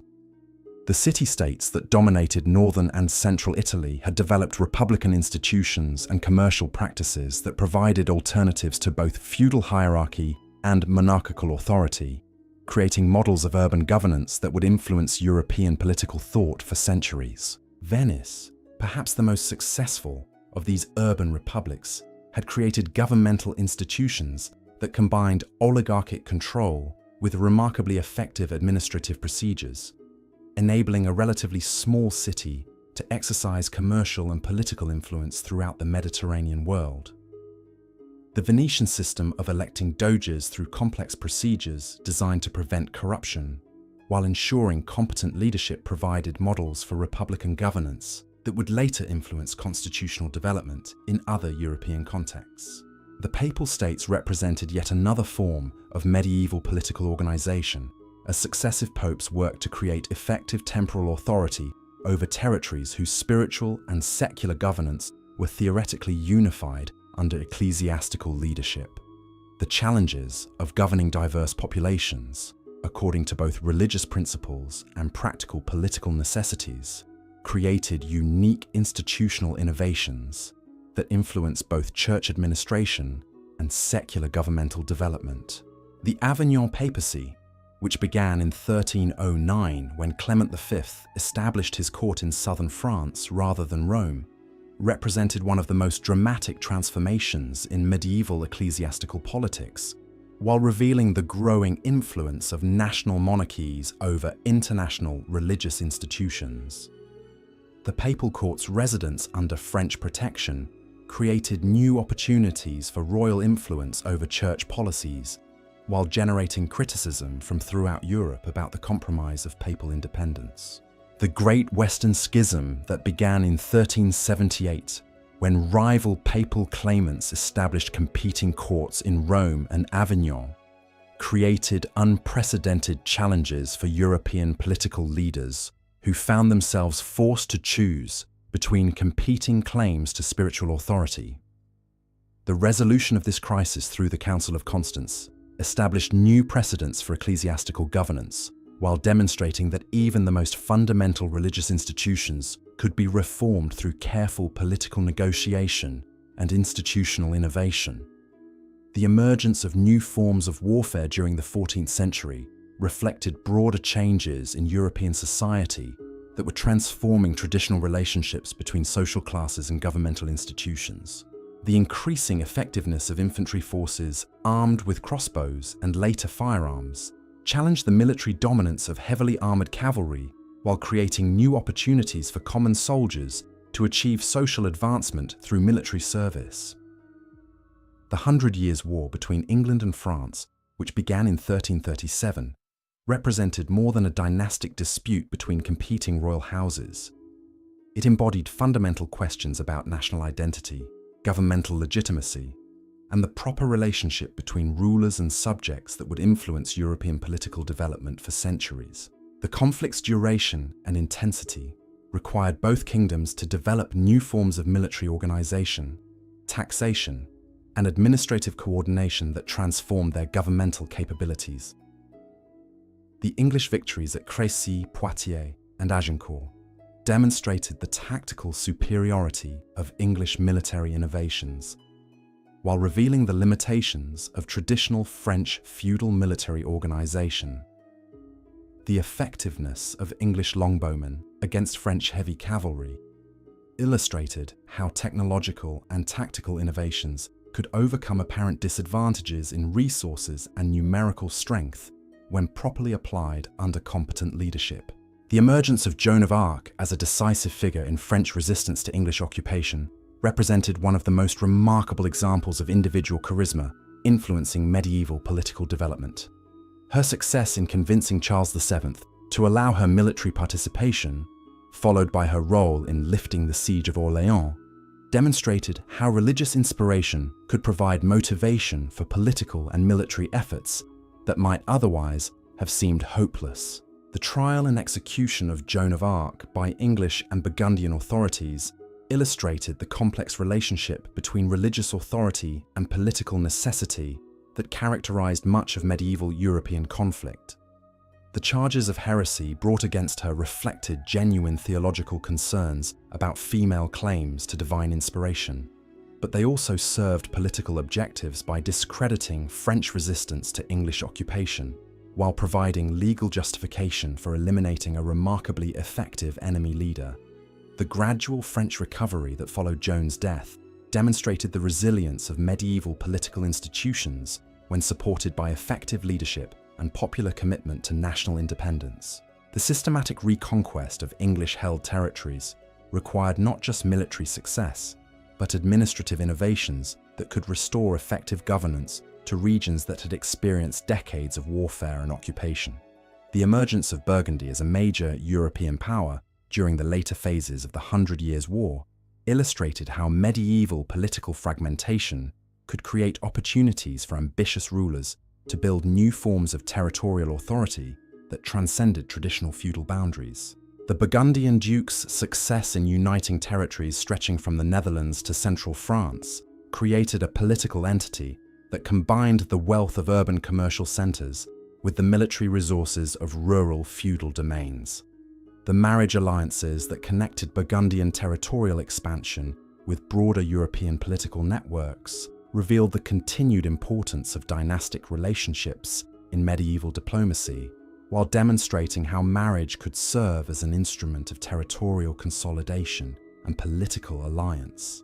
The city-states that dominated northern and central Italy had developed republican institutions and commercial practices that provided alternatives to both feudal hierarchy and monarchical authority, creating models of urban governance that would influence European political thought for centuries. Venice, perhaps the most successful of these urban republics, had created governmental institutions that combined oligarchic control with remarkably effective administrative procedures, enabling a relatively small city to exercise commercial and political influence throughout the Mediterranean world. The Venetian system of electing doges through complex procedures designed to prevent corruption, while ensuring competent leadership, provided models for republican governance that would later influence constitutional development in other European contexts. The Papal States represented yet another form of medieval political organization, as successive popes worked to create effective temporal authority over territories whose spiritual and secular governance were theoretically unified under ecclesiastical leadership. The challenges of governing diverse populations, according to both religious principles and practical political necessities, created unique institutional innovations that influenced both church administration and secular governmental development. The Avignon papacy, which began in 1309 when Clement V established his court in southern France rather than Rome, represented one of the most dramatic transformations in medieval ecclesiastical politics, while revealing the growing influence of national monarchies over international religious institutions. The papal court's residence under French protection created new opportunities for royal influence over church policies, while generating criticism from throughout Europe about the compromise of papal independence. The Great Western Schism that began in 1378, when rival papal claimants established competing courts in Rome and Avignon, created unprecedented challenges for European political leaders who found themselves forced to choose between competing claims to spiritual authority. The resolution of this crisis through the Council of Constance established new precedents for ecclesiastical governance, while demonstrating that even the most fundamental religious institutions could be reformed through careful political negotiation and institutional innovation. The emergence of new forms of warfare during the 14th century reflected broader changes in European society that were transforming traditional relationships between social classes and governmental institutions. The increasing effectiveness of infantry forces armed with crossbows and later firearms challenged the military dominance of heavily armored cavalry, while creating new opportunities for common soldiers to achieve social advancement through military service. The 100 Years' War between England and France, which began in 1337, represented more than a dynastic dispute between competing royal houses. It embodied fundamental questions about national identity, governmental legitimacy, and the proper relationship between rulers and subjects that would influence European political development for centuries. The conflict's duration and intensity required both kingdoms to develop new forms of military organization, taxation, and administrative coordination that transformed their governmental capabilities. The English victories at Crécy, Poitiers, and Agincourt demonstrated the tactical superiority of English military innovations, while revealing the limitations of traditional French feudal military organization. The effectiveness of English longbowmen against French heavy cavalry illustrated how technological and tactical innovations could overcome apparent disadvantages in resources and numerical strength when properly applied under competent leadership. The emergence of Joan of Arc as a decisive figure in French resistance to English occupation represented one of the most remarkable examples of individual charisma influencing medieval political development. Her success in convincing Charles VII to allow her military participation, followed by her role in lifting the siege of Orléans, demonstrated how religious inspiration could provide motivation for political and military efforts that might otherwise have seemed hopeless. The trial and execution of Joan of Arc by English and Burgundian authorities illustrated the complex relationship between religious authority and political necessity that characterized much of medieval European conflict. The charges of heresy brought against her reflected genuine theological concerns about female claims to divine inspiration, but they also served political objectives by discrediting French resistance to English occupation, while providing legal justification for eliminating a remarkably effective enemy leader. The gradual French recovery that followed Joan's death demonstrated the resilience of medieval political institutions when supported by effective leadership and popular commitment to national independence. The systematic reconquest of English-held territories required not just military success, but administrative innovations that could restore effective governance to regions that had experienced decades of warfare and occupation. The emergence of Burgundy as a major European power during the later phases of the Hundred Years' War illustrated how medieval political fragmentation could create opportunities for ambitious rulers to build new forms of territorial authority that transcended traditional feudal boundaries. The Burgundian dukes' success in uniting territories stretching from the Netherlands to central France created a political entity that combined the wealth of urban commercial centres with the military resources of rural feudal domains. The marriage alliances that connected Burgundian territorial expansion with broader European political networks revealed the continued importance of dynastic relationships in medieval diplomacy, while demonstrating how marriage could serve as an instrument of territorial consolidation and political alliance.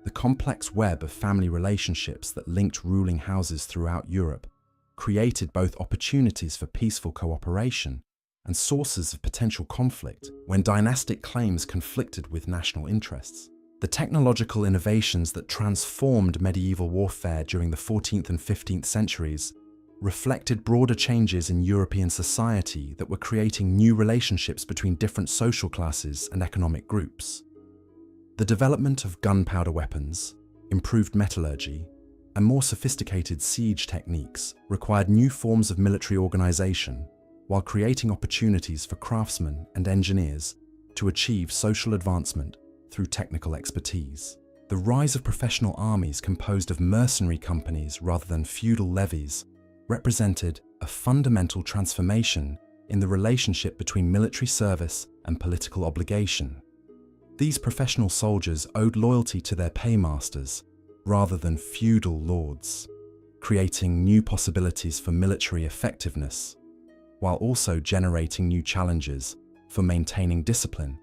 The complex web of family relationships that linked ruling houses throughout Europe created both opportunities for peaceful cooperation and sources of potential conflict when dynastic claims conflicted with national interests. The technological innovations that transformed medieval warfare during the 14th and 15th centuries reflected broader changes in European society that were creating new relationships between different social classes and economic groups. The development of gunpowder weapons, improved metallurgy, and more sophisticated siege techniques required new forms of military organization, while creating opportunities for craftsmen and engineers to achieve social advancement through technical expertise. The rise of professional armies composed of mercenary companies rather than feudal levies represented a fundamental transformation in the relationship between military service and political obligation. These professional soldiers owed loyalty to their paymasters rather than feudal lords, creating new possibilities for military effectiveness, while also generating new challenges for maintaining discipline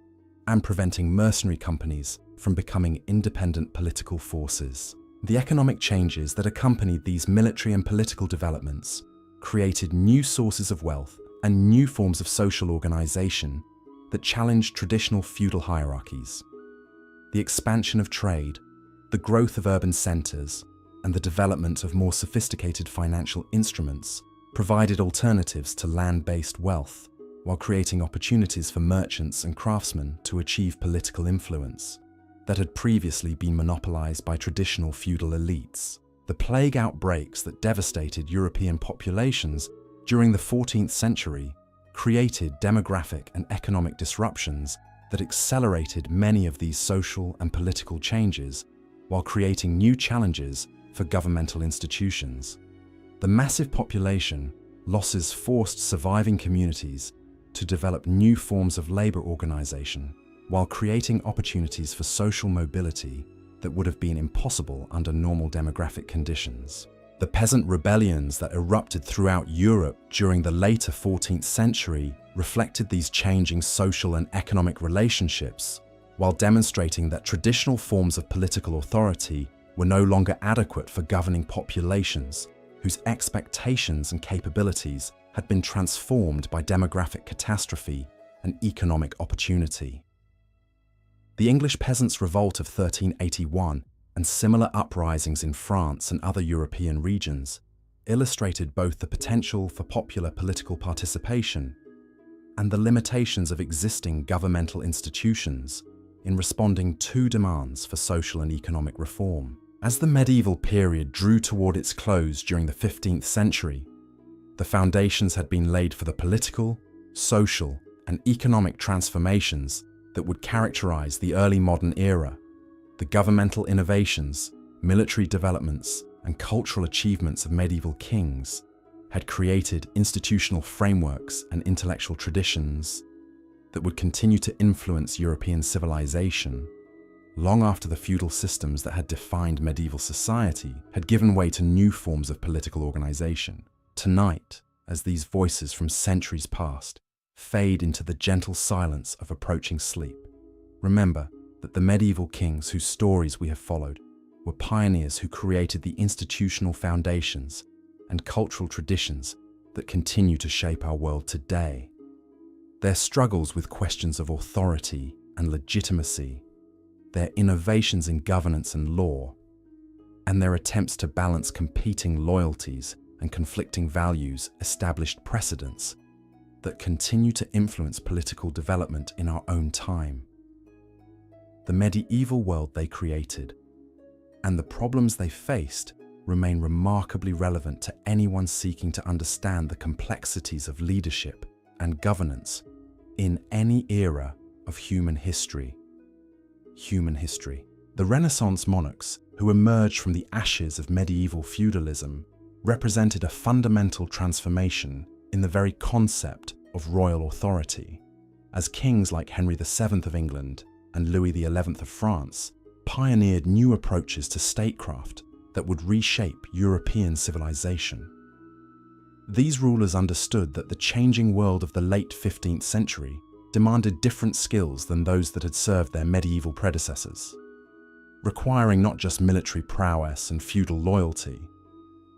and preventing mercenary companies from becoming independent political forces. The economic changes that accompanied these military and political developments created new sources of wealth and new forms of social organization that challenged traditional feudal hierarchies. The expansion of trade, the growth of urban centers, and the development of more sophisticated financial instruments provided alternatives to land-based wealth, while creating opportunities for merchants and craftsmen to achieve political influence that had previously been monopolized by traditional feudal elites. The plague outbreaks that devastated European populations during the 14th century created demographic and economic disruptions that accelerated many of these social and political changes, while creating new challenges for governmental institutions. The massive population losses forced surviving communities to develop new forms of labor organization, while creating opportunities for social mobility that would have been impossible under normal demographic conditions. The peasant rebellions that erupted throughout Europe during the later 14th century reflected these changing social and economic relationships, while demonstrating that traditional forms of political authority were no longer adequate for governing populations whose expectations and capabilities had been transformed by demographic catastrophe and economic opportunity. The English Peasants' Revolt of 1381 and similar uprisings in France and other European regions illustrated both the potential for popular political participation and the limitations of existing governmental institutions in responding to demands for social and economic reform. As the medieval period drew toward its close during the 15th century, the foundations had been laid for the political, social, and economic transformations that would characterize the early modern era. The governmental innovations, military developments, and cultural achievements of medieval kings had created institutional frameworks and intellectual traditions that would continue to influence European civilization long after the feudal systems that had defined medieval society had given way to new forms of political organization. Tonight, as these voices from centuries past fade into the gentle silence of approaching sleep, remember that the medieval kings whose stories we have followed were pioneers who created the institutional foundations and cultural traditions that continue to shape our world today. Their struggles with questions of authority and legitimacy, their innovations in governance and law, and their attempts to balance competing loyalties and conflicting values established precedents that continue to influence political development in our own time. The medieval world they created and the problems they faced remain remarkably relevant to anyone seeking to understand the complexities of leadership and governance in any era of human history. The Renaissance monarchs, who emerged from the ashes of medieval feudalism, represented a fundamental transformation in the very concept of royal authority, as kings like Henry VII of England and Louis XI of France pioneered new approaches to statecraft that would reshape European civilization. These rulers understood that the changing world of the late 15th century demanded different skills than those that had served their medieval predecessors, requiring not just military prowess and feudal loyalty,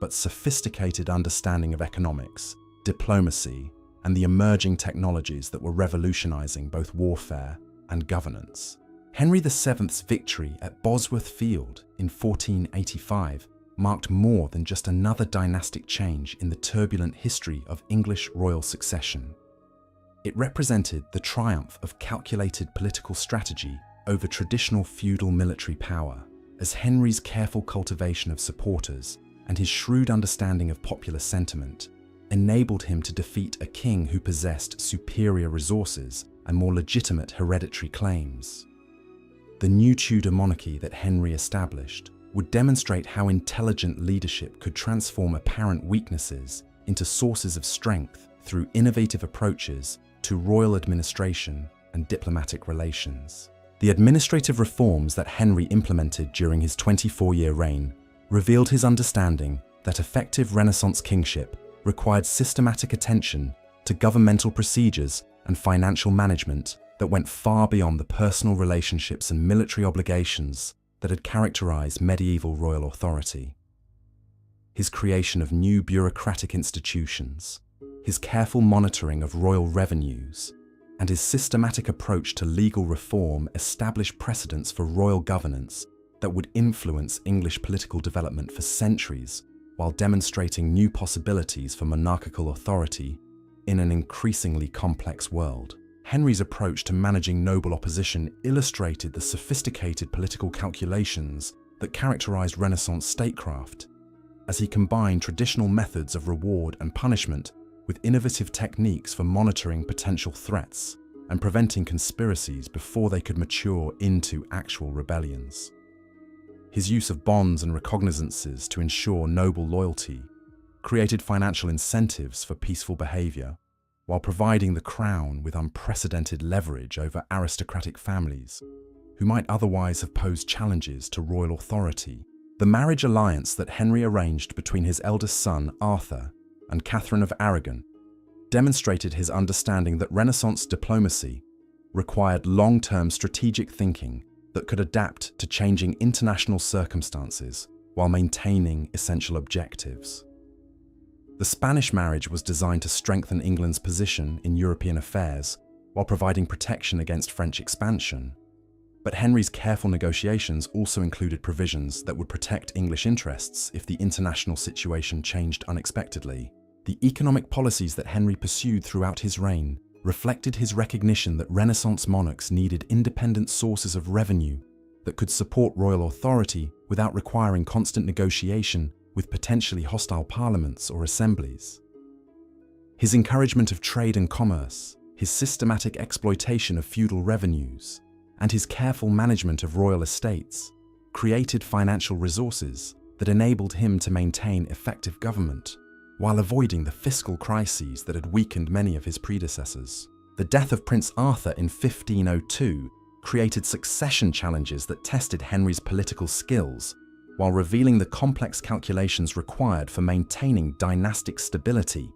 but sophisticated understanding of economics, diplomacy, and the emerging technologies that were revolutionizing both warfare and governance. Henry VII's victory at Bosworth Field in 1485 marked more than just another dynastic change in the turbulent history of English royal succession. It represented the triumph of calculated political strategy over traditional feudal military power, as Henry's careful cultivation of supporters and his shrewd understanding of popular sentiment enabled him to defeat a king who possessed superior resources and more legitimate hereditary claims. The new Tudor monarchy that Henry established would demonstrate how intelligent leadership could transform apparent weaknesses into sources of strength through innovative approaches to royal administration and diplomatic relations. The administrative reforms that Henry implemented during his 24-year reign revealed his understanding that effective Renaissance kingship required systematic attention to governmental procedures and financial management that went far beyond the personal relationships and military obligations that had characterized medieval royal authority. His creation of new bureaucratic institutions, his careful monitoring of royal revenues, and his systematic approach to legal reform established precedents for royal governance that would influence English political development for centuries, while demonstrating new possibilities for monarchical authority in an increasingly complex world. Henry's approach to managing noble opposition illustrated the sophisticated political calculations that characterized Renaissance statecraft, as he combined traditional methods of reward and punishment with innovative techniques for monitoring potential threats and preventing conspiracies before they could mature into actual rebellions. His use of bonds and recognizances to ensure noble loyalty created financial incentives for peaceful behavior, while providing the crown with unprecedented leverage over aristocratic families who might otherwise have posed challenges to royal authority. The marriage alliance that Henry arranged between his eldest son, Arthur, and Catherine of Aragon demonstrated his understanding that Renaissance diplomacy required long-term strategic thinking that could adapt to changing international circumstances while maintaining essential objectives. The Spanish marriage was designed to strengthen England's position in European affairs while providing protection against French expansion. But Henry's careful negotiations also included provisions that would protect English interests if the international situation changed unexpectedly. The economic policies that Henry pursued throughout his reign reflected his recognition that Renaissance monarchs needed independent sources of revenue that could support royal authority without requiring constant negotiation with potentially hostile parliaments or assemblies. His encouragement of trade and commerce, his systematic exploitation of feudal revenues, and his careful management of royal estates created financial resources that enabled him to maintain effective government while avoiding the fiscal crises that had weakened many of his predecessors. The death of Prince Arthur in 1502 created succession challenges that tested Henry's political skills while revealing the complex calculations required for maintaining dynastic stability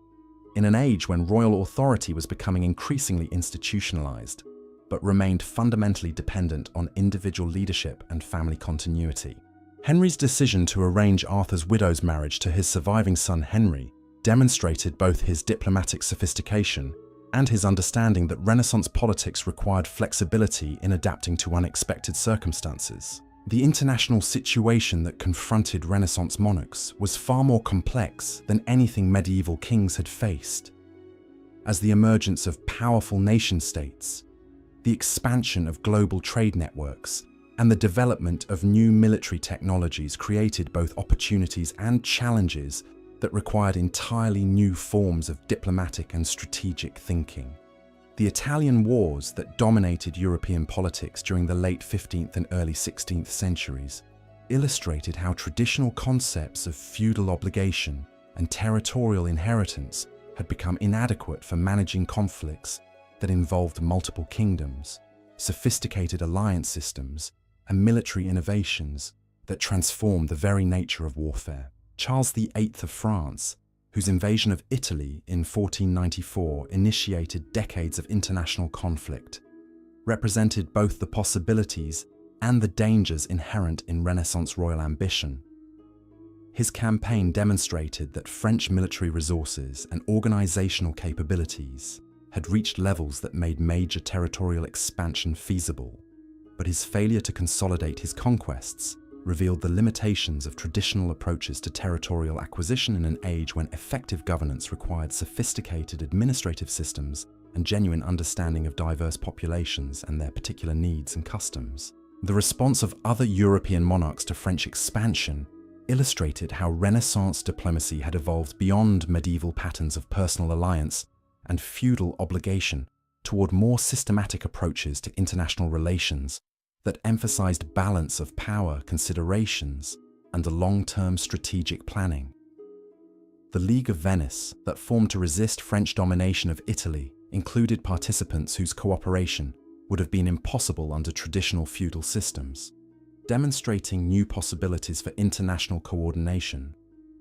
in an age when royal authority was becoming increasingly institutionalized, but remained fundamentally dependent on individual leadership and family continuity. Henry's decision to arrange Arthur's widow's marriage to his surviving son Henry demonstrated both his diplomatic sophistication and his understanding that Renaissance politics required flexibility in adapting to unexpected circumstances. The international situation that confronted Renaissance monarchs was far more complex than anything medieval kings had faced. as the emergence of powerful nation-states, the expansion of global trade networks, and the development of new military technologies created both opportunities and challenges that required entirely new forms of diplomatic and strategic thinking. The Italian wars that dominated European politics during the late 15th and early 16th centuries illustrated how traditional concepts of feudal obligation and territorial inheritance had become inadequate for managing conflicts that involved multiple kingdoms, sophisticated alliance systems, and military innovations that transformed the very nature of warfare. Charles VIII of France, whose invasion of Italy in 1494 initiated decades of international conflict, represented both the possibilities and the dangers inherent in Renaissance royal ambition. His campaign demonstrated that French military resources and organizational capabilities had reached levels that made major territorial expansion feasible, but his failure to consolidate his conquests revealed the limitations of traditional approaches to territorial acquisition in an age when effective governance required sophisticated administrative systems and genuine understanding of diverse populations and their particular needs and customs. The response of other European monarchs to French expansion illustrated how Renaissance diplomacy had evolved beyond medieval patterns of personal alliance and feudal obligation toward more systematic approaches to international relations that emphasized balance of power considerations and a long-term strategic planning. The League of Venice, that formed to resist French domination of Italy, included participants whose cooperation would have been impossible under traditional feudal systems, demonstrating new possibilities for international coordination,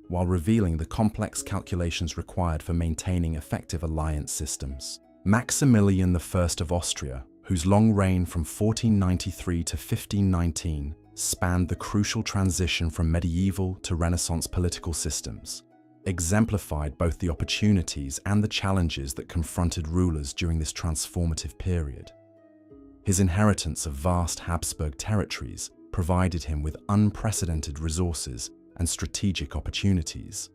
while revealing the complex calculations required for maintaining effective alliance systems. Maximilian I of Austria, whose long reign from 1493 to 1519 spanned the crucial transition from medieval to Renaissance political systems, exemplified both the opportunities and the challenges that confronted rulers during this transformative period. His inheritance of vast Habsburg territories provided him with unprecedented resources and strategic opportunities,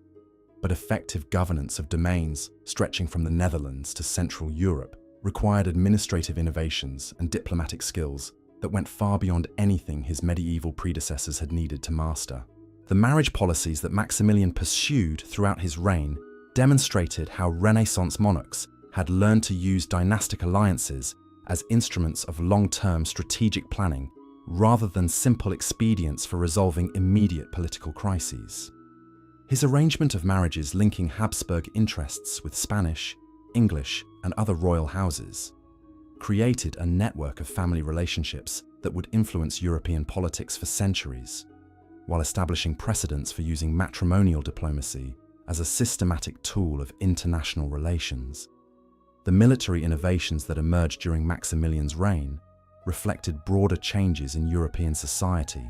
but effective governance of domains stretching from the Netherlands to Central Europe required administrative innovations and diplomatic skills that went far beyond anything his medieval predecessors had needed to master. The marriage policies that Maximilian pursued throughout his reign demonstrated how Renaissance monarchs had learned to use dynastic alliances as instruments of long-term strategic planning rather than simple expedients for resolving immediate political crises. His arrangement of marriages linking Habsburg interests with Spanish, English, and other royal houses created a network of family relationships that would influence European politics for centuries, while establishing precedents for using matrimonial diplomacy as a systematic tool of international relations. The military innovations that emerged during Maximilian's reign reflected broader changes in European society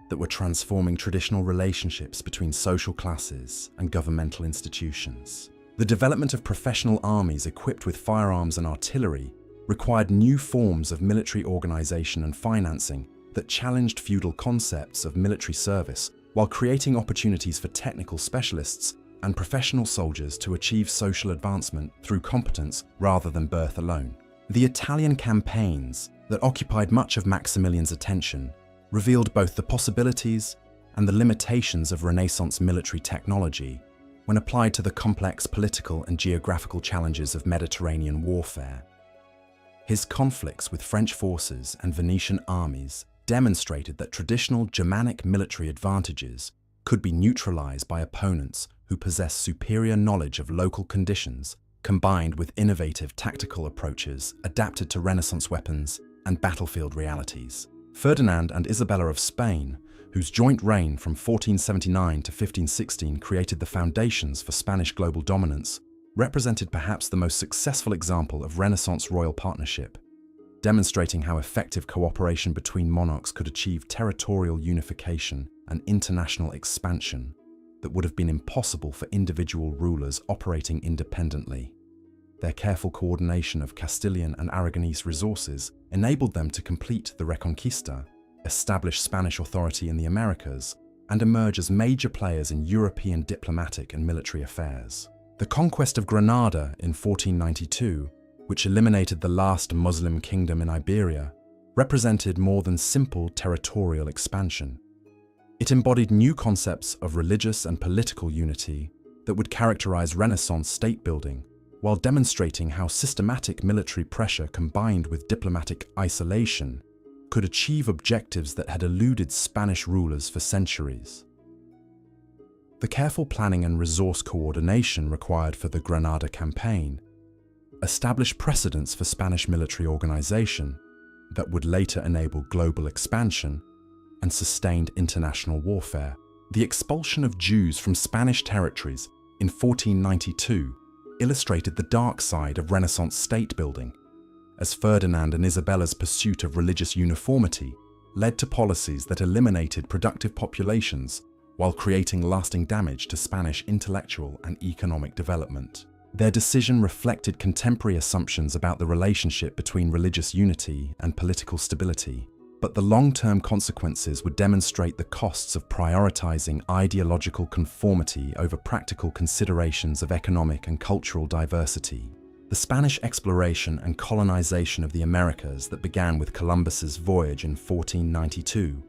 that were transforming traditional relationships between social classes and governmental institutions. The development of professional armies equipped with firearms and artillery required new forms of military organization and financing that challenged feudal concepts of military service while creating opportunities for technical specialists and professional soldiers to achieve social advancement through competence rather than birth alone. The Italian campaigns that occupied much of Maximilian's attention revealed both the possibilities and the limitations of Renaissance military technology when applied to the complex political and geographical challenges of Mediterranean warfare. His conflicts with French forces and Venetian armies demonstrated that traditional Germanic military advantages could be neutralized by opponents who possess superior knowledge of local conditions, combined with innovative tactical approaches adapted to Renaissance weapons and battlefield realities. Ferdinand and Isabella of Spain, whose joint reign from 1479 to 1516 created the foundations for Spanish global dominance, represented perhaps the most successful example of Renaissance royal partnership, demonstrating how effective cooperation between monarchs could achieve territorial unification and international expansion that would have been impossible for individual rulers operating independently. Their careful coordination of Castilian and Aragonese resources enabled them to complete the Reconquista, establish Spanish authority in the Americas, and emerge as major players in European diplomatic and military affairs. The conquest of Granada in 1492, which eliminated the last Muslim kingdom in Iberia, represented more than simple territorial expansion. It embodied new concepts of religious and political unity that would characterize Renaissance state building, while demonstrating how systematic military pressure combined with diplomatic isolation could achieve objectives that had eluded Spanish rulers for centuries. The careful planning and resource coordination required for the Granada campaign established precedents for Spanish military organization that would later enable global expansion and sustained international warfare. The expulsion of Jews from Spanish territories in 1492 illustrated the dark side of Renaissance state building, as Ferdinand and Isabella's pursuit of religious uniformity led to policies that eliminated productive populations while creating lasting damage to Spanish intellectual and economic development. Their decision reflected contemporary assumptions about the relationship between religious unity and political stability, but the long-term consequences would demonstrate the costs of prioritizing ideological conformity over practical considerations of economic and cultural diversity. The Spanish exploration and colonization of the Americas that began with Columbus's voyage in 1492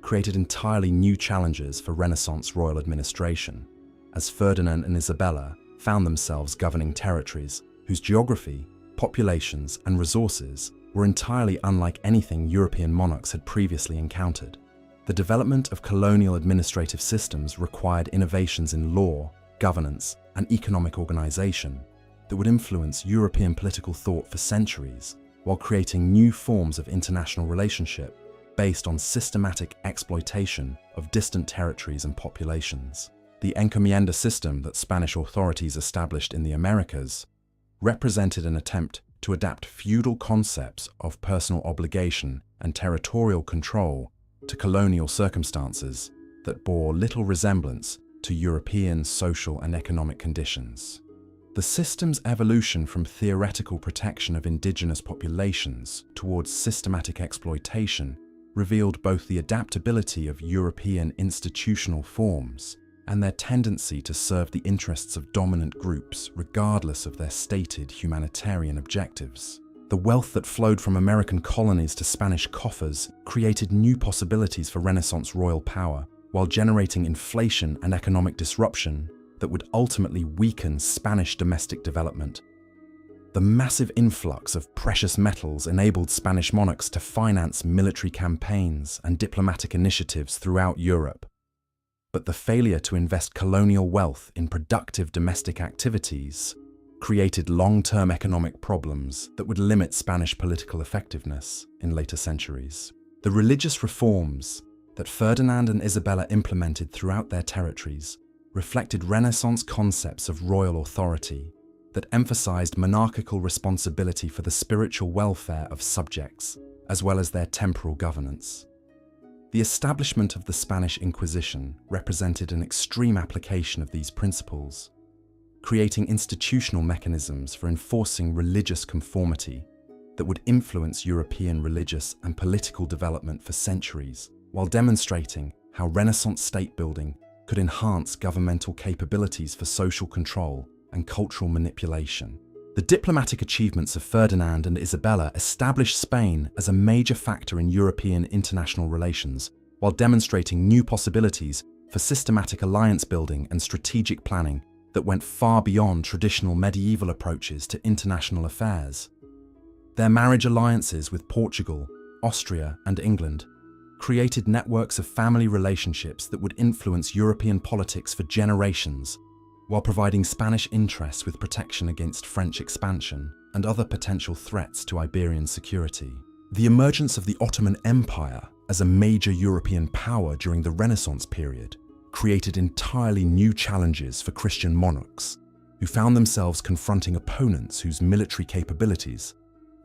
created entirely new challenges for Renaissance royal administration, as Ferdinand and Isabella found themselves governing territories whose geography, populations, and resources were entirely unlike anything European monarchs had previously encountered. The development of colonial administrative systems required innovations in law, governance, and economic organization that would influence European political thought for centuries, while creating new forms of international relationship based on systematic exploitation of distant territories and populations. The encomienda system that Spanish authorities established in the Americas represented an attempt to adapt feudal concepts of personal obligation and territorial control to colonial circumstances that bore little resemblance to European social and economic conditions. The system's evolution from theoretical protection of indigenous populations towards systematic exploitation revealed both the adaptability of European institutional forms and their tendency to serve the interests of dominant groups regardless of their stated humanitarian objectives. The wealth that flowed from American colonies to Spanish coffers created new possibilities for Renaissance royal power, while generating inflation and economic disruption that would ultimately weaken Spanish domestic development. The massive influx of precious metals enabled Spanish monarchs to finance military campaigns and diplomatic initiatives throughout Europe. But the failure to invest colonial wealth in productive domestic activities created long-term economic problems that would limit Spanish political effectiveness in later centuries. The religious reforms that Ferdinand and Isabella implemented throughout their territories reflected Renaissance concepts of royal authority that emphasized monarchical responsibility for the spiritual welfare of subjects, as well as their temporal governance. The establishment of the Spanish Inquisition represented an extreme application of these principles, creating institutional mechanisms for enforcing religious conformity that would influence European religious and political development for centuries, while demonstrating how Renaissance state building could enhance governmental capabilities for social control and cultural manipulation. The diplomatic achievements of Ferdinand and Isabella established Spain as a major factor in European international relations, while demonstrating new possibilities for systematic alliance building and strategic planning that went far beyond traditional medieval approaches to international affairs. Their marriage alliances with Portugal, Austria, and England created networks of family relationships that would influence European politics for generations, while providing Spanish interests with protection against French expansion and other potential threats to Iberian security. The emergence of the Ottoman Empire as a major European power during the Renaissance period created entirely new challenges for Christian monarchs, who found themselves confronting opponents whose military capabilities,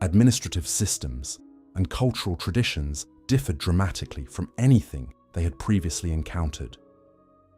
administrative systems, and cultural traditions differed dramatically from anything they had previously encountered.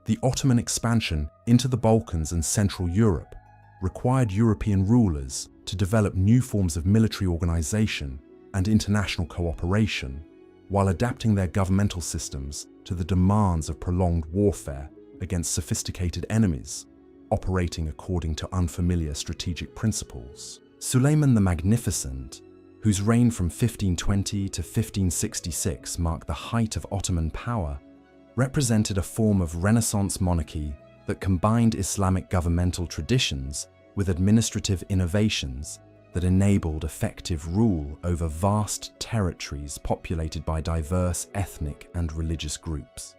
The Ottoman expansion into the Balkans and Central Europe required European rulers to develop new forms of military organization and international cooperation, while adapting their governmental systems to the demands of prolonged warfare against sophisticated enemies. operating according to unfamiliar strategic principles. Suleiman the Magnificent, whose reign from 1520 to 1566 marked the height of Ottoman power, represented a form of Renaissance monarchy that combined Islamic governmental traditions with administrative innovations that enabled effective rule over vast territories populated by diverse ethnic and religious groups.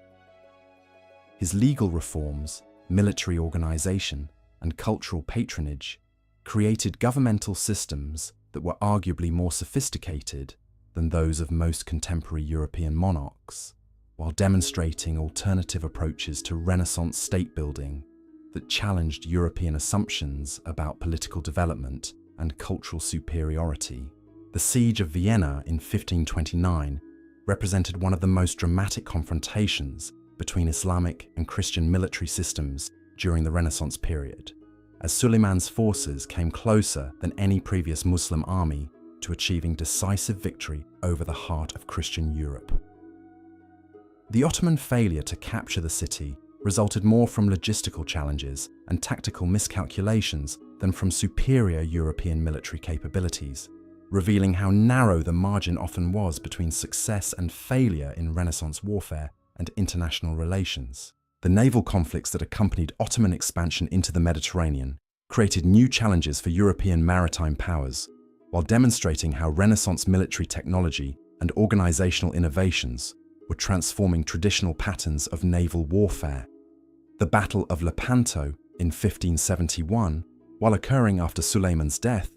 His legal reforms, military organization, and cultural patronage created governmental systems that were arguably more sophisticated than those of most contemporary European monarchs, while demonstrating alternative approaches to Renaissance state building that challenged European assumptions about political development and cultural superiority. The Siege of Vienna in 1529 represented one of the most dramatic confrontations between Islamic and Christian military systems during the Renaissance period, as Suleiman's forces came closer than any previous Muslim army to achieving decisive victory over the heart of Christian Europe. The Ottoman failure to capture the city resulted more from logistical challenges and tactical miscalculations than from superior European military capabilities, revealing how narrow the margin often was between success and failure in Renaissance warfare and international relations. The naval conflicts that accompanied Ottoman expansion into the Mediterranean created new challenges for European maritime powers, while demonstrating how Renaissance military technology and organizational innovations were transforming traditional patterns of naval warfare. The Battle of Lepanto in 1571, while occurring after Suleiman's death,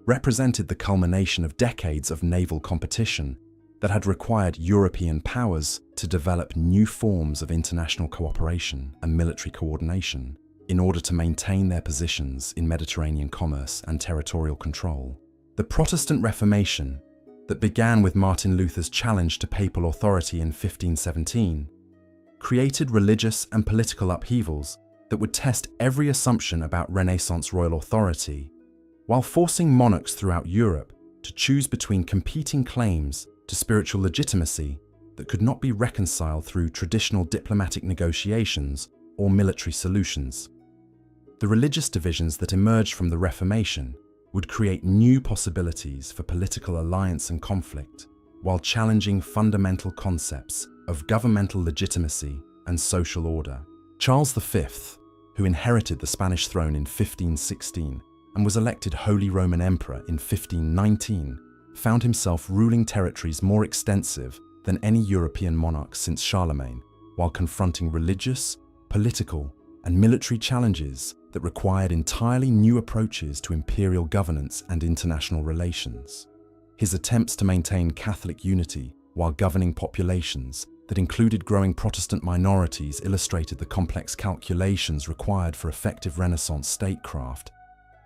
represented the culmination of decades of naval competition that had required European powers to develop new forms of international cooperation and military coordination in order to maintain their positions in Mediterranean commerce and territorial control. The Protestant Reformation, that began with Martin Luther's challenge to papal authority in 1517, created religious and political upheavals that would test every assumption about Renaissance royal authority, while forcing monarchs throughout Europe to choose between competing claims to spiritual legitimacy that could not be reconciled through traditional diplomatic negotiations or military solutions. The religious divisions that emerged from the Reformation would create new possibilities for political alliance and conflict, while challenging fundamental concepts of governmental legitimacy and social order. Charles V, who inherited the Spanish throne in 1516 and was elected Holy Roman Emperor in 1519, found himself ruling territories more extensive than any European monarch since Charlemagne, while confronting religious, political, and military challenges that required entirely new approaches to imperial governance and international relations. His attempts to maintain Catholic unity while governing populations that included growing Protestant minorities illustrated the complex calculations required for effective Renaissance statecraft,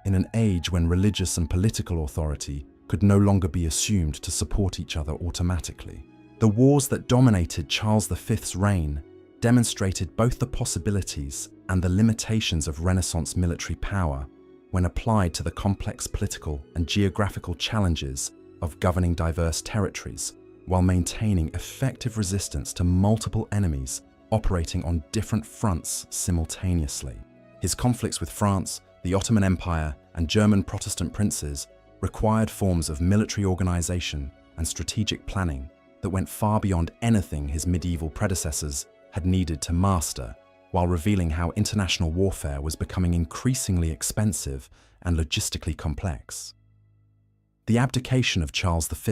in an age when religious and political authority could no longer be assumed to support each other automatically. The wars that dominated Charles V's reign demonstrated both the possibilities and the limitations of Renaissance military power when applied to the complex political and geographical challenges of governing diverse territories, while maintaining effective resistance to multiple enemies operating on different fronts simultaneously. His conflicts with France, the Ottoman Empire, and German Protestant princes required forms of military organization and strategic planning that went far beyond anything his medieval predecessors had needed to master, while revealing how international warfare was becoming increasingly expensive and logistically complex. The abdication of Charles V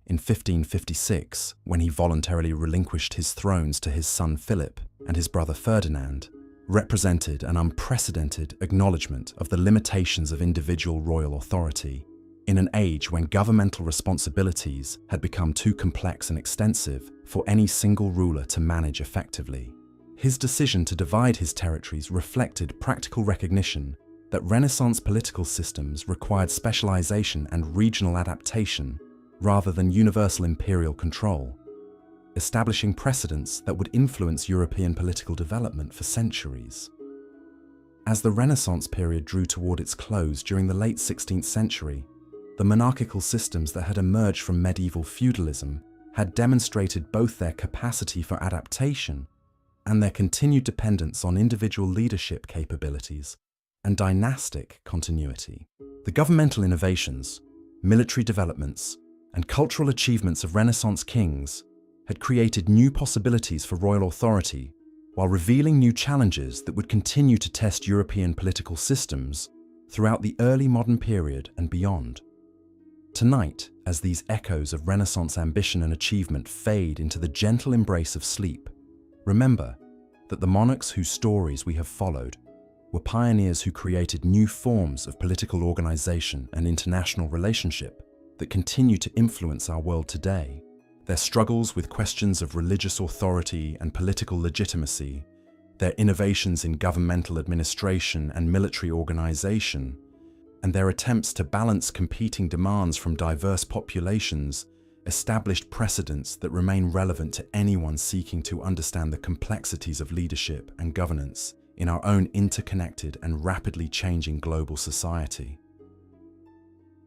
in 1556, when he voluntarily relinquished his thrones to his son Philip and his brother Ferdinand, represented an unprecedented acknowledgement of the limitations of individual royal authority, in an age when governmental responsibilities had become too complex and extensive for any single ruler to manage effectively. His decision to divide his territories reflected practical recognition that Renaissance political systems required specialization and regional adaptation rather than universal imperial control, establishing precedents that would influence European political development for centuries. As the Renaissance period drew toward its close during the late 16th century, the monarchical systems that had emerged from medieval feudalism had demonstrated both their capacity for adaptation and their continued dependence on individual leadership capabilities and dynastic continuity. The governmental innovations, military developments, and cultural achievements of Renaissance kings had created new possibilities for royal authority while revealing new challenges that would continue to test European political systems throughout the early modern period and beyond. Tonight, as these echoes of Renaissance ambition and achievement fade into the gentle embrace of sleep, remember that the monarchs whose stories we have followed were pioneers who created new forms of political organization and international relationship that continue to influence our world today. Their struggles with questions of religious authority and political legitimacy, their innovations in governmental administration and military organization, and their attempts to balance competing demands from diverse populations established precedents that remain relevant to anyone seeking to understand the complexities of leadership and governance in our own interconnected and rapidly changing global society.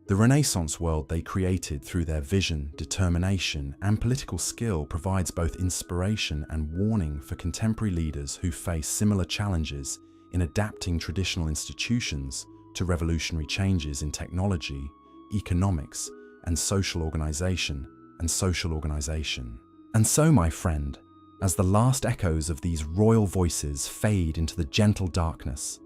The Renaissance world they created through their vision, determination, and political skill provides both inspiration and warning for contemporary leaders who face similar challenges in adapting traditional institutions to revolutionary changes in technology, economics, and social organization. And so, my friend, as the last echoes of these royal voices fade into the gentle darkness,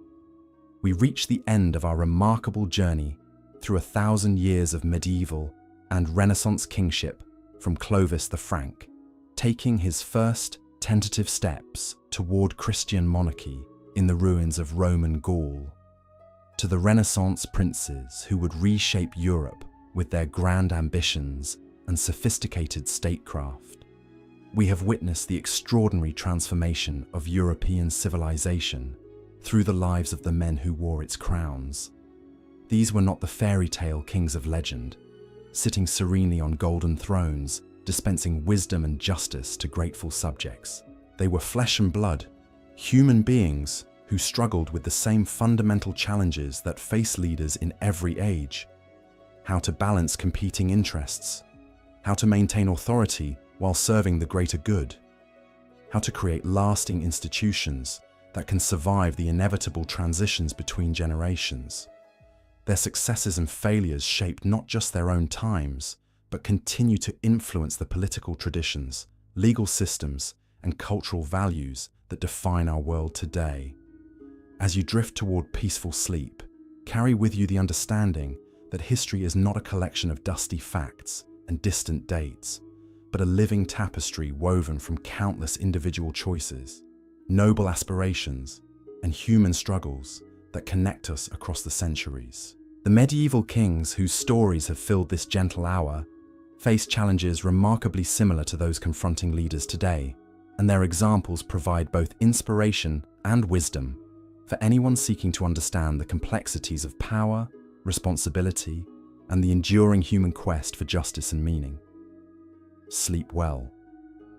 we reach the end of our remarkable journey through 1,000 years of medieval and Renaissance kingship from Clovis the Frank, taking his first tentative steps toward Christian monarchy in the ruins of Roman Gaul, to the Renaissance princes who would reshape Europe with their grand ambitions and sophisticated statecraft. We have witnessed the extraordinary transformation of European civilization through the lives of the men who wore its crowns. These were not the fairy tale kings of legend, sitting serenely on golden thrones, dispensing wisdom and justice to grateful subjects. They were flesh and blood, human beings who struggled with the same fundamental challenges that face leaders in every age: how to balance competing interests, how to maintain authority while serving the greater good, how to create lasting institutions that can survive the inevitable transitions between generations. Their successes and failures shaped not just their own times, but continue to influence the political traditions, legal systems, and cultural values that define our world today. As you drift toward peaceful sleep, carry with you the understanding that history is not a collection of dusty facts and distant dates, but a living tapestry woven from countless individual choices, noble aspirations, and human struggles that connect us across the centuries. The medieval kings whose stories have filled this gentle hour faced challenges remarkably similar to those confronting leaders today, and their examples provide both inspiration and wisdom for anyone seeking to understand the complexities of power, responsibility, and the enduring human quest for justice and meaning. Sleep well,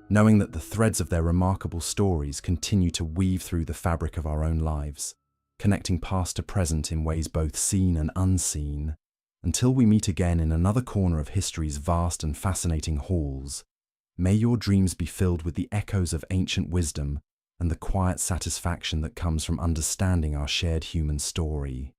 knowing that the threads of their remarkable stories continue to weave through the fabric of our own lives, connecting past to present in ways both seen and unseen. Until we meet again in another corner of history's vast and fascinating halls, may your dreams be filled with the echoes of ancient wisdom and the quiet satisfaction that comes from understanding our shared human story.